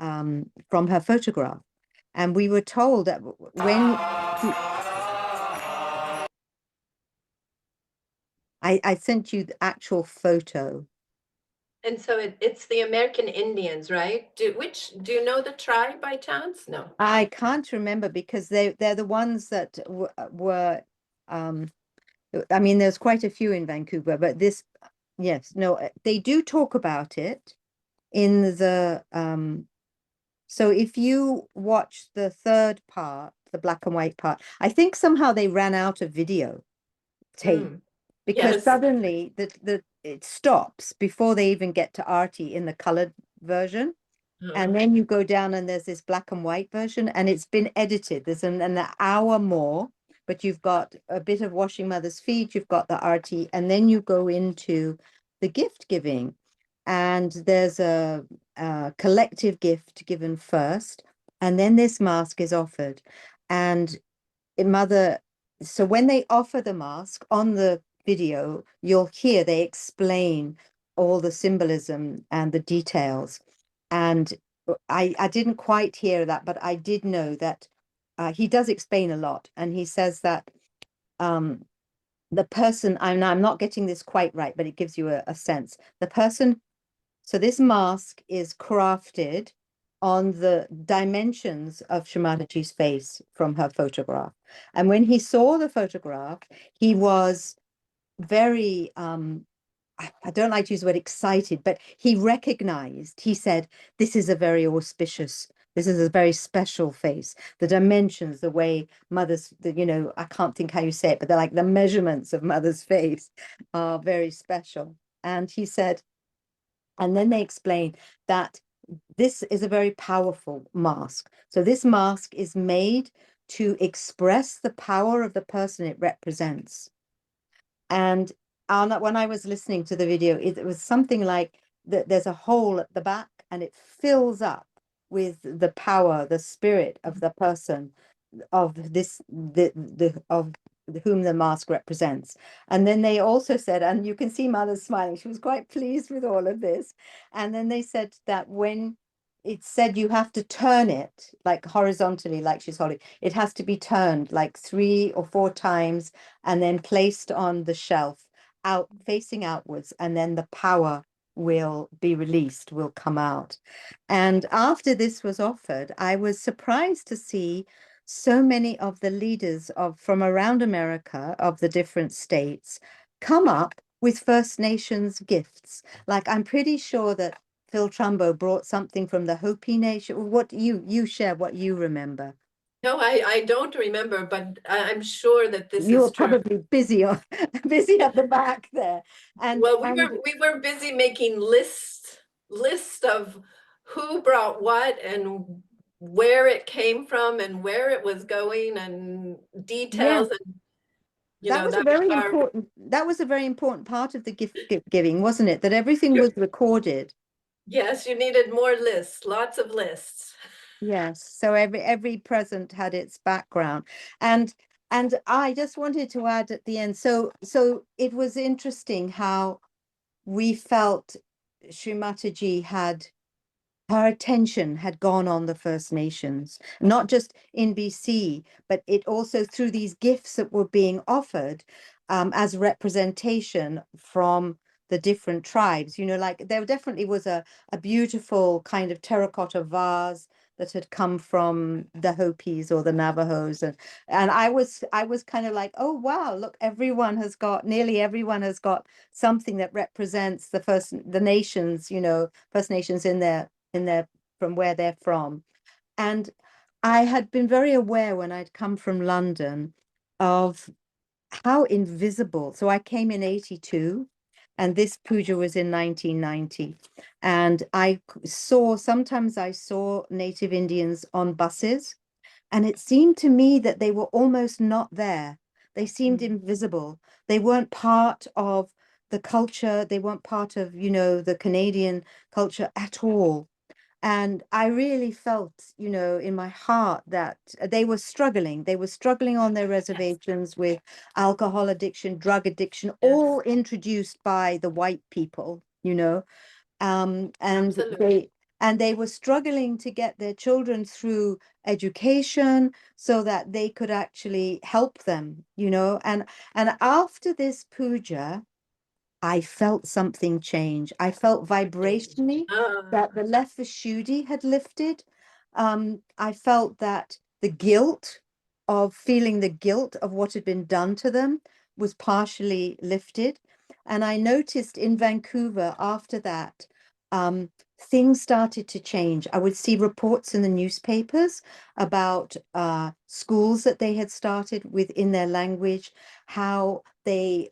photograph. And we were told that when I sent you the actual photo. And so it's the American Indians, right? Do you know the tribe by chance? No. I can't remember because they're the ones that were I mean, there's quite a few in Vancouver, but yes, no, they do talk about it in the so if you watch the third part, the black and white part, I think somehow they ran out of video tape because Yes. suddenly it stops before they even get to Artie in the colored version. And then you go down and there's this black and white version, and it's been edited. There's an hour more, but you've got a bit of washing Mother's feet, you've got the arti, and then you go into the gift giving. and there's a collective gift given first, and then this mask is offered. And mother, so when they offer the mask on the video, you'll hear they explain all the symbolism and the details. And I didn't quite hear that, but I did know that he does explain a lot. And he says that the person, I'm not getting this quite right, but it gives you a sense. The person, so this mask is crafted on the dimensions of Shri Mataji's face from her photograph. And when he saw the photograph, he was very, I don't like to use the word excited, but he recognized, he said, this is a very auspicious, this is a very special face. The dimensions, the way mother's, I can't think how you say it, but they're like the measurements of mother's face are very special. And he said, and then they explain that this is a very powerful mask. So this mask is made to express the power of the person it represents. And when I was listening to the video, it was something like there's a hole at the back and it fills up with the power, the spirit of the person of this, of whom the mask represents. And then they also said, and you can see mother smiling, she was quite pleased with all of this. And then they said that when it said you have to turn it like horizontally, like she's holding, it has to be turned like 3 or 4 times and then placed on the shelf out facing outwards, and then the power will be released, will come out. And after this was offered, I was surprised to see so many of the leaders from around America, of the different states, come up with First Nations gifts. Like I'm pretty sure that Phil Trumbo brought something from the Hopi Nation. What you share what you remember. No, I don't remember, but I'm sure that this You is were true. probably busy at the back there. And well, we were busy making lists of who brought what and where it came from and where it was going and details. yeah, And that was a very important. That was a very important part of the gift giving, wasn't it? That everything was recorded. Yes, you needed more lists, lots of lists. Yes, so every present had its background, and I just wanted to add at the end. So it was interesting how we felt Shri Mataji had, her attention had gone on the First Nations, not just in BC, but it also through these gifts that were being offered as representation from the different tribes. Like there definitely was a beautiful kind of terracotta vase that had come from the Hopis or the Navajos, and I was kind of like, oh wow, look, nearly everyone has got something that represents the nations, First Nations in their from where they're from. And I had been very aware when I'd come from London of how invisible. So I came in 82 and this puja was in 1990. And sometimes I saw native Indians on buses, and it seemed to me that they were almost not there. They seemed invisible. They weren't part of the culture. They weren't part of, the Canadian culture at all. And I really felt, in my heart that they were struggling. They were struggling on their reservations with alcohol addiction, drug addiction, all introduced by the white people, and Absolutely. they were struggling to get their children through education so that they could actually help them, and after this puja, I felt something change. I felt vibrationally that the left Shuddhi had lifted. I felt that feeling the guilt of what had been done to them was partially lifted. And I noticed in Vancouver after that, things started to change. I would see reports in the newspapers about schools that they had started within their language, how they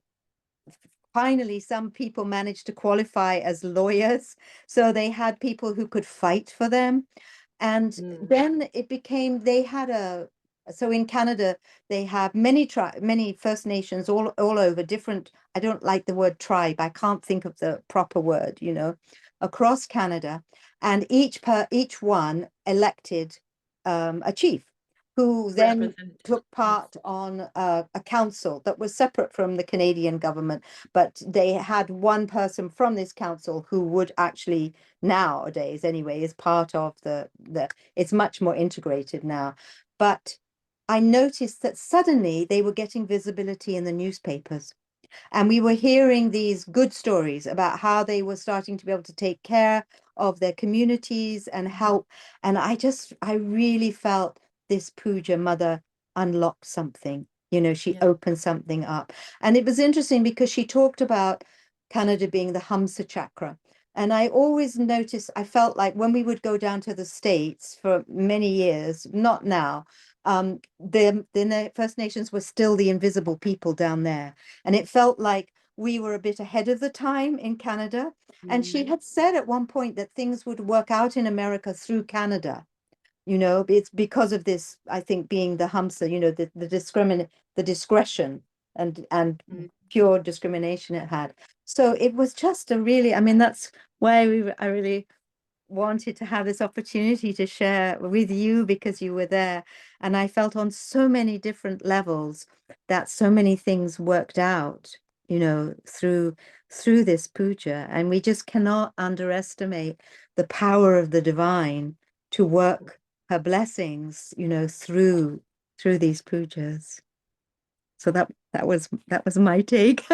finally some people managed to qualify as lawyers, so they had people who could fight for them. And then it became, they had So in Canada, they have many First Nations all over different. I don't like the word tribe. I can't think of the proper word, across Canada, and each one elected a chief who then took part on a council that was separate from the Canadian government, but they had one person from this council who would actually, nowadays anyway, is part of it's much more integrated now. But I noticed that suddenly they were getting visibility in the newspapers. And we were hearing these good stories about how they were starting to be able to take care of their communities and help. And I really felt this puja mother unlocked something. She opened something up. And it was interesting because she talked about Canada being the Hamsa chakra. And I always noticed, I felt like when we would go down to the States for many years, not now, the First Nations were still the invisible people down there. And it felt like we were a bit ahead of the time in Canada. And she had said at one point that things would work out in America through Canada. It's because of this, I think, being the Hamsa, the discretion and pure discrimination it had. So it was just a really, I mean, that's why I really wanted to have this opportunity to share with you because you were there. And I felt on so many different levels that so many things worked out, through this puja. And we just cannot underestimate the power of the divine to work her blessings, through these pujas. So that was my take.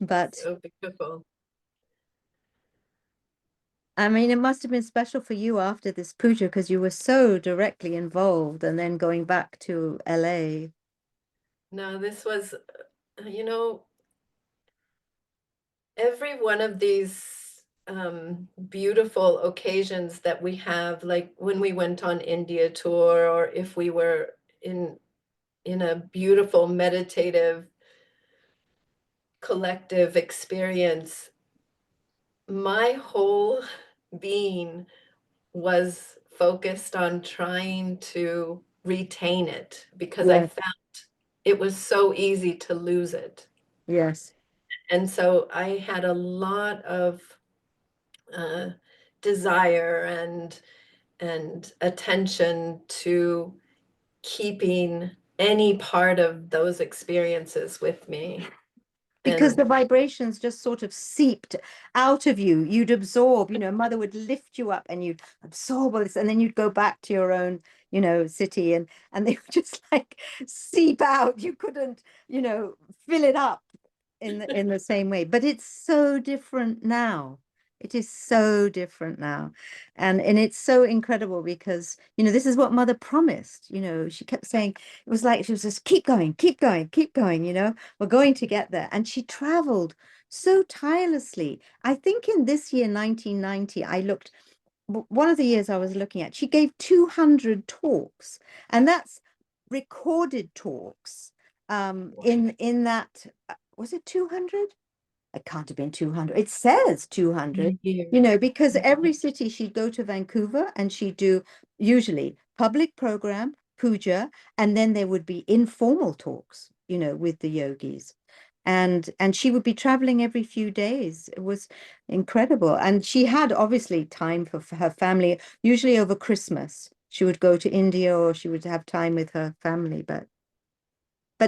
But So beautiful. I mean, it must have been special for you after this puja because you were so directly involved and then going back to LA. No, this was, every one of these beautiful occasions that we have, like when we went on India tour, or if we were in a beautiful meditative collective experience, my whole being was focused on trying to retain it because I Yes, found it was so easy to lose it. yes. And so I had a lot of desire and attention to keeping any part of those experiences with me. Because And the vibrations just sort of seeped out of you. You'd absorb, mother would lift you up and you'd absorb all this, and then you'd go back to your own, city, and they would just like seep out. You couldn't, fill it up in the same way. But it's so different now. It is so different now. And it's so incredible because, this is what mother promised. She kept saying, it was like she was just keep going, keep going, keep going, we're going to get there. And she traveled so tirelessly. I think in this year, 1990, one of the years I was looking at, she gave 200 talks, and that's recorded talks. In that, was it 200? It can't have been 200. It says 200, because every city she'd go to Vancouver and she'd do usually public program, puja, and then there would be informal talks, with the yogis. And she would be traveling every few days. It was incredible. And she had obviously time for her family, usually over Christmas. She would go to India or she would have time with her family. But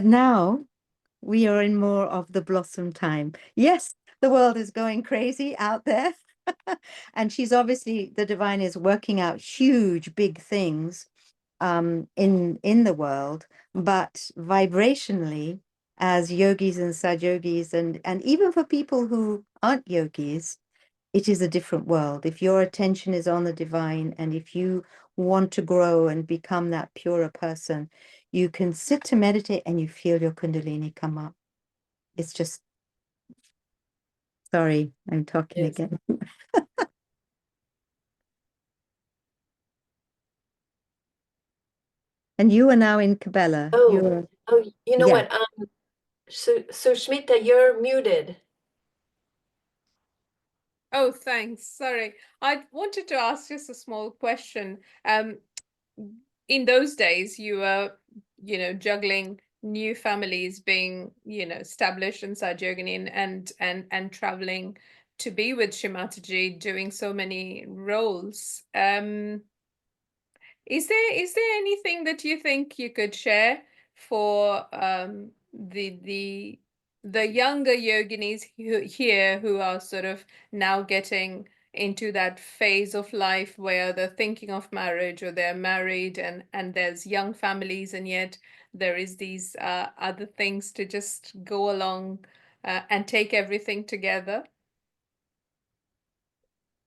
now we are in more of the blossom time. Yes, the world is going crazy out there. And she's obviously, the divine is working out huge, big things in the world, but vibrationally, as yogis and sajogis, and even for people who aren't yogis, it is a different world. If your attention is on the divine, and if you want to grow and become that purer person, you can sit to meditate and you feel your kundalini come up. It's just, sorry, I'm talking yes. again. And you are now in Cabela. Oh, you know Yeah. what? Sushmita, you're muted. Oh, thanks. Sorry. I wanted to ask just a small question. In those days, you were juggling new families being, established in Sajogini and traveling to be with Shri Mataji, doing so many roles. Is there anything that you think you could share for the younger yoginis here who are sort of now getting into that phase of life where they're thinking of marriage or they're married and there's young families, and yet there is these other things to just go along and take everything together?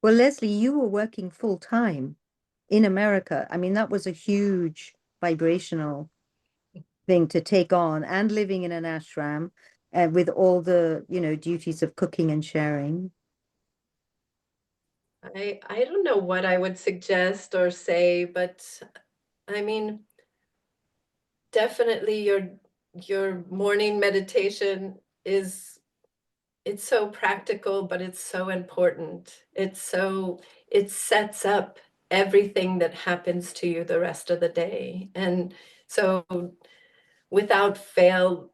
Well, Leslie, you were working full time in America. I mean, that was a huge vibrational thing to take on, and living in an ashram with all the, duties of cooking and sharing. I don't know what I would suggest or say, but I mean, definitely your morning meditation it's so practical, but it's so important. It sets up everything that happens to you the rest of the day. And so without fail,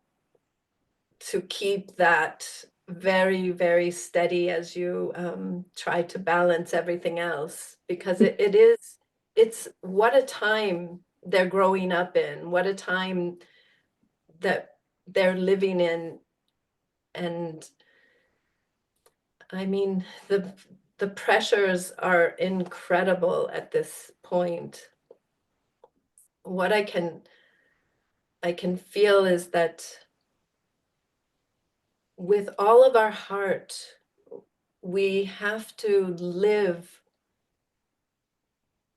to keep that very, very steady as you try to balance everything else, because it's what a time they're growing up in, what a time that they're living in. And I mean, the pressures are incredible at this point. What I can feel is that with all of our heart, we have to live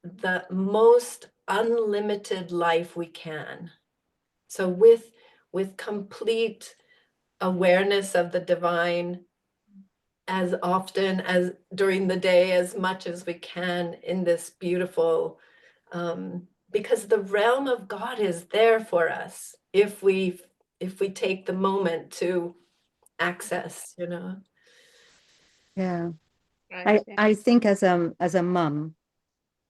the most unlimited life we can. So with complete awareness of the divine, as often as during the day, as much as we can in this beautiful, because the realm of God is there for us if we take the moment to access, Yeah. Right. I think as a mum,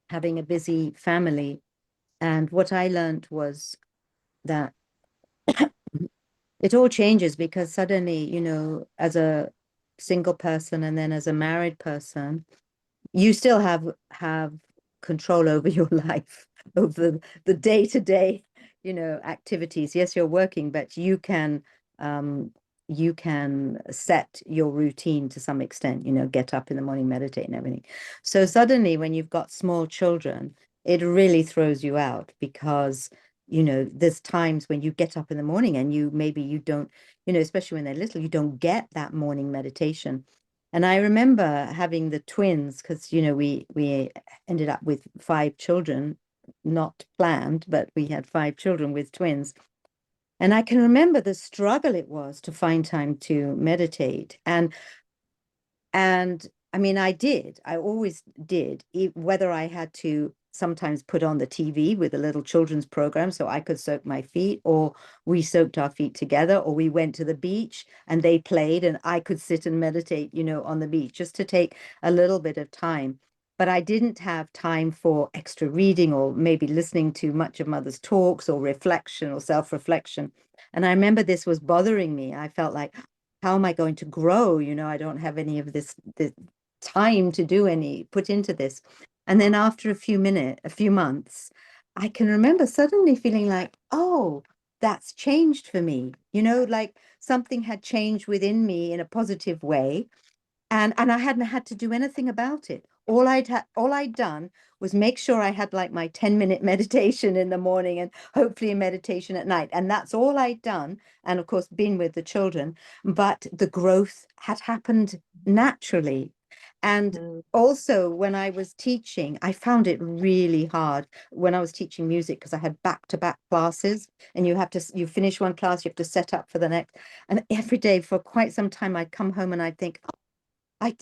having a busy family, and what I learned was that it all changes, because suddenly, as a single person and then as a married person, you still have control over your life, over the day-to-day, activities. Yes, you're working, but you can set your routine to some extent, get up in the morning, meditate and everything. So suddenly when you've got small children, it really throws you out, because there's times when you get up in the morning and maybe you don't, especially when they're little, you don't get that morning meditation. And I remember having the twins, because we ended up with 5 children, not planned, but we had 5 children with twins. And I can remember the struggle it was to find time to meditate. And I mean, I always did, whether I had to sometimes put on the TV with a little children's program so I could soak my feet, or we soaked our feet together, or we went to the beach and they played and I could sit and meditate, on the beach, just to take a little bit of time. But I didn't have time for extra reading, or maybe listening to much of Mother's talks, or reflection or self-reflection. And I remember this was bothering me. I felt like, how am I going to grow? I don't have any of this time to put into this. And then after a few months, I can remember suddenly feeling like, oh, that's changed for me. Like something had changed within me in a positive way. And I hadn't had to do anything about it. All I'd done was make sure I had like my 10-minute meditation in the morning, and hopefully a meditation at night. And that's all I'd done. And of course, been with the children, but the growth had happened naturally. And also when I was teaching, I found it really hard when I was teaching music, because I had back-to-back classes, and you finish one class, you have to set up for the next. And every day for quite some time, I'd come home and I'd think, I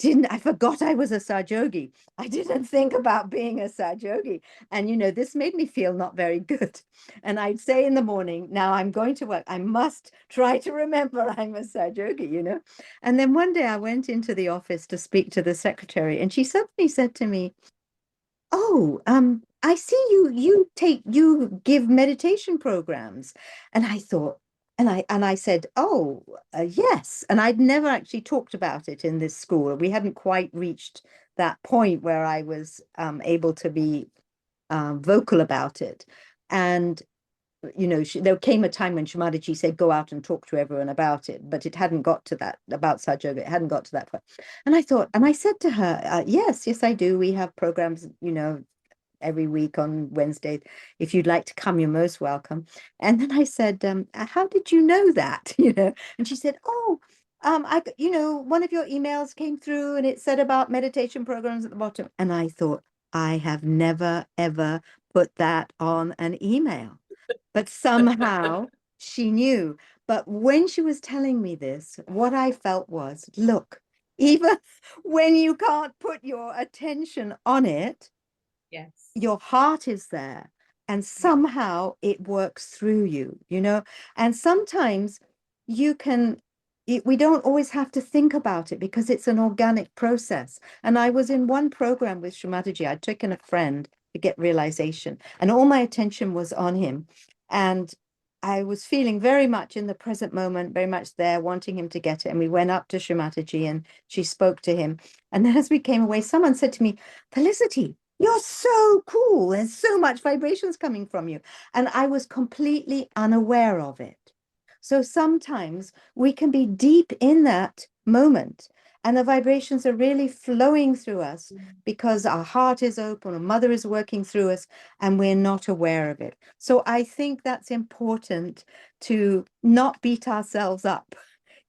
forgot I was a Sajogi. I didn't think about being a Sajogi. And, this made me feel not very good. And I'd say in the morning, now I'm going to work, I must try to remember I'm a Sajogi. And then one day I went into the office to speak to the secretary, and she suddenly said to me, oh, I see you give meditation programs. And I thought, and I said, oh, yes. And I'd never actually talked about it in this school. We hadn't quite reached that point where I was able to be vocal about it. And there came a time when Shri Mataji said, go out and talk to everyone about it, but it hadn't got to that, about Saj Yoga, it hadn't got to that point. And I thought, and I said to her, yes, I do. We have programs, every week on Wednesday. If you'd like to come, you're most welcome. And then I said, how did you know that? And she said, oh, one of your emails came through and it said about meditation programs at the bottom. And I thought, I have never, ever put that on an email. But somehow she knew. But when she was telling me this, what I felt was, look, even when you can't put your attention on it, Yes. your heart is there, and somehow it works through you, and sometimes you can, we don't always have to think about it because it's an organic process. And I was in one program with Shri Mataji. I'd taken a friend to get realization, and all my attention was on him. And I was feeling very much in the present moment, very much there, wanting him to get it. And we went up to Shri Mataji and she spoke to him. And then as we came away, someone said to me, Felicity, you're so cool. There's so much vibrations coming from you. And I was completely unaware of it. So sometimes we can be deep in that moment and the vibrations are really flowing through us because our heart is open, a mother is working through us, and we're not aware of it. So I think that's important, to not beat ourselves up.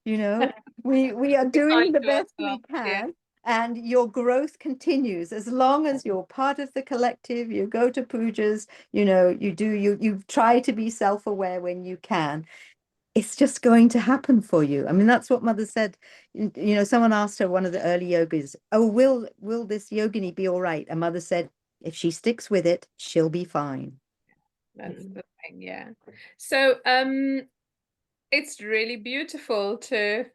We are doing the best we can. And your growth continues as long as you're part of the collective. You go to pujas, you try to be self-aware when you can. It's just going to happen for you. I mean, that's what Mother said. Someone asked her, one of the early yogis, oh, will this yogini be all right? And Mother said, if she sticks with it, she'll be fine. That's the thing, yeah. So it's really beautiful to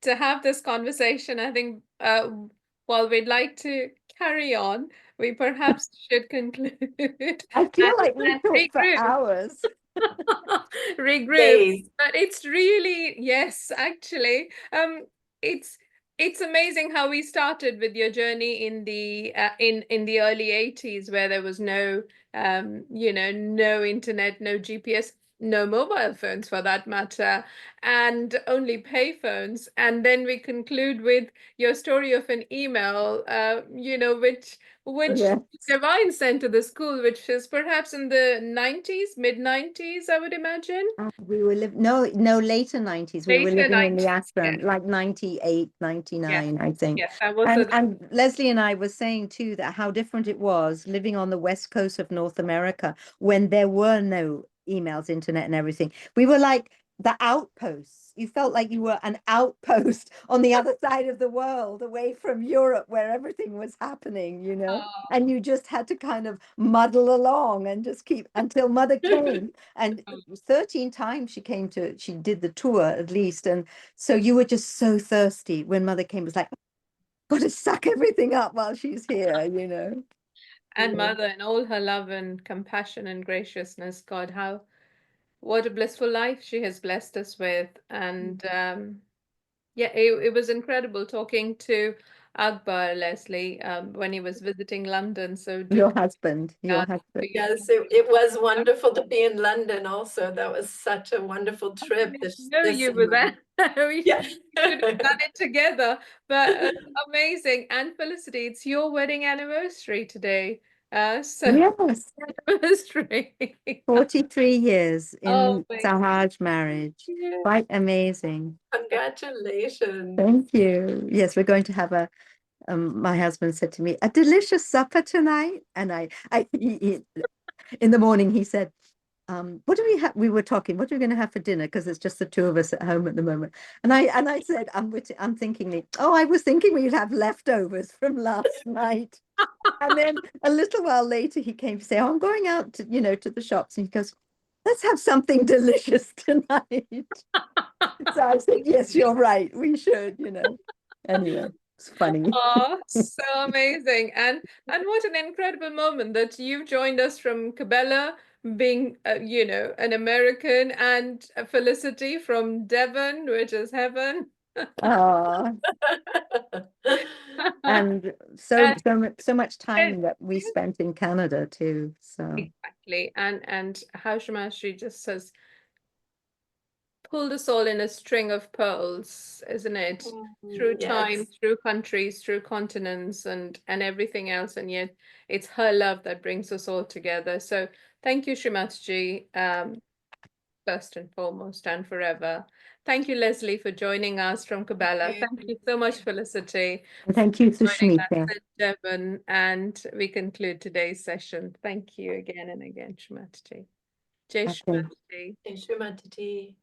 to have this conversation. I think while we'd like to carry on, we perhaps should conclude I feel like we and talked for regroup. hours. Regroup. Days. But it's really, yes, actually, it's amazing how we started with your journey in the in the early 80s, where there was no no internet, no GPS, no mobile phones for that matter, and only pay phones. And then we conclude with your story of an email, which Yes. Divine sent to the school, which is perhaps in the 90s, mid 90s, I would imagine. We were living, no, later 90s. We were Later living in the 90s, ashram, yes. like 98, 99, I think. Yes, that was the And Leslie and I were saying too that how different it was living on the west coast of North America when there were no emails, internet, and everything. We were like the outposts. You felt like you were an outpost on the other side of the world, away from Europe, where everything was happening, and you just had to kind of muddle along and just keep until Mother came. And 13 times she did the tour at least. And so you were just so thirsty when Mother came. It was like, got to suck everything up while she's here, And Mother, and all her love and compassion and graciousness, God, what a blissful life she has blessed us with. And it was incredible talking to Akbar, Leslie, when he was visiting London. So Your husband. Yes, it was wonderful to be in London also. That was such a wonderful trip. You were there. we Yeah. should have done it together. But amazing. And Felicity, it's your wedding anniversary today. So Yes, anniversary. 43 years Oh, in Sahaj marriage. yeah. Quite amazing. Congratulations. Thank you. Yes, we're going to have my husband said to me, a delicious supper tonight. And in the morning, he said, what do we have? We were talking, what are we going to have for dinner? Because it's just the two of us at home at the moment. And I said, I'm thinking, I was thinking we'd have leftovers from last night. And then a little while later, he came to say, I'm going out to, to the shops. And he goes, let's have something delicious tonight. So I said, yes, you're right. We should, Anyway. It's funny. Oh, so amazing. And what an incredible moment that you've joined us from Cabela, being you know, an American, and Felicity from Devon, which is heaven. Oh, and And so much and- time that we spent in Canada too. So exactly. And how Shri just says, pulled us all in a string of pearls, isn't it? Through time, Yes. through countries, through continents, and everything else. And yet it's her love that brings us all together. So thank you, Shri Mataji, first and foremost and forever. Thank you, Leslie, for joining us from Cabela. Thank you so much, Felicity, and thank you, for joining Sushmita. us in Devon. And we conclude today's session. Thank you again and again, Shri Mataji. Jai Shri Okay. Mataji. Shri Mataji.